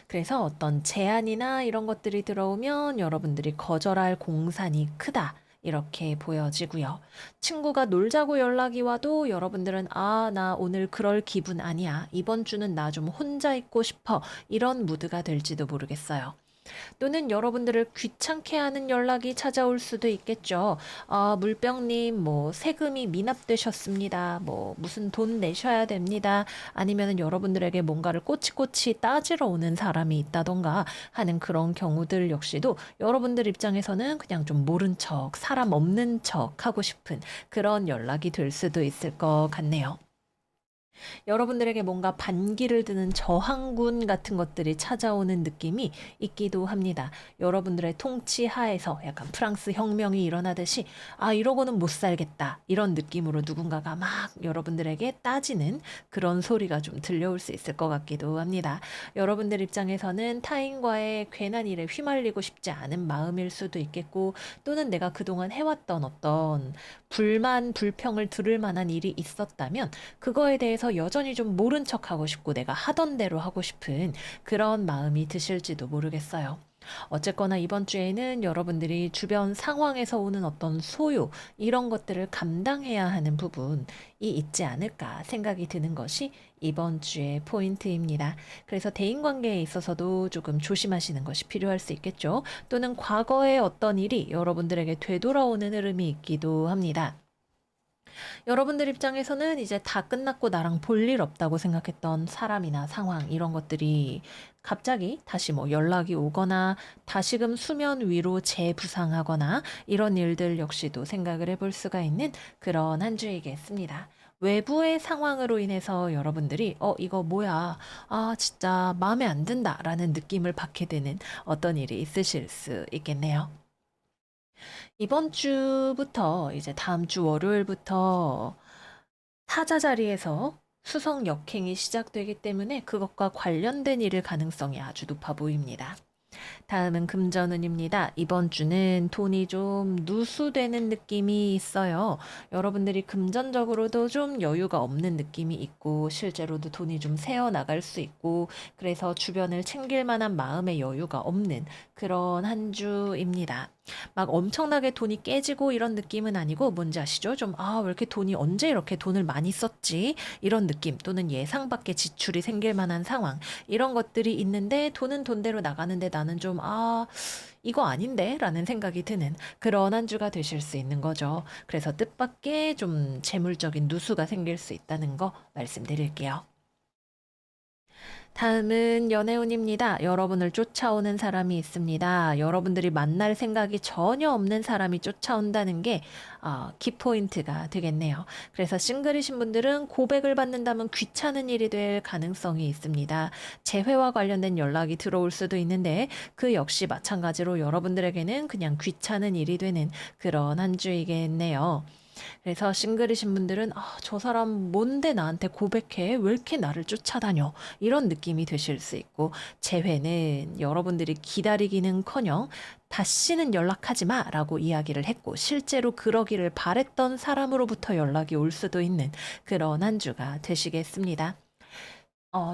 그래서 어떤 제안이나 이런 것들이 들어오면 여러분들이 거절할 공산이 크다. 이렇게 보여지고요. 친구가 놀자고 연락이 와도 여러분들은 나 오늘 그럴 기분 아니야. 이번 주는 나 좀 혼자 있고 싶어. 이런 무드가 될지도 모르겠어요. 또는 여러분들을 귀찮게 하는 연락이 찾아올 수도 있겠죠. 물병님, 뭐, 세금이 미납되셨습니다. 뭐, 무슨 돈 내셔야 됩니다. 아니면은 여러분들에게 뭔가를 꼬치꼬치 따지러 오는 사람이 있다던가 하는 그런 경우들 역시도 여러분들 입장에서는 그냥 좀 모른 척, 사람 없는 척 하고 싶은 그런 연락이 될 수도 있을 것 같네요. 여러분들에게 뭔가 반기를 드는 저항군 같은 것들이 찾아오는 느낌이 있기도 합니다. 여러분들의 통치 하에서 약간 프랑스 혁명이 일어나듯이 이러고는 못 살겠다. 이런 느낌으로 누군가가 막 여러분들에게 따지는 그런 소리가 좀 들려올 수 있을 것 같기도 합니다. 여러분들 입장에서는 타인과의 괜한 일에 휘말리고 싶지 않은 마음일 수도 있겠고 또는 내가 그동안 해왔던 어떤 불만, 불평을 들을 만한 일이 있었다면 그거에 대해서 여전히 좀 모른 척하고 싶고 내가 하던 대로 하고 싶은 그런 마음이 드실지도 모르겠어요. 어쨌거나 이번 주에는 여러분들이 주변 상황에서 오는 어떤 소요, 이런 것들을 감당해야 하는 부분이 있지 않을까 생각이 드는 것이 이번 주의 포인트입니다. 그래서 대인관계에 있어서도 조금 조심하시는 것이 필요할 수 있겠죠. 또는 과거의 어떤 일이 여러분들에게 되돌아오는 흐름이 있기도 합니다. 여러분들 입장에서는 이제 다 끝났고 나랑 볼 일 없다고 생각했던 사람이나 상황 이런 것들이 갑자기 다시 뭐 연락이 오거나 다시금 수면 위로 재부상하거나 이런 일들 역시도 생각을 해볼 수가 있는 그런 한 주이겠습니다. 외부의 상황으로 인해서 여러분들이 이거 뭐야? 진짜 마음에 안 든다라는 느낌을 받게 되는 어떤 일이 있으실 수 있겠네요. 이번 주부터 이제 다음 주 월요일부터 타자 자리에서 수성 역행이 시작되기 때문에 그것과 관련된 일일 가능성이 아주 높아 보입니다. 다음은 금전운입니다. 이번 주는 돈이 좀 누수되는 느낌이 있어요. 여러분들이 금전적으로도 좀 여유가 없는 느낌이 있고, 실제로도 돈이 좀 새어 나갈 수 있고, 그래서 주변을 챙길 만한 마음의 여유가 없는 그런 한 주입니다. 막 엄청나게 돈이 깨지고 이런 느낌은 아니고, 뭔지 아시죠? 좀, 왜 이렇게 돈이 언제 이렇게 돈을 많이 썼지? 이런 느낌, 또는 예상 밖의 지출이 생길 만한 상황, 이런 것들이 있는데, 돈은 돈대로 나가는데 나는 좀, 이거 아닌데? 라는 생각이 드는 그런 한 주가 되실 수 있는 거죠. 그래서 뜻밖의 좀 재물적인 누수가 생길 수 있다는 거 말씀드릴게요. 다음은 연애운입니다. 여러분을 쫓아오는 사람이 있습니다. 여러분들이 만날 생각이 전혀 없는 사람이 쫓아온다는 게 키포인트가 되겠네요. 그래서 싱글이신 분들은 고백을 받는다면 귀찮은 일이 될 가능성이 있습니다. 재회와 관련된 연락이 들어올 수도 있는데 그 역시 마찬가지로 여러분들에게는 그냥 귀찮은 일이 되는 그런 한 주이겠네요. 그래서 싱글이신 분들은 저 사람 뭔데 나한테 고백해? 왜 이렇게 나를 쫓아다녀? 이런 느낌이 되실 수 있고 재회는 여러분들이 기다리기는커녕 다시는 연락하지 마라고 이야기를 했고 실제로 그러기를 바랬던 사람으로부터 연락이 올 수도 있는 그런 한 주가 되시겠습니다.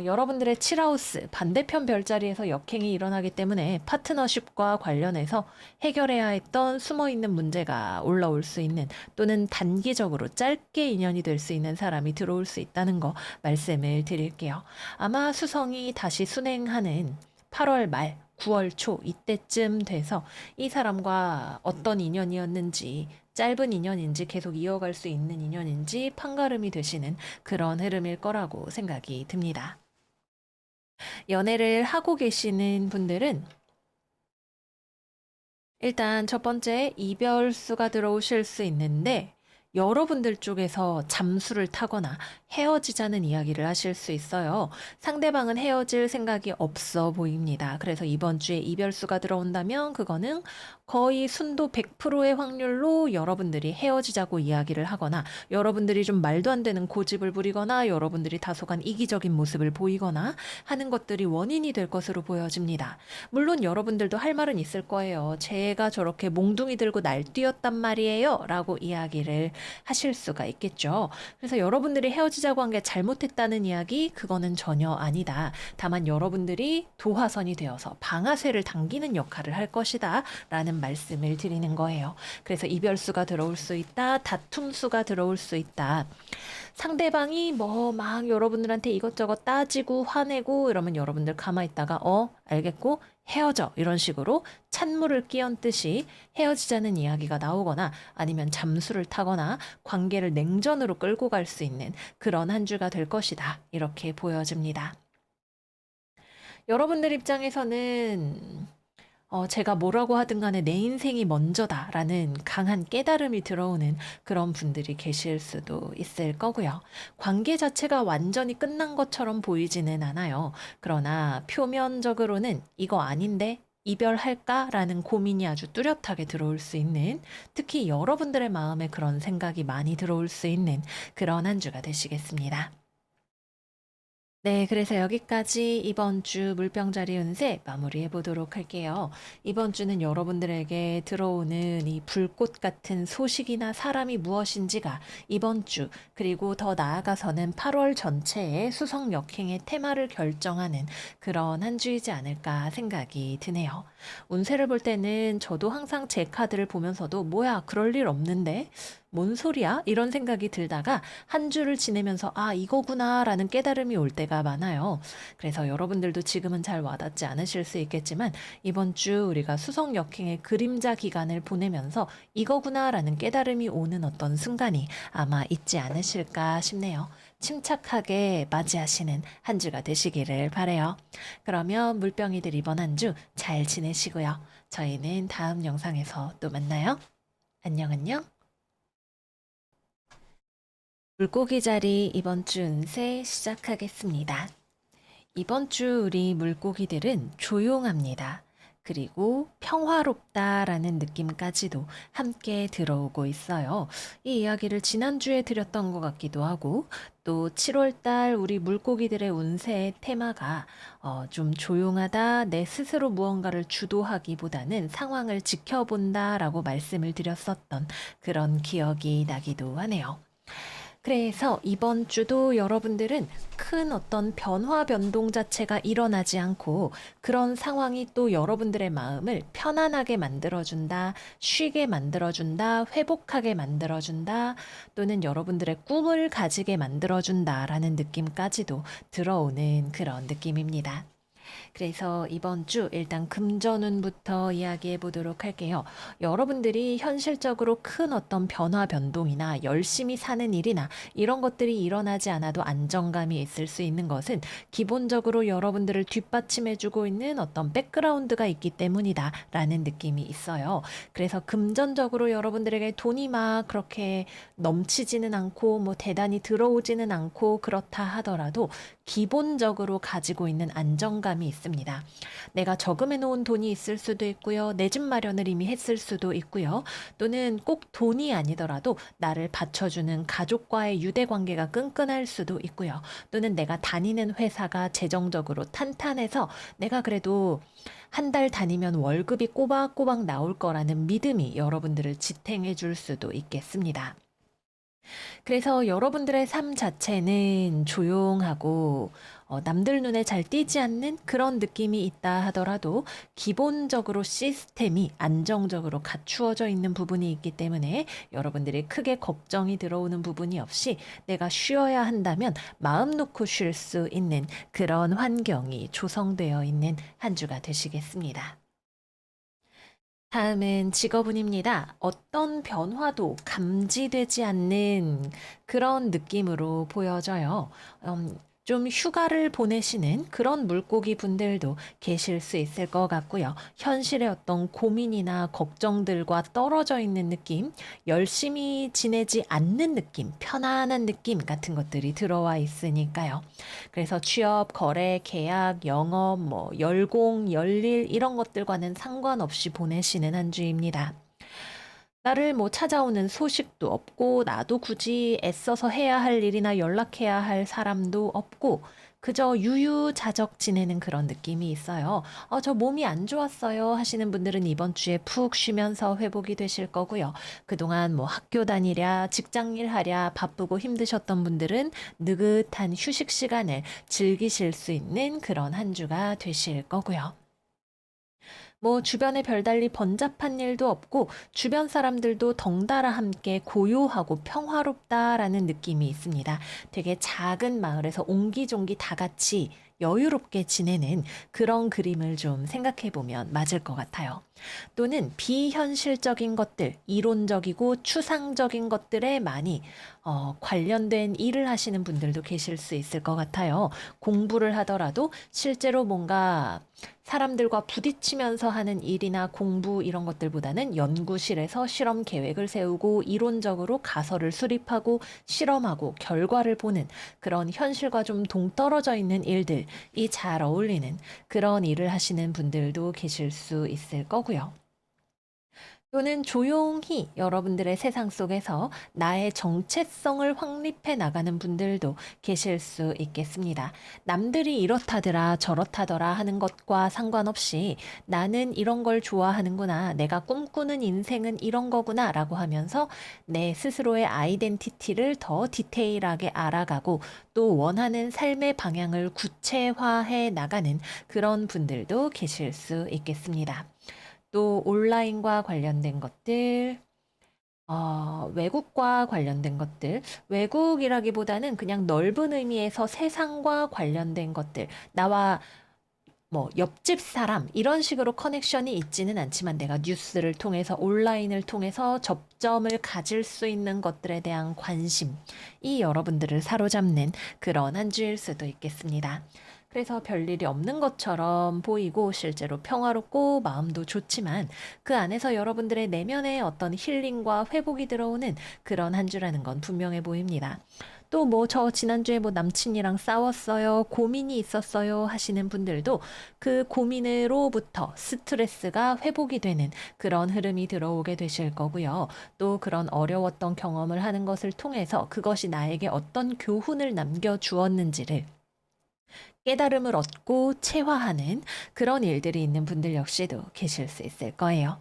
여러분들의 칠하우스 반대편 별자리에서 역행이 일어나기 때문에 파트너십과 관련해서 해결해야 했던 숨어있는 문제가 올라올 수 있는 또는 단기적으로 짧게 인연이 될 수 있는 사람이 들어올 수 있다는 거 말씀을 드릴게요. 아마 수성이 다시 순행하는 8월 말 9월 초 이때쯤 돼서 이 사람과 어떤 인연이었는지 짧은 인연인지 계속 이어갈 수 있는 인연인지 판가름이 되시는 그런 흐름일 거라고 생각이 듭니다. 연애를 하고 계시는 분들은 일단 첫 번째 이별수가 들어오실 수 있는데 여러분들 쪽에서 잠수를 타거나 헤어지자는 이야기를 하실 수 있어요. 상대방은 헤어질 생각이 없어 보입니다. 그래서 이번 주에 이별수가 들어온다면 그거는 거의 순도 100%의 확률로 여러분들이 헤어지자고 이야기를 하거나 여러분들이 좀 말도 안 되는 고집을 부리거나 여러분들이 다소간 이기적인 모습을 보이거나 하는 것들이 원인이 될 것으로 보여집니다. 물론 여러분들도 할 말은 있을 거예요. 제가 저렇게 몽둥이 들고 날뛰었단 말이에요. 라고 이야기를 하실 수가 있겠죠. 그래서 여러분들이 헤어지자고 한 게 잘못했다는 이야기, 그거는 전혀 아니다. 다만 여러분들이 도화선이 되어서 방아쇠를 당기는 역할을 할 것이다. 라는 말씀을 드리는 거예요. 그래서 이별수가 들어올 수 있다. 다툼수가 들어올 수 있다. 상대방이 뭐 막 여러분들한테 이것저것 따지고 화내고 이러면 여러분들 가만히 있다가 알겠고 헤어져 이런 식으로 찬물을 끼얹듯이 헤어지자는 이야기가 나오거나 아니면 잠수를 타거나 관계를 냉전으로 끌고 갈 수 있는 그런 한 주가 될 것이다. 이렇게 보여집니다. 여러분들 입장에서는 제가 뭐라고 하든 간에 내 인생이 먼저다라는 강한 깨달음이 들어오는 그런 분들이 계실 수도 있을 거고요. 관계 자체가 완전히 끝난 것처럼 보이지는 않아요. 그러나 표면적으로는 이거 아닌데? 이별할까라는 고민이 아주 뚜렷하게 들어올 수 있는, 특히 여러분들의 마음에 그런 생각이 많이 들어올 수 있는 그런 한 주가 되시겠습니다. 네, 그래서 여기까지 이번 주 물병자리 운세 마무리해 보도록 할게요. 이번 주는 여러분들에게 들어오는 이 불꽃 같은 소식이나 사람이 무엇인지가 이번 주, 그리고 더 나아가서는 8월 전체의 수성 역행의 테마를 결정하는 그런 한 주이지 않을까 생각이 드네요. 운세를 볼 때는 저도 항상 제 카드를 보면서도 뭐야, 그럴 일 없는데? 뭔 소리야? 이런 생각이 들다가 한 주를 지내면서 이거구나라는 깨달음이 올 때가 많아요. 그래서 여러분들도 지금은 잘 와닿지 않으실 수 있겠지만 이번 주 우리가 수성 역행의 그림자 기간을 보내면서 이거구나라는 깨달음이 오는 어떤 순간이 아마 있지 않으실까 싶네요. 침착하게 맞이하시는 한 주가 되시기를 바래요. 그러면 물병이들 이번 한 주 잘 지내시고요. 저희는 다음 영상에서 또 만나요. 안녕, 안녕. 물고기 자리 이번 주 운세 시작하겠습니다. 이번 주 우리 물고기들은 조용합니다. 그리고 평화롭다라는 느낌까지도 함께 들어오고 있어요. 이 이야기를 지난주에 드렸던 것 같기도 하고, 또 7월달 우리 물고기들의 운세의 테마가 좀 조용하다, 내 스스로 무언가를 주도하기보다는 상황을 지켜본다라고 말씀을 드렸었던 그런 기억이 나기도 하네요. 그래서 이번 주도 여러분들은 큰 어떤 변화 변동 자체가 일어나지 않고 그런 상황이 또 여러분들의 마음을 편안하게 만들어준다, 쉬게 만들어준다, 회복하게 만들어준다, 또는 여러분들의 꿈을 가지게 만들어준다라는 느낌까지도 들어오는 그런 느낌입니다. 그래서 이번 주 일단 금전운부터 이야기해 보도록 할게요. 여러분들이 현실적으로 큰 어떤 변화 변동이나 열심히 사는 일이나 이런 것들이 일어나지 않아도 안정감이 있을 수 있는 것은 기본적으로 여러분들을 뒷받침해 주고 있는 어떤 백그라운드가 있기 때문이다 라는 느낌이 있어요. 그래서 금전적으로 여러분들에게 돈이 막 그렇게 넘치지는 않고 뭐 대단히 들어오지는 않고 그렇다 하더라도 기본적으로 가지고 있는 안정감이 있습니다. 내가 저금해 놓은 돈이 있을 수도 있고요. 내 집 마련을 이미 했을 수도 있고요. 또는 꼭 돈이 아니더라도 나를 받쳐주는 가족과의 유대 관계가 끈끈할 수도 있고요. 또는 내가 다니는 회사가 재정적으로 탄탄해서 내가 그래도 한 달 다니면 월급이 꼬박꼬박 나올 거라는 믿음이 여러분들을 지탱해 줄 수도 있겠습니다. 그래서 여러분들의 삶 자체는 조용하고 남들 눈에 잘 띄지 않는 그런 느낌이 있다 하더라도 기본적으로 시스템이 안정적으로 갖추어져 있는 부분이 있기 때문에 여러분들이 크게 걱정이 들어오는 부분이 없이 내가 쉬어야 한다면 마음 놓고 쉴 수 있는 그런 환경이 조성되어 있는 한 주가 되시겠습니다. 다음은 직업운입니다. 어떤 변화도 감지되지 않는 그런 느낌으로 보여져요. 좀 휴가를 보내시는 그런 물고기 분들도 계실 수 있을 것 같고요. 현실의 어떤 고민이나 걱정들과 떨어져 있는 느낌, 열심히 지내지 않는 느낌, 편안한 느낌 같은 것들이 들어와 있으니까요. 그래서 취업, 거래, 계약, 영업, 열공, 열일 이런 것들과는 상관없이 보내시는 한 주입니다. 나를 찾아오는 소식도 없고, 나도 굳이 애써서 해야 할 일이나 연락해야 할 사람도 없고, 그저 유유자적 지내는 그런 느낌이 있어요. 저 몸이 안 좋았어요 하시는 분들은 이번 주에 푹 쉬면서 회복이 되실 거고요. 그동안 학교 다니랴, 직장 일 하랴 바쁘고 힘드셨던 분들은 느긋한 휴식 시간을 즐기실 수 있는 그런 한 주가 되실 거고요. 주변에 별달리 번잡한 일도 없고 주변 사람들도 덩달아 함께 고요하고 평화롭다라는 느낌이 있습니다. 되게 작은 마을에서 옹기종기 다 같이 여유롭게 지내는 그런 그림을 좀 생각해 보면 맞을 것 같아요. 또는 비현실적인 것들, 이론적이고 추상적인 것들에 많이 관련된 일을 하시는 분들도 계실 수 있을 것 같아요. 공부를 하더라도 실제로 뭔가 사람들과 부딪히면서 하는 일이나 공부 이런 것들보다는 연구실에서 실험 계획을 세우고 이론적으로 가설을 수립하고 실험하고 결과를 보는 그런 현실과 좀 동떨어져 있는 일들이 잘 어울리는 그런 일을 하시는 분들도 계실 수 있을 거고요. 또는 조용히 여러분들의 세상 속에서 나의 정체성을 확립해 나가는 분들도 계실 수 있겠습니다. 남들이 이렇다더라 저렇다더라 하는 것과 상관없이 나는 이런 걸 좋아하는구나, 내가 꿈꾸는 인생은 이런 거구나 라고 하면서 내 스스로의 아이덴티티를 더 디테일하게 알아가고 또 원하는 삶의 방향을 구체화해 나가는 그런 분들도 계실 수 있겠습니다. 또 온라인과 관련된 것들, 외국과 관련된 것들, 외국이라기보다는 그냥 넓은 의미에서 세상과 관련된 것들, 나와 옆집 사람, 이런 식으로 커넥션이 있지는 않지만 내가 뉴스를 통해서, 온라인을 통해서 접점을 가질 수 있는 것들에 대한 관심이 여러분들을 사로잡는 그런 한 주일 수도 있겠습니다. 그래서 별일이 없는 것처럼 보이고 실제로 평화롭고 마음도 좋지만 그 안에서 여러분들의 내면에 어떤 힐링과 회복이 들어오는 그런 한 주라는 건 분명해 보입니다. 또 저 지난주에 남친이랑 싸웠어요, 고민이 있었어요 하시는 분들도 그 고민으로부터 스트레스가 회복이 되는 그런 흐름이 들어오게 되실 거고요. 또 그런 어려웠던 경험을 하는 것을 통해서 그것이 나에게 어떤 교훈을 남겨주었는지를 깨달음을 얻고 체화하는 그런 일들이 있는 분들 역시도 계실 수 있을 거예요.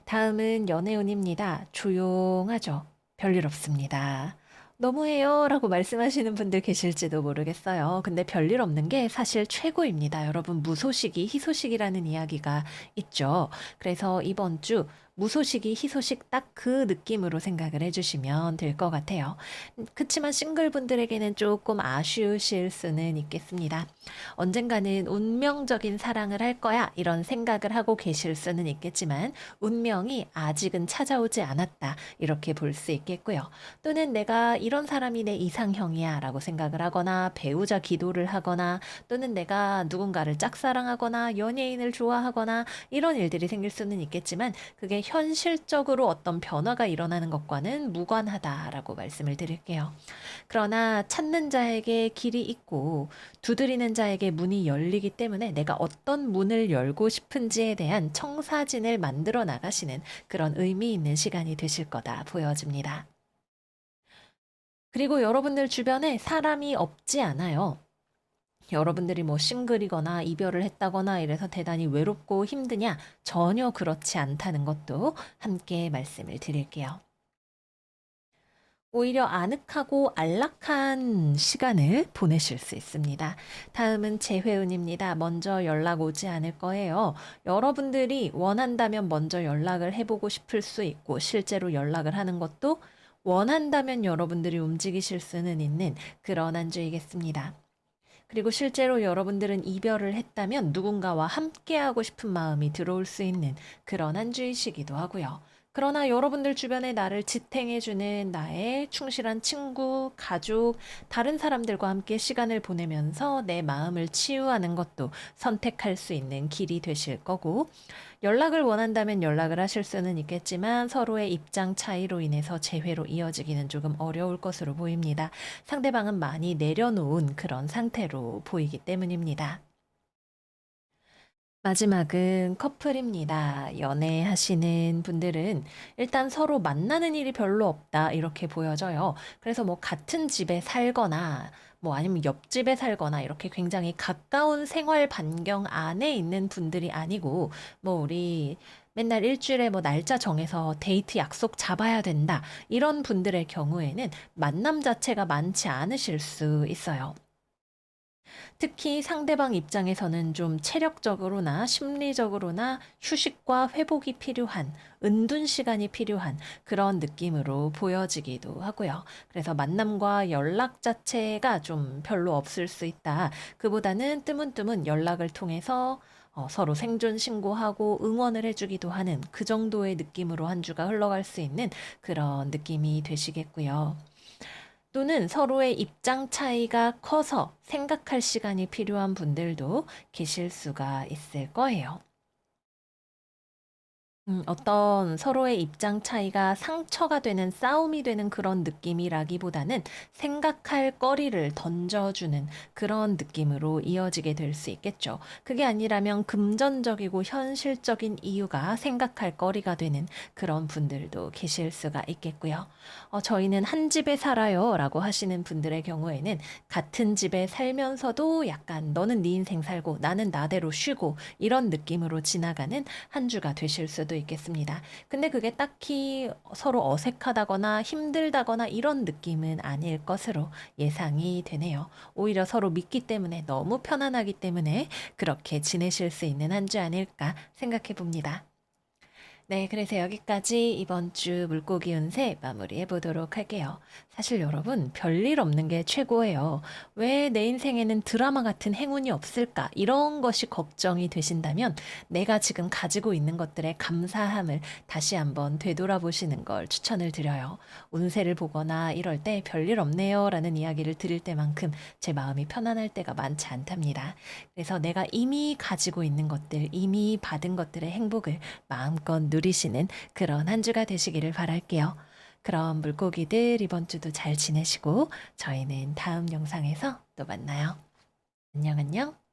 다음은 연애운입니다. 조용하죠. 별일 없습니다. 너무해요 라고 말씀하시는 분들 계실지도 모르겠어요. 근데 별일 없는 게 사실 최고입니다. 여러분, 무소식이 희소식이라는 이야기가 있죠. 그래서 이번 주 무소식이 희소식 딱 그 느낌으로 생각을 해주시면 될 것 같아요. 그치만 싱글분들에게는 조금 아쉬우실 수는 있겠습니다. 언젠가는 운명적인 사랑을 할 거야 이런 생각을 하고 계실 수는 있겠지만 운명이 아직은 찾아오지 않았다 이렇게 볼 수 있겠고요. 또는 내가 이런 사람이 내 이상형이야 라고 생각을 하거나 배우자 기도를 하거나 또는 내가 누군가를 짝사랑하거나 연예인을 좋아하거나 이런 일들이 생길 수는 있겠지만 그게 현실적으로 어떤 변화가 일어나는 것과는 무관하다라고 말씀을 드릴게요. 그러나 찾는 자에게 길이 있고 두드리는 자에게 문이 열리기 때문에 내가 어떤 문을 열고 싶은지에 대한 청사진을 만들어 나가시는 그런 의미 있는 시간이 되실 거다 보여집니다. 그리고 여러분들 주변에 사람이 없지 않아요. 여러분들이 싱글이거나 이별을 했다거나 이래서 대단히 외롭고 힘드냐? 전혀 그렇지 않다는 것도 함께 말씀을 드릴게요. 오히려 아늑하고 안락한 시간을 보내실 수 있습니다. 다음은 재회운입니다. 먼저 연락 오지 않을 거예요. 여러분들이 원한다면 먼저 연락을 해보고 싶을 수 있고 실제로 연락을 하는 것도 원한다면 여러분들이 움직이실 수는 있는 그런 한 주이겠습니다. 그리고 실제로 여러분들은 이별을 했다면 누군가와 함께하고 싶은 마음이 들어올 수 있는 그런 한 주이시기도 하고요. 그러나 여러분들 주변에 나를 지탱해주는 나의 충실한 친구, 가족, 다른 사람들과 함께 시간을 보내면서 내 마음을 치유하는 것도 선택할 수 있는 길이 되실 거고, 연락을 원한다면 연락을 하실 수는 있겠지만 서로의 입장 차이로 인해서 재회로 이어지기는 조금 어려울 것으로 보입니다. 상대방은 많이 내려놓은 그런 상태로 보이기 때문입니다. 마지막은 커플입니다. 연애하시는 분들은 일단 서로 만나는 일이 별로 없다, 이렇게 보여져요. 그래서 뭐 같은 집에 살거나, 뭐 아니면 옆집에 살거나, 이렇게 굉장히 가까운 생활 반경 안에 있는 분들이 아니고, 뭐 우리 맨날 일주일에 뭐 날짜 정해서 데이트 약속 잡아야 된다, 이런 분들의 경우에는 만남 자체가 많지 않으실 수 있어요. 특히 상대방 입장에서는 좀 체력적으로나 심리적으로나 휴식과 회복이 필요한, 은둔 시간이 필요한 그런 느낌으로 보여지기도 하고요. 그래서 만남과 연락 자체가 좀 별로 없을 수 있다. 그보다는 뜨문뜨문 연락을 통해서 서로 생존 신고하고 응원을 해주기도 하는 그 정도의 느낌으로 한 주가 흘러갈 수 있는 그런 느낌이 되시겠고요. 또는 서로의 입장 차이가 커서 생각할 시간이 필요한 분들도 계실 수가 있을 거예요. 어떤 서로의 입장 차이가 상처가 되는 싸움이 되는 그런 느낌이라기보다는 생각할 거리를 던져주는 그런 느낌으로 이어지게 될 수 있겠죠. 그게 아니라면 금전적이고 현실적인 이유가 생각할 거리가 되는 그런 분들도 계실 수가 있겠고요. 저희는 한 집에 살아요 라고 하시는 분들의 경우에는 같은 집에 살면서도 약간 너는 네 인생 살고 나는 나대로 쉬고 이런 느낌으로 지나가는 한 주가 되실 수도 있겠습니다. 근데 그게 딱히 서로 어색하다거나 힘들다거나 이런 느낌은 아닐 것으로 예상이 되네요. 오히려 서로 믿기 때문에 너무 편안하기 때문에 그렇게 지내실 수 있는 한 주 아닐까 생각해 봅니다. 네, 그래서 여기까지 이번 주 물고기 운세 마무리해 보도록 할게요. 사실 여러분, 별일 없는 게 최고예요. 왜 내 인생에는 드라마 같은 행운이 없을까? 이런 것이 걱정이 되신다면 내가 지금 가지고 있는 것들의 감사함을 다시 한번 되돌아보시는 걸 추천을 드려요. 운세를 보거나 이럴 때 별일 없네요 라는 이야기를 들을 때만큼 제 마음이 편안할 때가 많지 않답니다. 그래서 내가 이미 가지고 있는 것들, 이미 받은 것들의 행복을 마음껏 누리시는 그런 한 주가 되시기를 바랄게요. 그럼 물고기들 이번 주도 잘 지내시고 저희는 다음 영상에서 또 만나요. 안녕, 안녕.